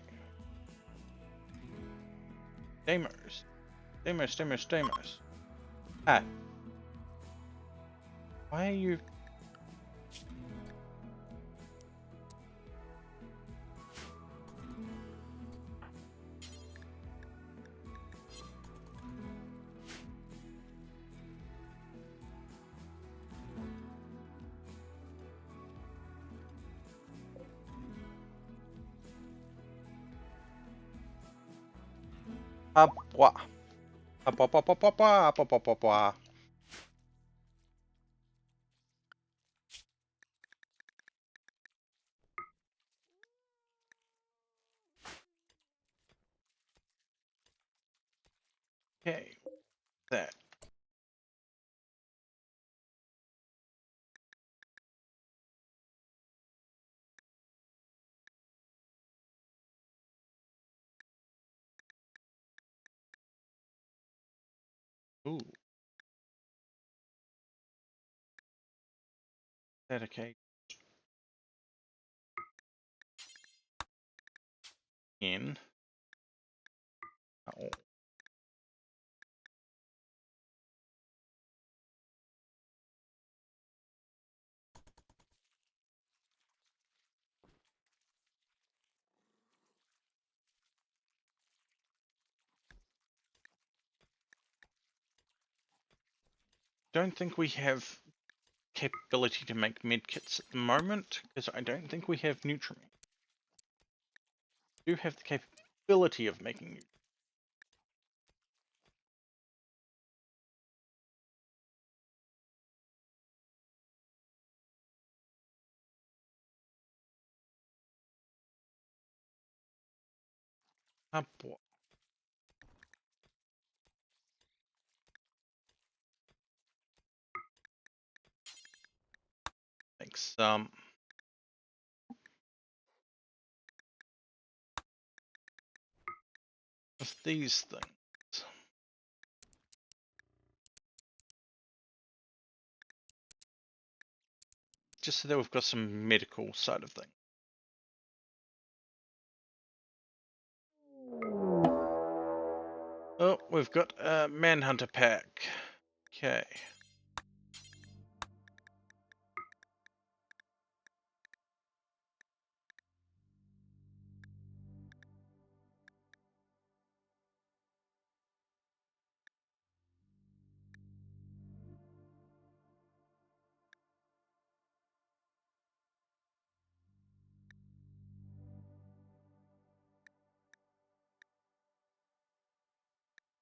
Speaker 1: Demos. Demos. Ah. Why are you... Abwa. Abwa. Okay. That. Ooh. Dedicate. In. Oh. Don't think we have capability to make medkits at the moment, because I don't think we have nutriment. We do have the capability of making Abwa. Thanks. With these things. Just so that we've got some medical side of things. Oh, we've got a Manhunter pack. Okay.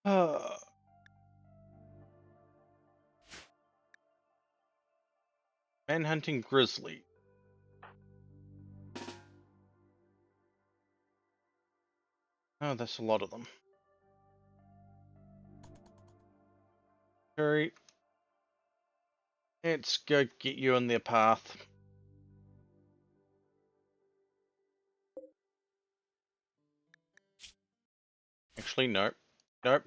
Speaker 1: Uh, Manhunting Grizzly. Oh, that's a lot of them. Hurry. Let's go get you on their path. Actually, nope. Nope.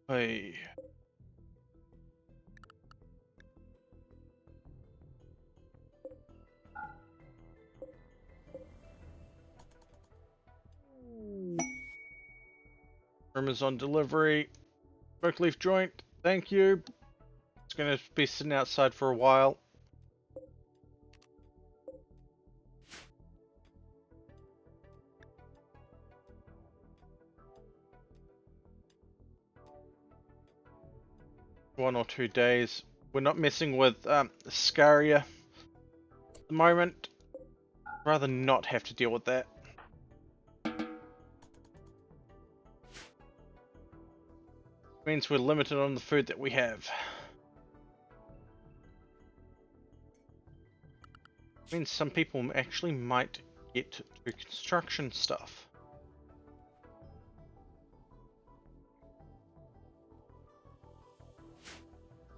Speaker 1: Hey. Amazon delivery. Smoke leaf joint. Thank you. It's gonna be sitting outside for a while. One or 2 days. We're not messing with Scaria at the moment. Rather not have to deal with that. Means we're limited on the food that we have. Means some people actually might get to construction stuff.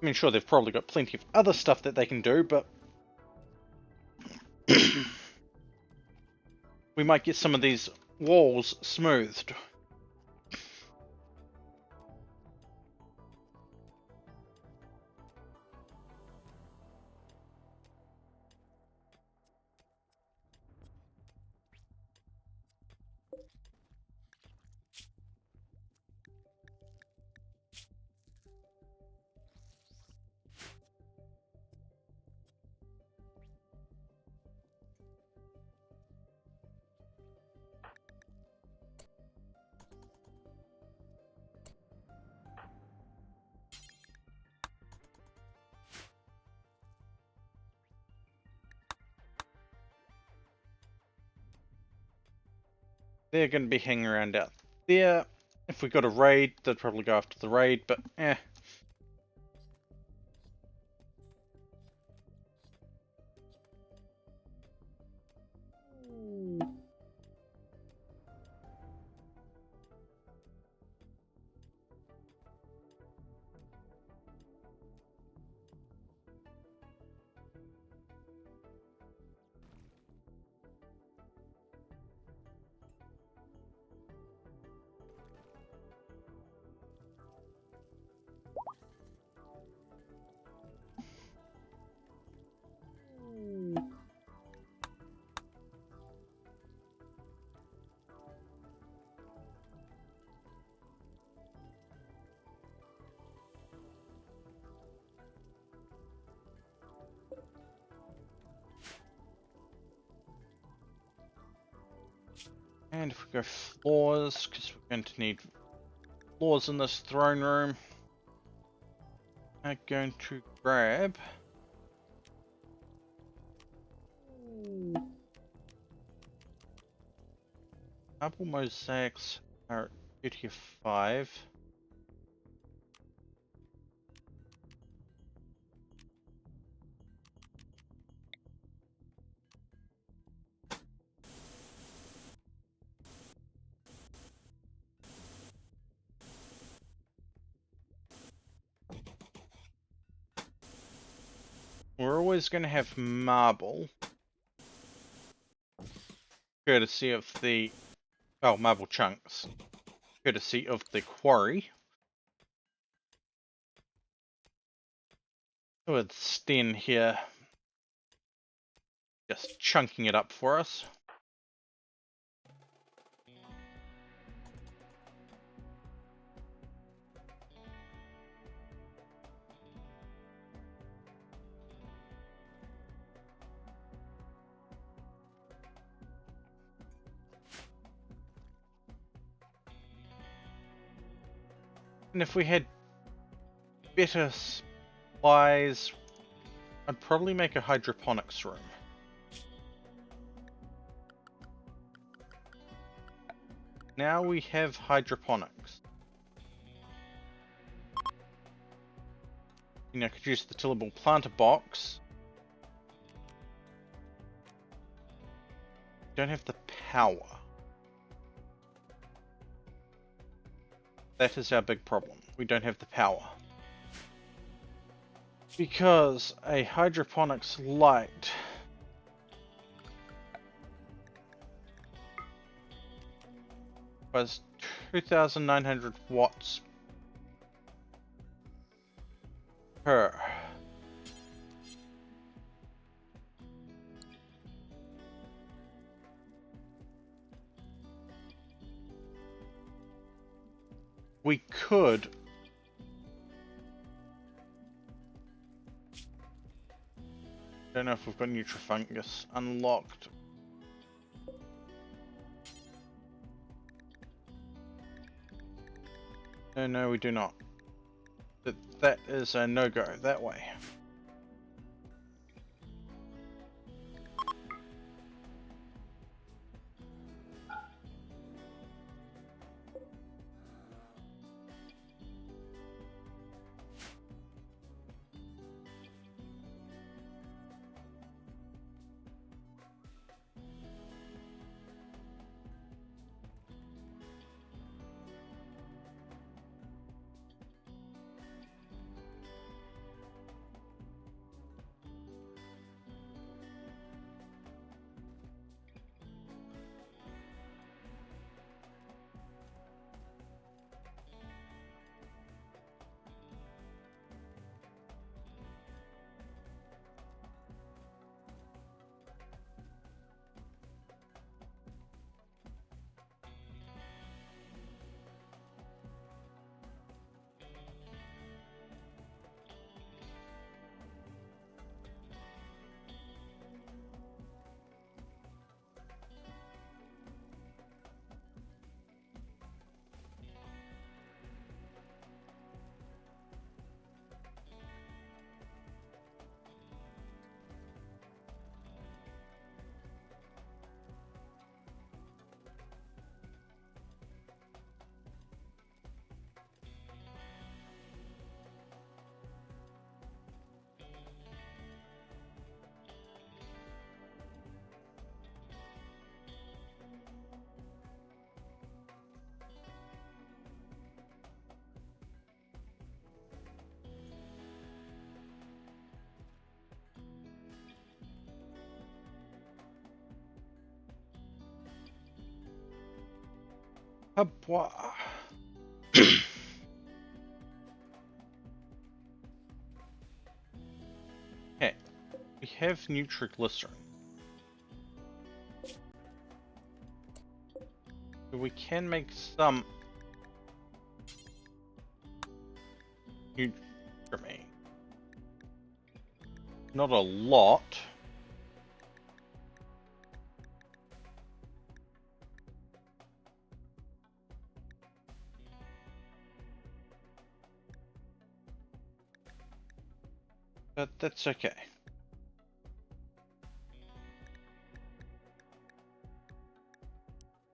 Speaker 1: I mean, sure, they've probably got plenty of other stuff that they can do, but we might get some of these walls smoothed. They're going to be hanging around out there. If we got a raid, they'd probably go after the raid, but eh. And if we go floors, because we're going to need floors in this throne room, I'm going to grab marble mosaics are 35. We're always going to have marble, courtesy of the, oh, marble chunks, courtesy of the quarry. With Sten here, just chunking it up for us. And if we had better supplies, I'd probably make a hydroponics room. Now we have hydroponics. You know, I could use the tillable planter box. Don't have the power. That is our big problem. We don't have the power. Because a hydroponics light was 2,900 watts per. We could don't know if we've got Nutrifungus unlocked. No, we do not. That is a no-go that way. Hopwa. Okay, we have nitroglycerin. We can make some nutriment. Not a lot. But that's okay.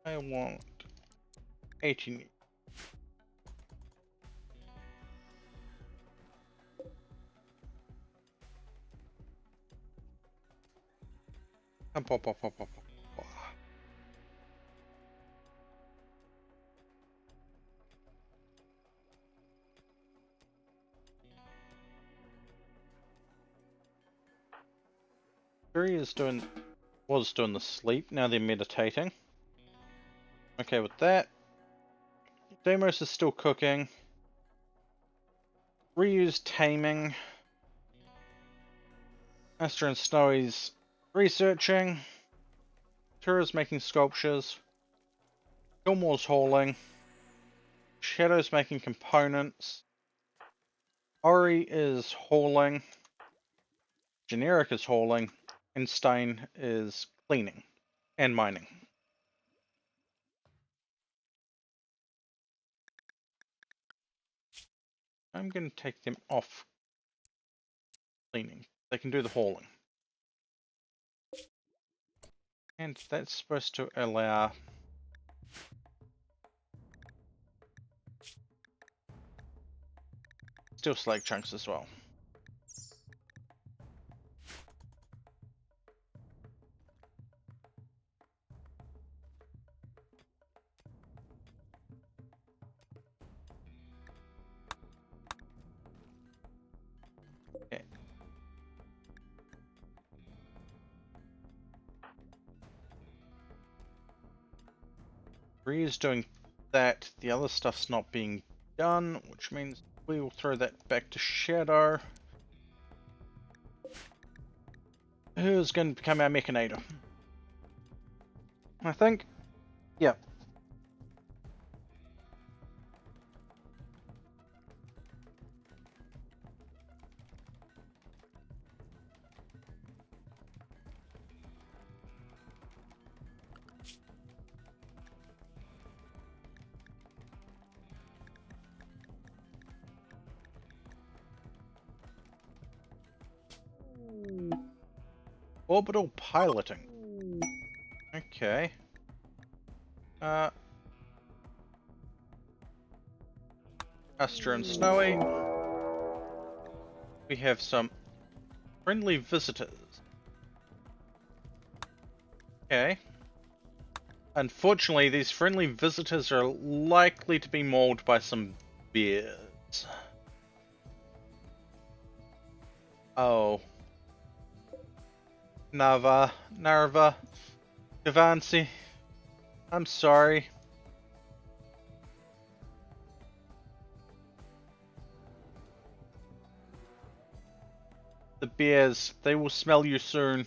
Speaker 1: I want 18. Fury was doing the sleep, now they're meditating. Okay with that. Deimos is still cooking. Ryu's taming. Aster and Snowy's researching. Tura's making sculptures. Gilmore's hauling. Shadow's making components. Ori is hauling. Generic is hauling. And Stein is cleaning and mining. I'm going to take them off cleaning. They can do the hauling. And that's supposed to allow steel slag chunks as well. Okay. Ryu's doing that. The other stuff's not being done, which means we will throw that back to Shadow. Who's going to become our mechanator? I think. Yeah. Orbital piloting. Okay. Astra and Snowy. We have some friendly visitors. Okay. Unfortunately, these friendly visitors are likely to be mauled by some bears. Oh. Narva, Gavansi, I'm sorry. The bears, they will smell you soon.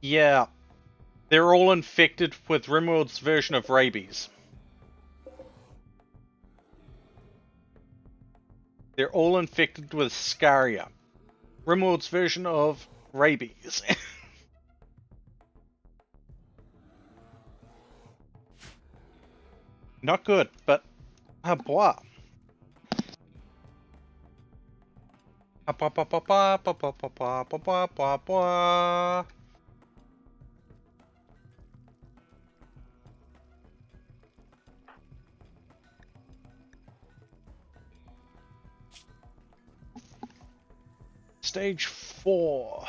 Speaker 1: Yeah, they're all infected with Rimworld's version of rabies. They're all infected with Scaria. Rimworld's version of rabies. Not good, but boy. Stage 4.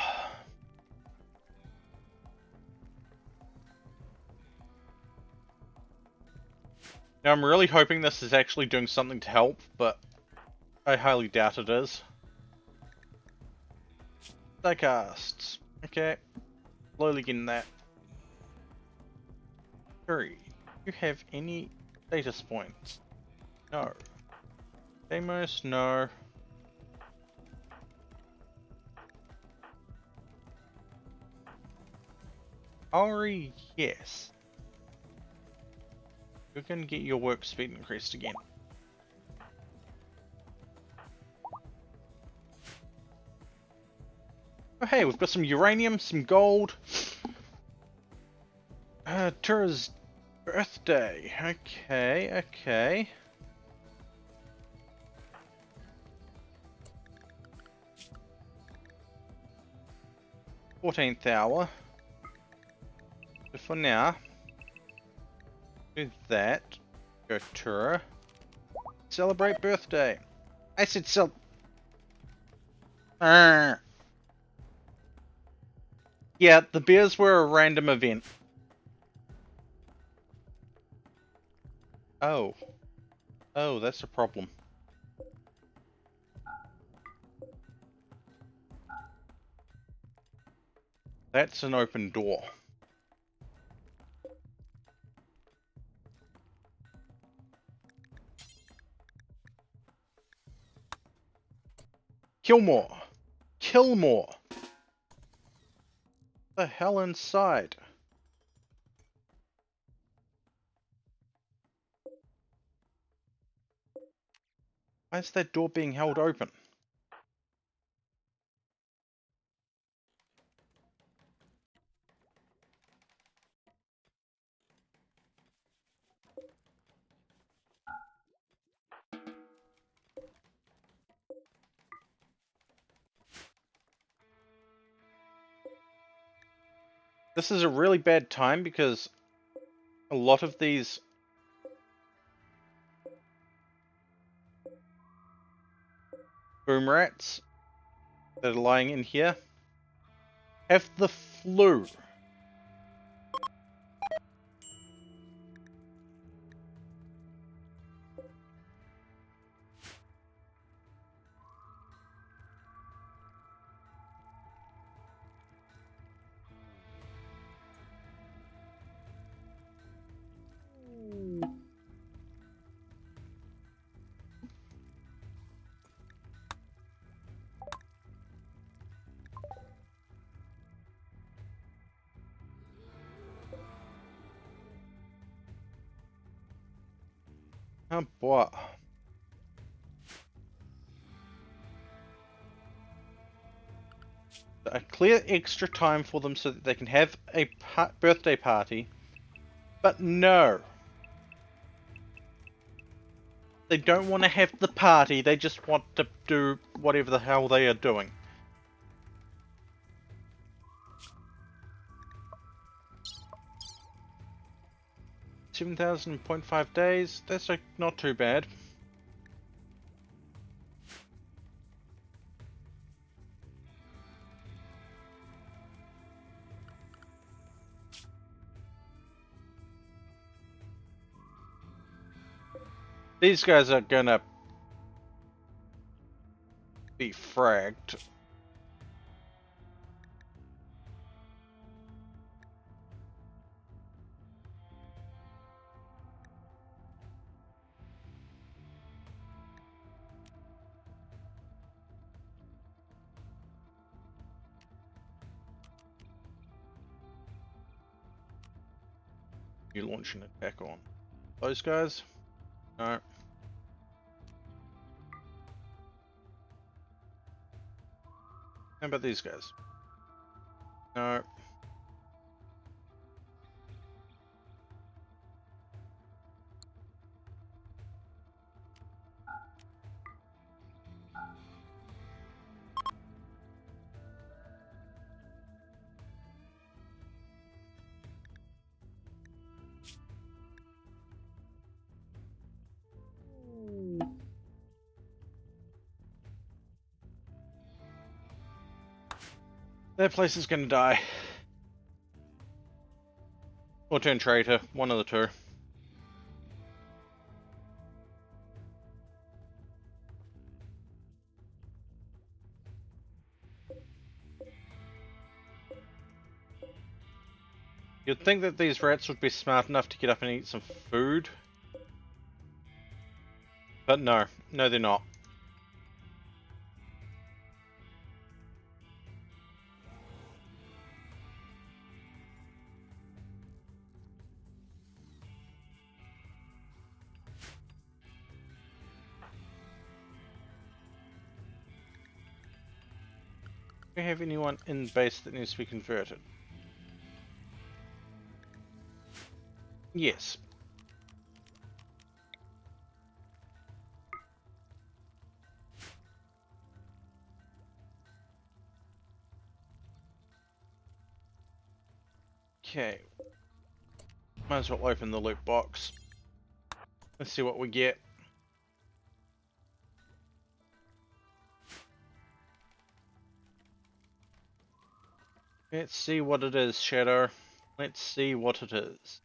Speaker 1: Now I'm really hoping this is actually doing something to help, but I highly doubt it is. Dicasts. Okay. Slowly getting that. 3. Do you have any status points? No. Deimos, no. Ori, yes. You can get your work speed increased again. Oh hey, we've got some uranium, some gold. Tura's birthday. Okay, okay. 14th hour. But for now, do that. Go Tura. Celebrate birthday. I said Yeah, the beers were a random event. Oh. Oh, that's a problem. That's an open door. Kill more. Kill more. The hell inside? Why is that door being held open? This is a really bad time because a lot of these boom rats that are lying in here have the flu. Oh boy. A clear extra time for them so that they can have a birthday party. But no. They don't want to have the party, they just want to do whatever the hell they are doing. $7,000.5 days, that's like not too bad. These guys are gonna be fragged. You launch an attack on those guys? No. How about these guys? No. That place is gonna die. Or turn traitor, one of the two. You'd think that these rats would be smart enough to get up and eat some food. But no. No, they're not. Do we have anyone in base that needs to be converted? Yes. Okay. Might as well open the loot box. Let's see what we get. Let's see what it is, Shadow. Let's see what it is.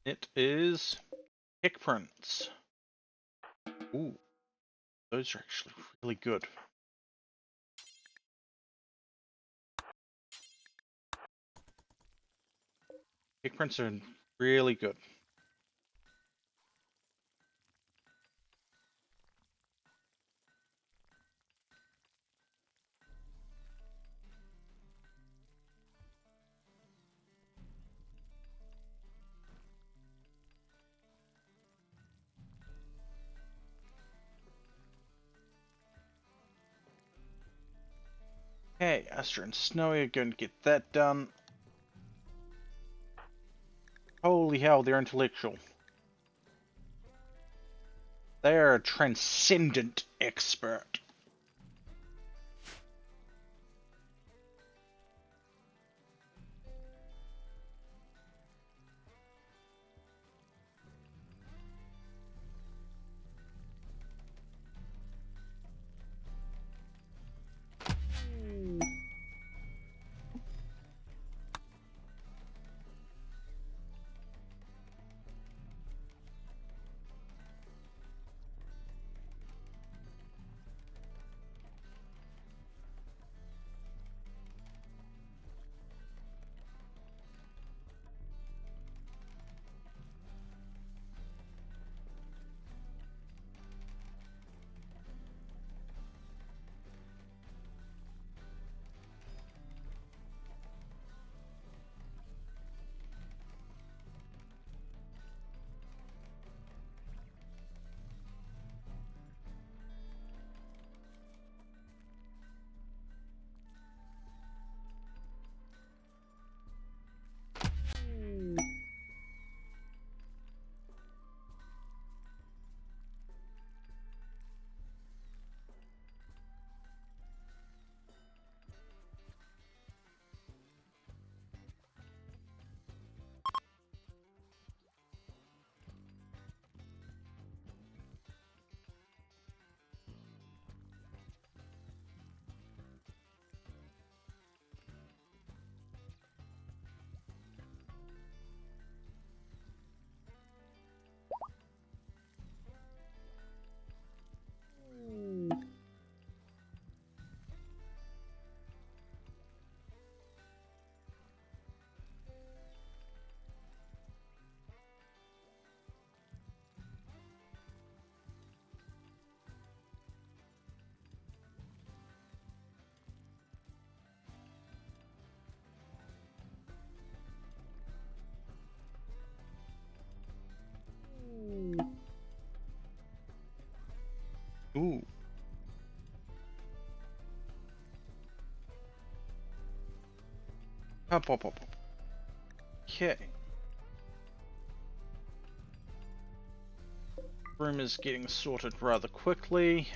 Speaker 1: It is kick prints. Ooh, those are actually really good. Kick prints are really good. Hey, Astra and Snowy are going to get that done. Holy hell, they're intellectual. They are a transcendent expert. Ooh. Up, up, up, up. Okay. Room is getting sorted rather quickly.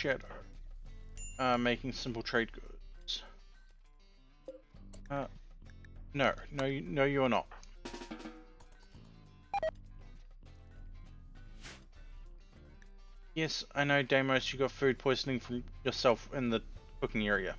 Speaker 1: shadow. Making simple trade goods. No, you are not. Yes, I know, Deimos, you got food poisoning from yourself in the cooking area.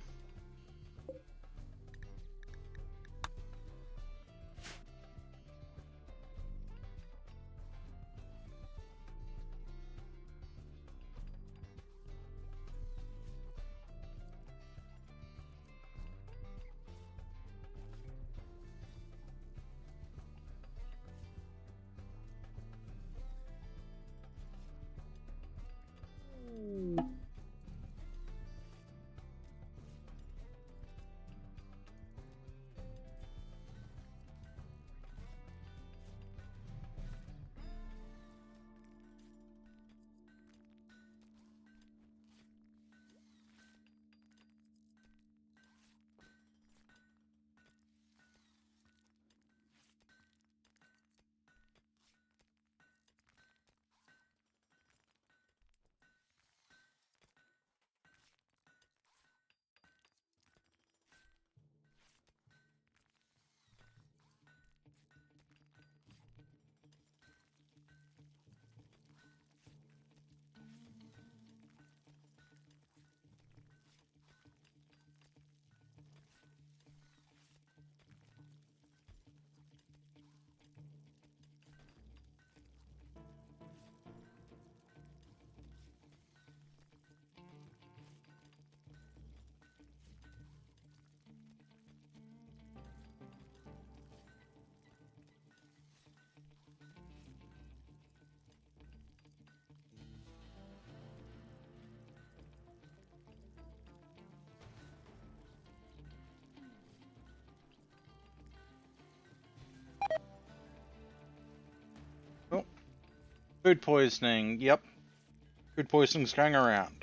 Speaker 1: Oh, food poisoning. Yep, food poisoning's going around.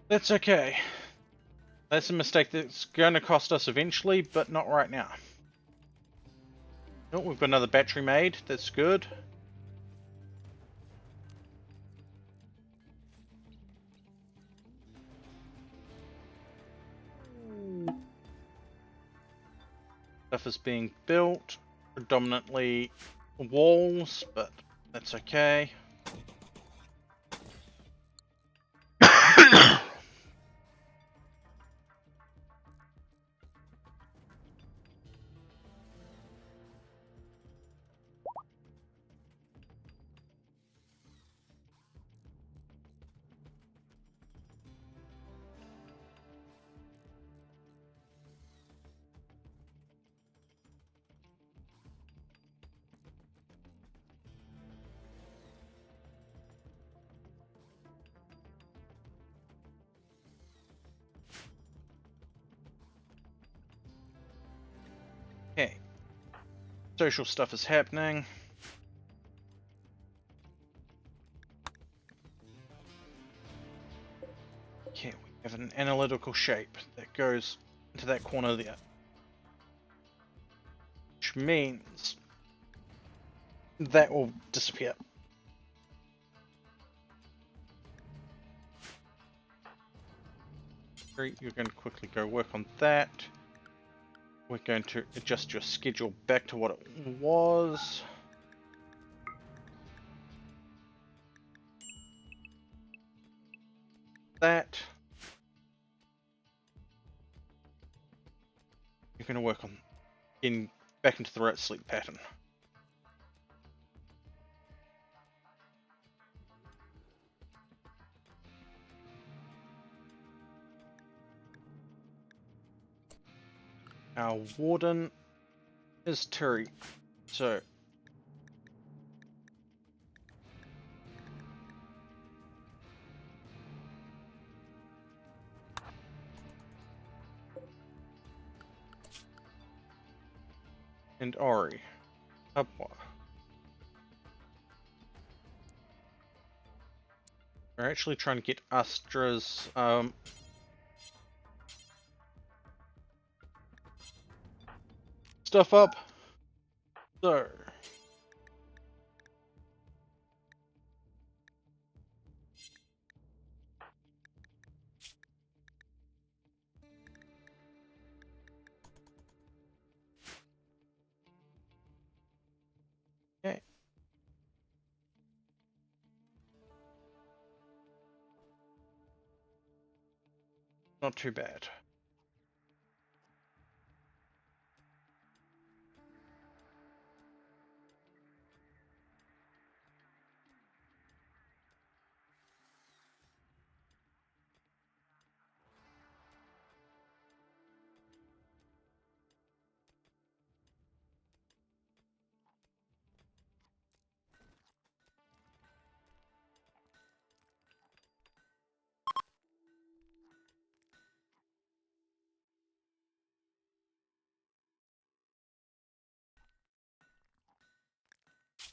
Speaker 1: That's okay. That's a mistake that's going to cost us eventually, but not right now. Oh, we've got another battery made. That's good. Stuff is being built. Predominantly walls, but that's okay. Okay. Social stuff is happening. Okay, we have an analytical shape that goes into that corner there. Which means that will disappear. You're going to quickly go work on that. We're going to adjust your schedule back to what it was. That. You're going to work on getting back into the right sleep pattern. Our warden is Terry, so and Ori. We're actually trying to get Astra's stuff up. So Not too bad.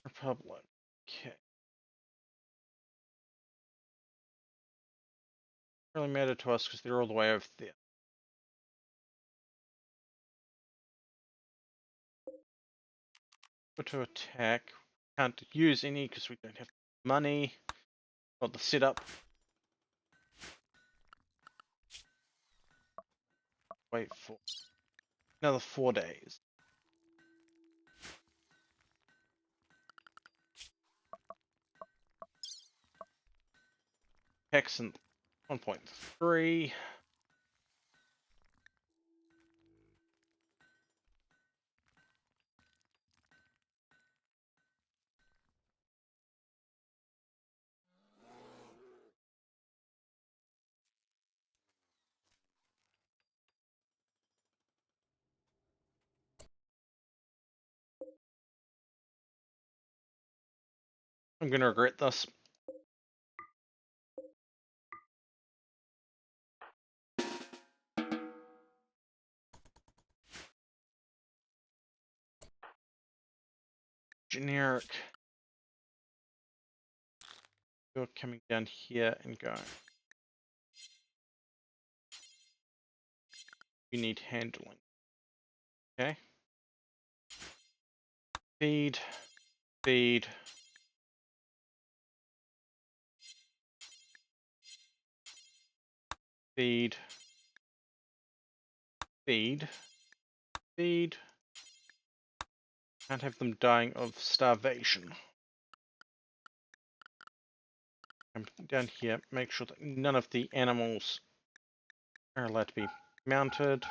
Speaker 1: Republic. Okay. Really matter to us because they're all the way over there. Go to attack. Can't use any because we don't have money. Got the setup. Wait for another 4 days. Hexen 1.3. I'm gonna regret this. Generic. You're coming down here and going. You need handling. Okay. Feed. Feed. Feed. Feed. Feed. Can't have them dying of starvation. Come down here, make sure that none of the animals are allowed to be mounted.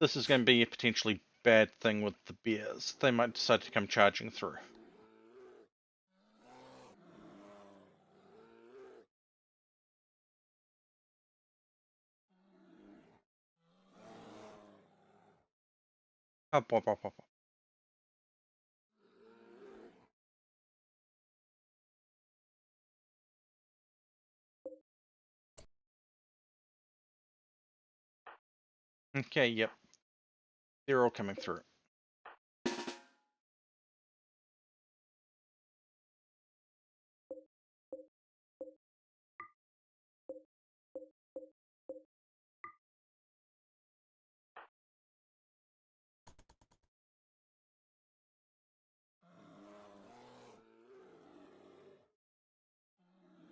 Speaker 1: This is going to be a potentially bad thing with the bears. They might decide to come charging through. Up, up, up, up, up. Okay, yep. They're all coming through.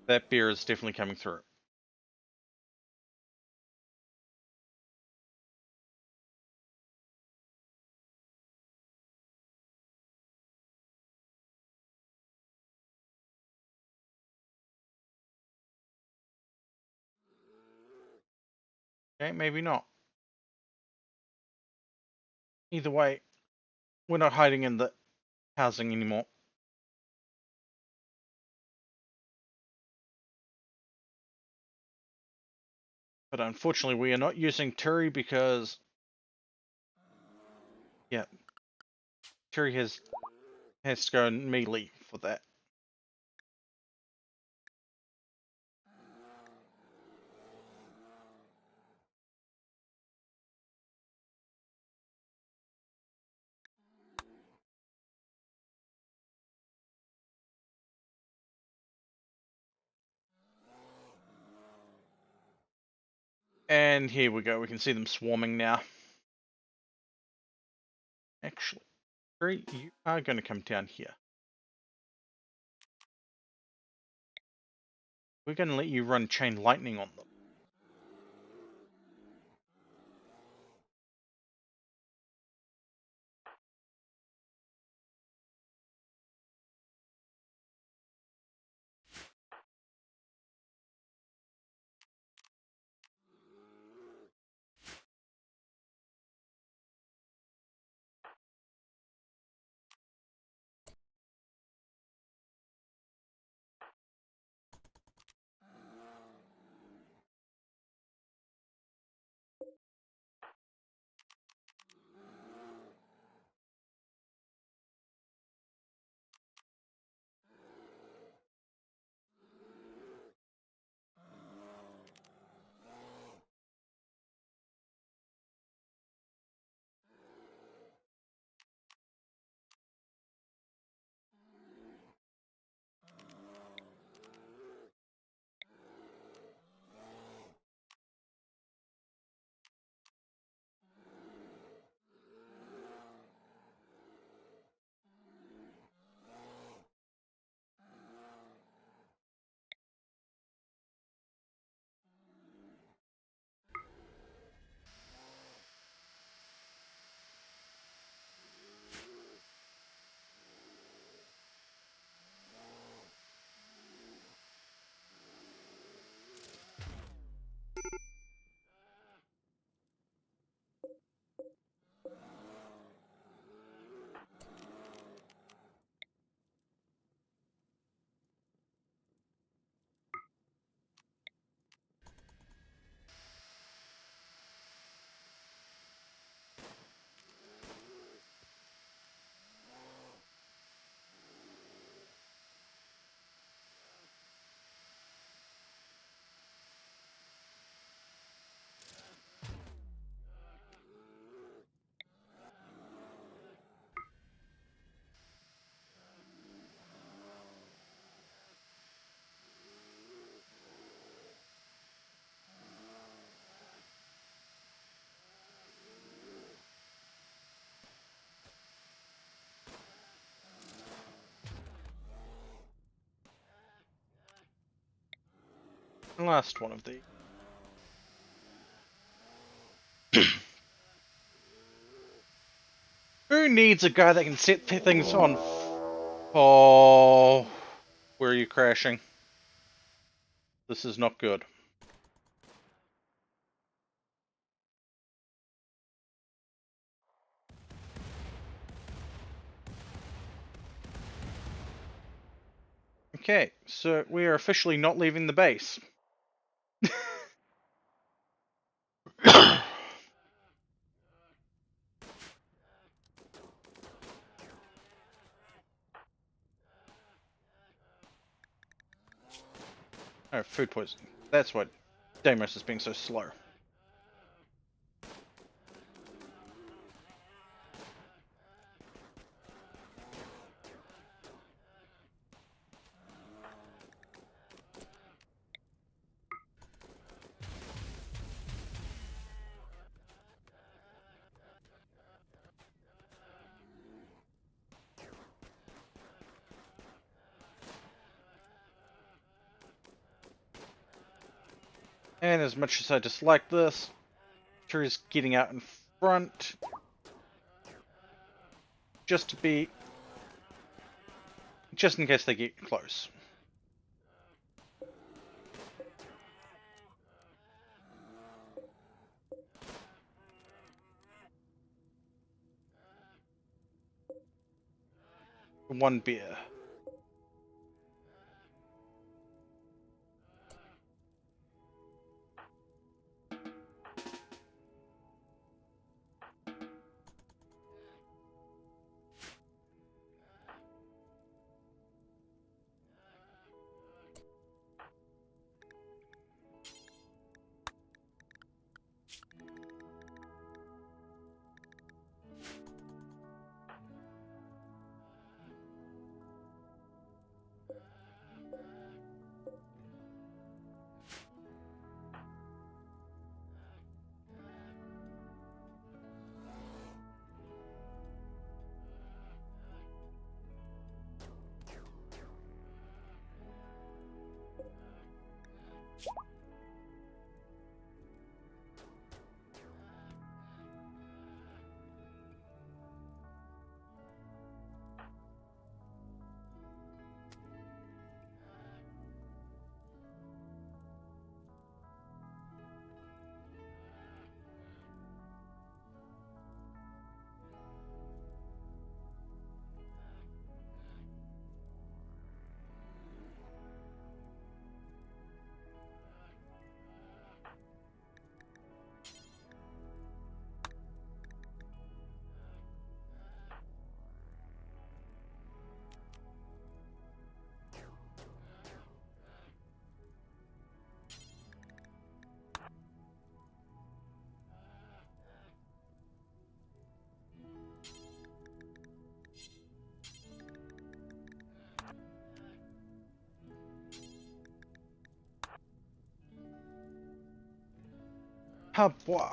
Speaker 1: That bear is definitely coming through. Okay, maybe not. Either way, we're not hiding in the housing anymore. But unfortunately, we are not using Turi because, yeah, Turi has to go in melee for that. And here we go. We can see them swarming now. Actually, Turi, you are going to come down here. We're going to let you run chain lightning on them. And last one of these. Who needs a guy that can set things on? Oh, where are you crashing? This is not good. Okay, so we are officially not leaving the base. Oh, food poisoning. That's what Deimos is being so slow. And as much as I dislike this, Tura's getting out in front just to be, just in case they get close. One beer. Ah, boy.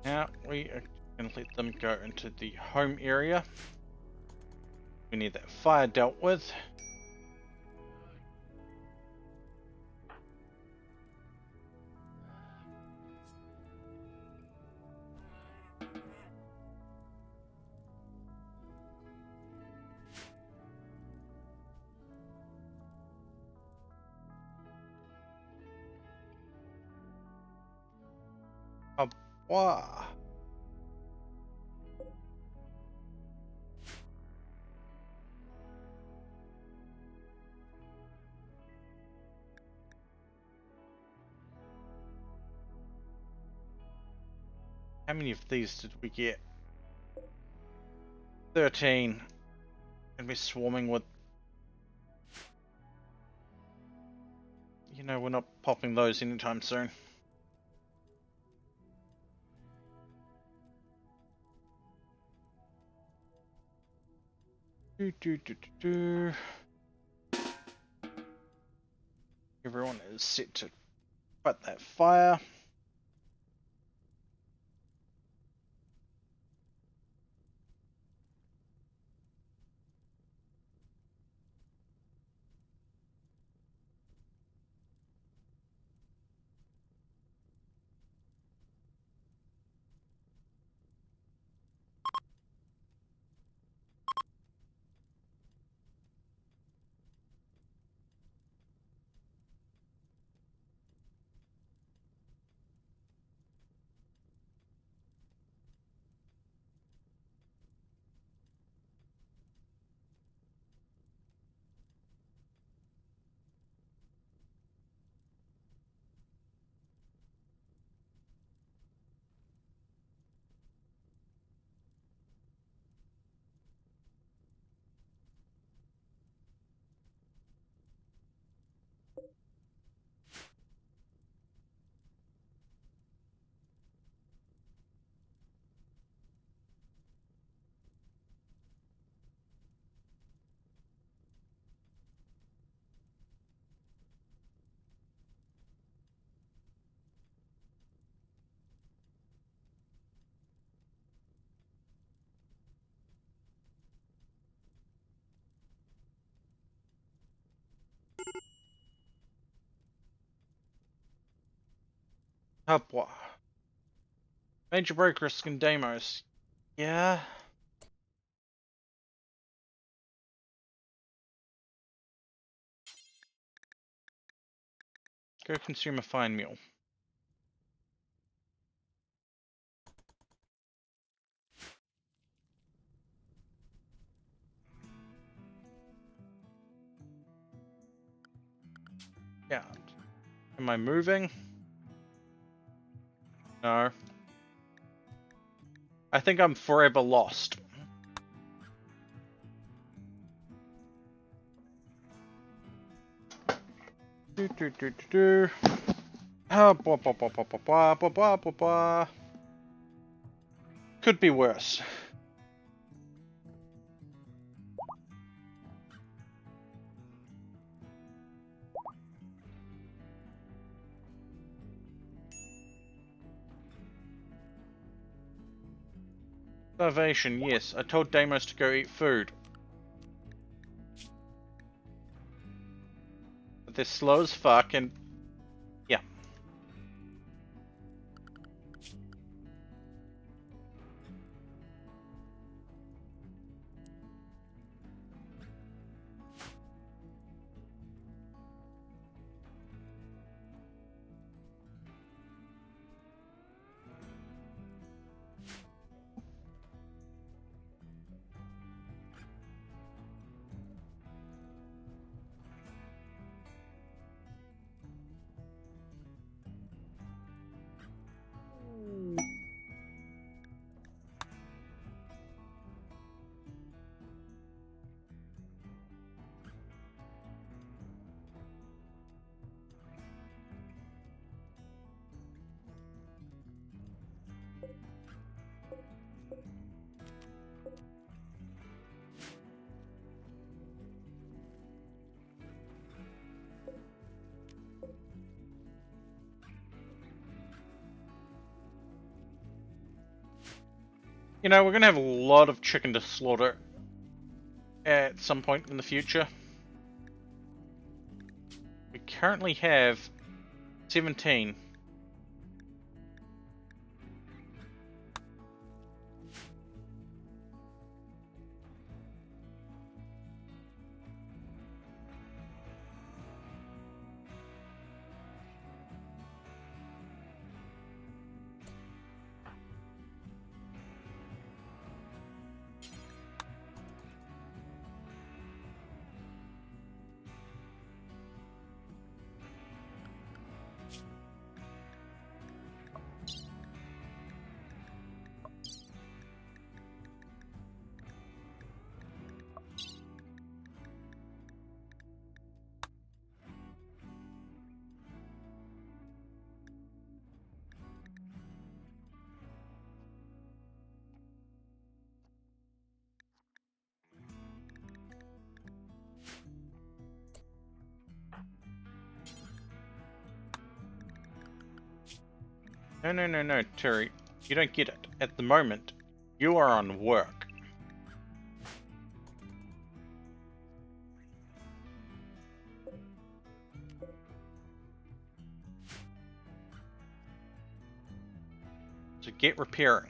Speaker 1: Now we are going to let them go into the home area. We need that fire dealt with. Ah, boy. How many of these did we get? 13. And we're swarming with... You know, we're not popping those anytime soon. Do, do, do, do, do. Everyone is set to fight that fire. Oh boy. Major break risk in Deimos. Yeah. Go consume a fine meal. Yeah. Am I moving? No. I think I'm forever lost. Do do do do do. Ah, blah, blah, blah, blah, blah, blah, blah, blah, blah, blah. Could be worse. Starvation, yes. I told Deimos to go eat food. But they're slow as fuck and... yeah. You know, we're gonna have a lot of chicken to slaughter at some point in the future. We currently have 17. No, no, no, no, Terry. You don't get it. At the moment, you are on work. So get repairing.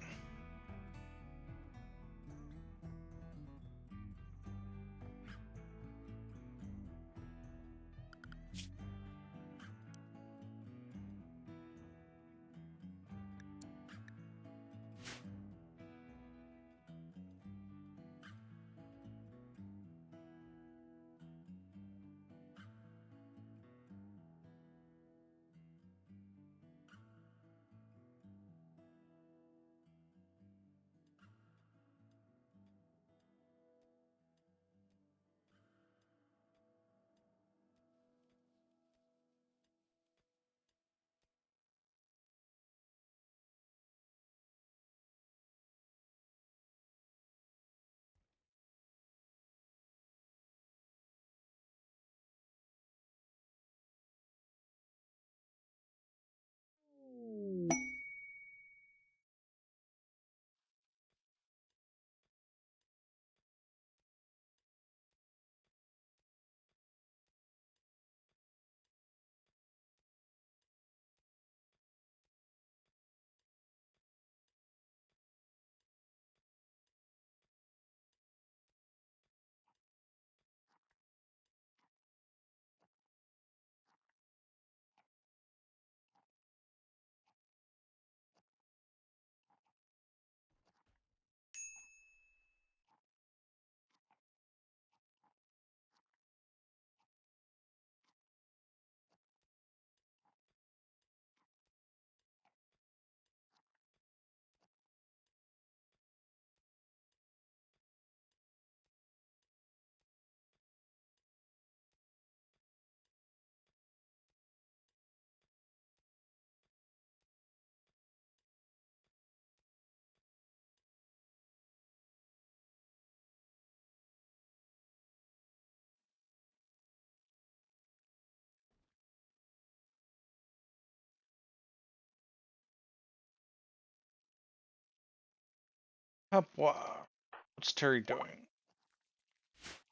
Speaker 1: What's Terry doing?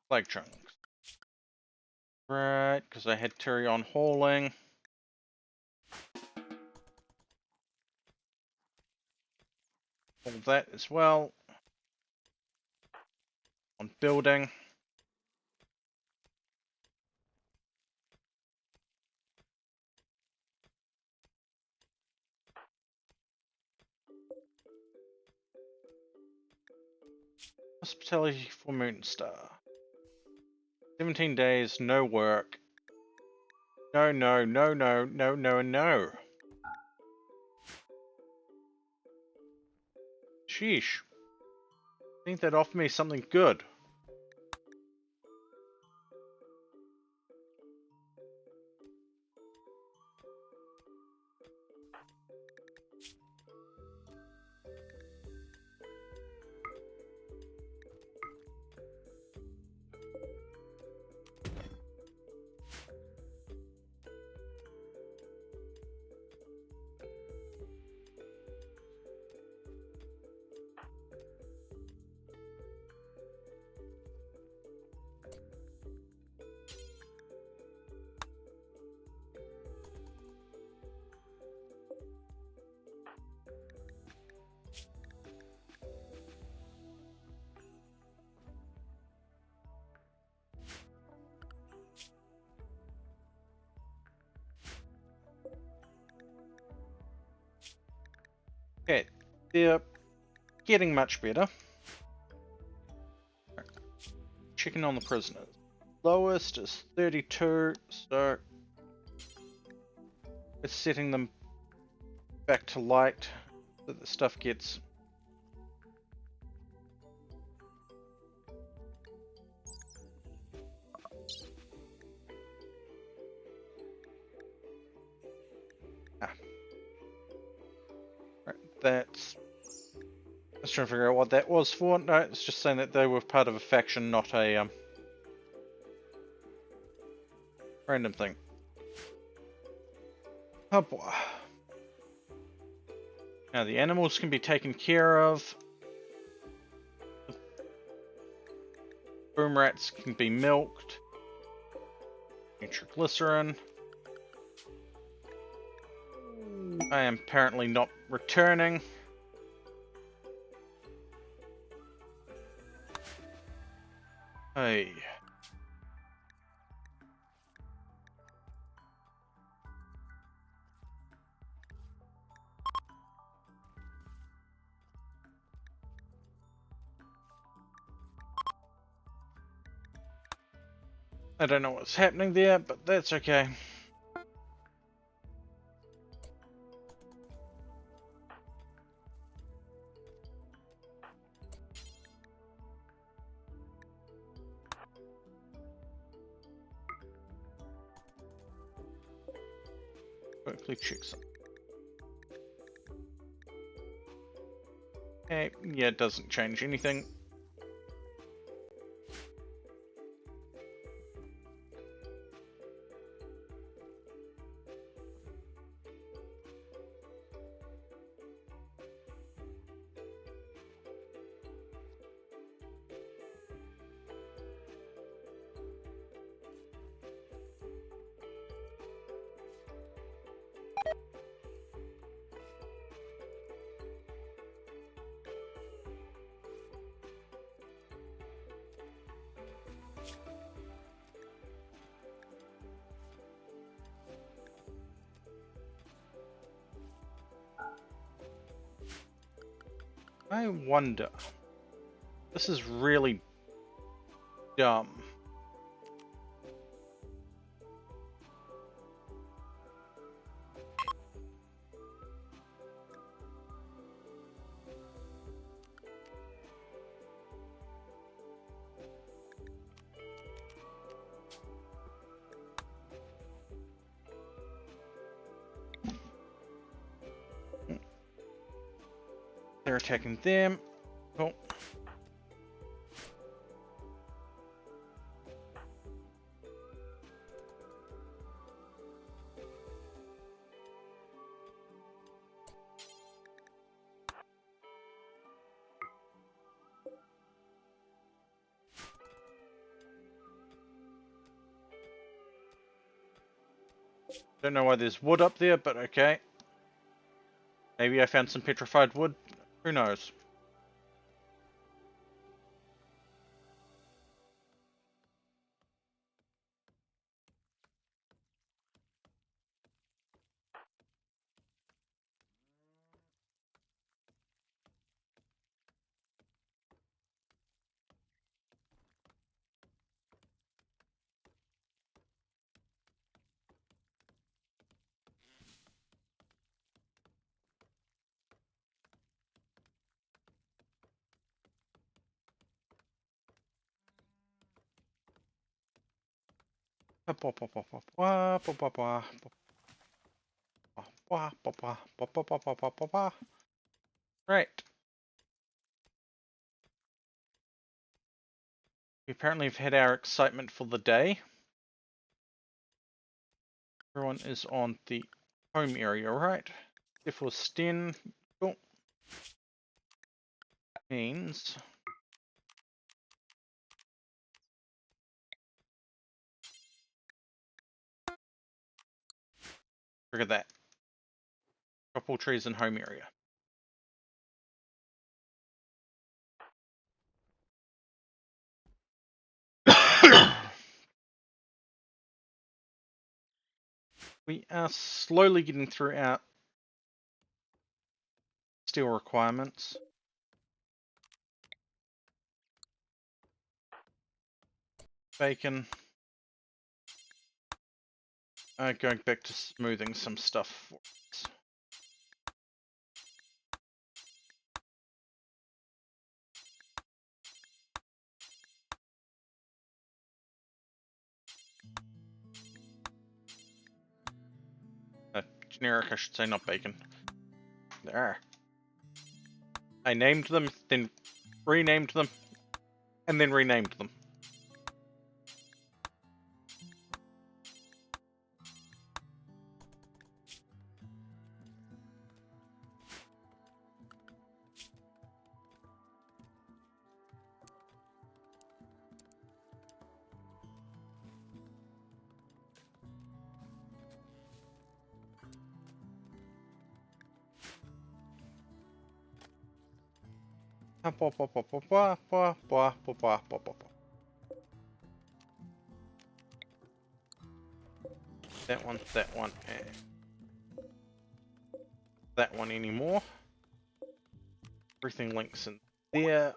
Speaker 1: Flag chunks. Right, because I had Terry on hauling. All that as well. On building. Hospitality for Moonstar. 17 days, no work. No, no, no, no, no, no, no. Sheesh. I think they'd offer me something good. Okay, they're getting much better. Checking on the prisoners. Lowest is 32, so it's setting them back to light so the stuff gets right, that's I was trying to figure out what that was for. No, it's just saying that they were part of a faction, not a random thing. Oh boy. Now the animals can be taken care of. Boom rats can be milked. Nitroglycerin. I am apparently not returning. Hey. I don't know what's happening there, but that's okay. Quickly check some. Okay, yeah, it doesn't change anything. I wonder. This is really dumb. They're attacking them. Oh. Don't know why there's wood up there, but okay. Maybe I found some petrified wood. Who knows? Right. We apparently have had our excitement for the day. Everyone is on the home area, right? Therefore, Sten means look at that. Couple trees in home area. We are slowly getting through our steel requirements. Bacon. Going back to smoothing some stuff for us. Generic, I should say, not bacon. There. I named them, then renamed them, and then renamed them. That one, and that one anymore. Everything links in there.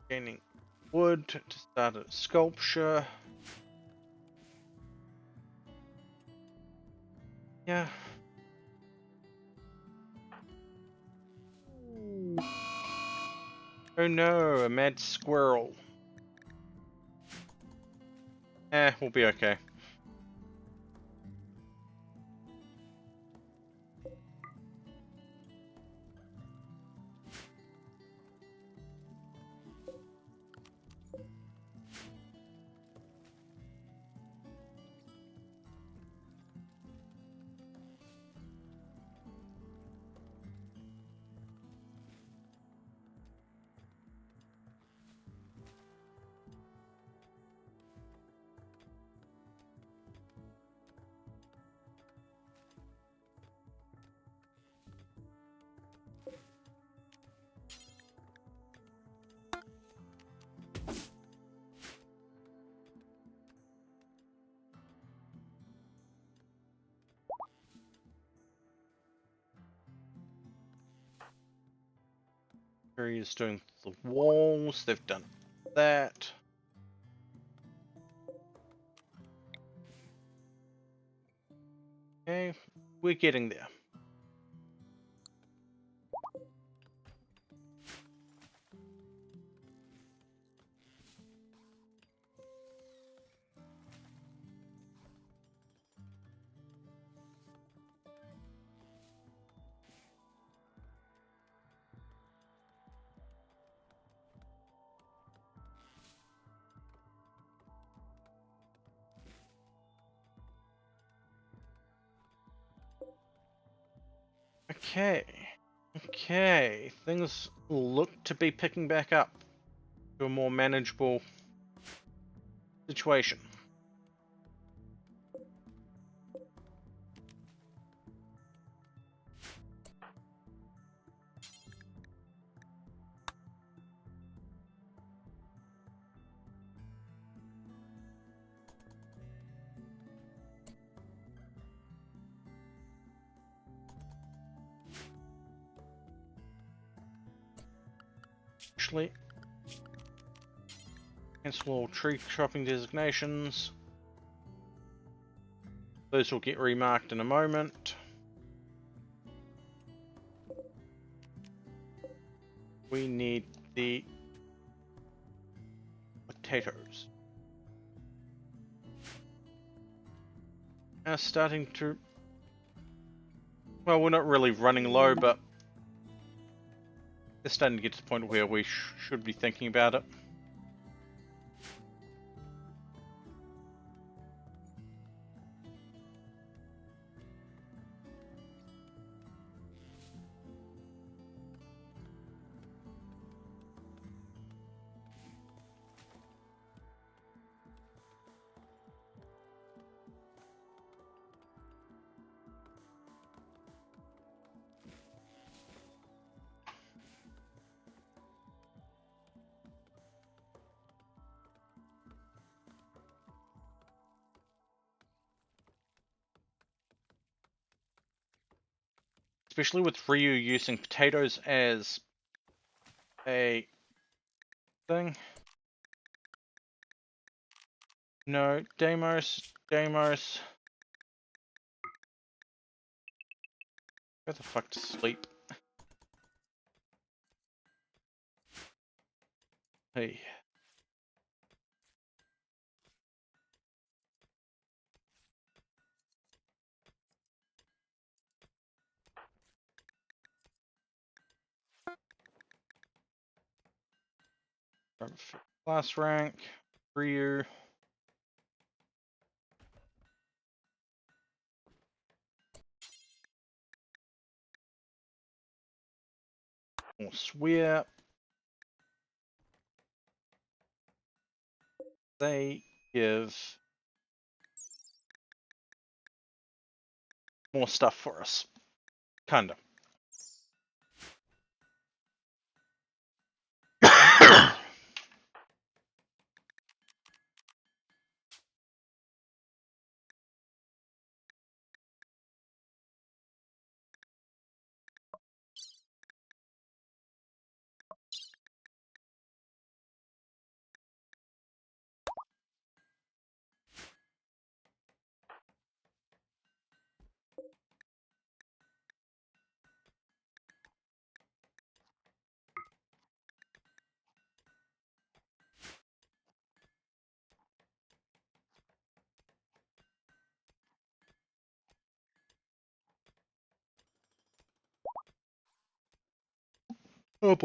Speaker 1: Gaining wood to start a sculpture. Yeah. Oh no, a mad squirrel. We'll be okay. He's doing the walls. They've done that. Okay, we're getting there. Okay. Okay, things look to be picking back up to a more manageable situation. Actually, cancel all tree chopping designations. Those will get remarked in a moment. We need the potatoes. Now starting to... Well, we're not really running low, but it's starting to get to the point where we should be thinking about it. Especially with Ryu using potatoes as a thing. No, Deimos. Go the fuck to sleep. Hey. Class rank, Ryu. More swear. They give more stuff for us. Kinda. Oh.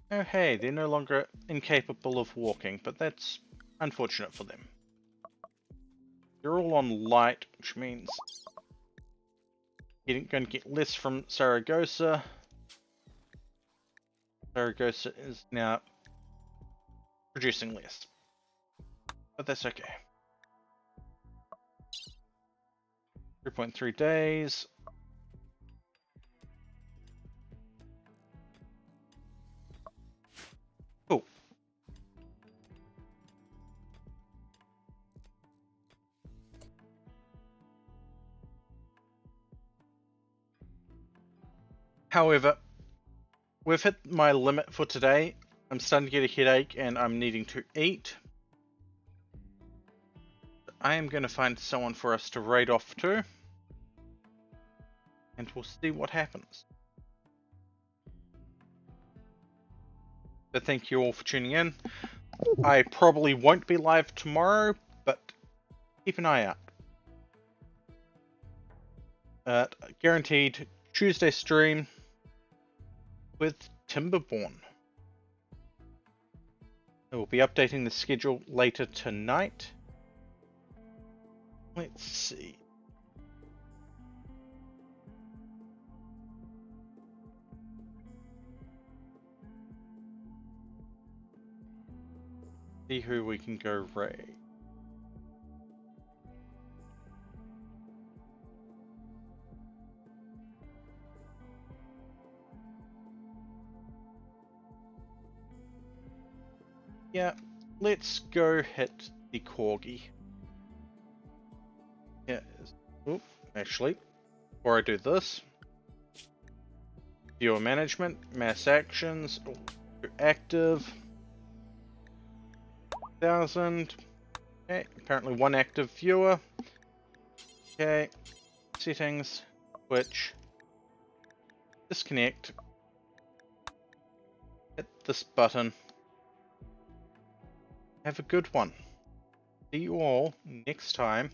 Speaker 1: Oh hey, they're no longer incapable of walking, but that's unfortunate for them. They're all on light, which means you're going to get less from Saragossa. Saragossa is now producing less, but that's okay. 3.3 days. Oh. However, we've hit my limit for today. I'm starting to get a headache and I'm needing to eat. I am going to find someone for us to raid off to. And we'll see what happens. But thank you all for tuning in. I probably won't be live tomorrow, but keep an eye out. Guaranteed Tuesday stream with Timberborn. I will be updating the schedule later tonight. Let's see. See who we can go raid. Yeah, let's go hit the corgi. Yeah. Oop, actually, before I do this, viewer management, mass actions, active, 1000. Okay, apparently one active viewer. Okay, settings, Twitch, disconnect, hit this button. Have a good one. See you all next time.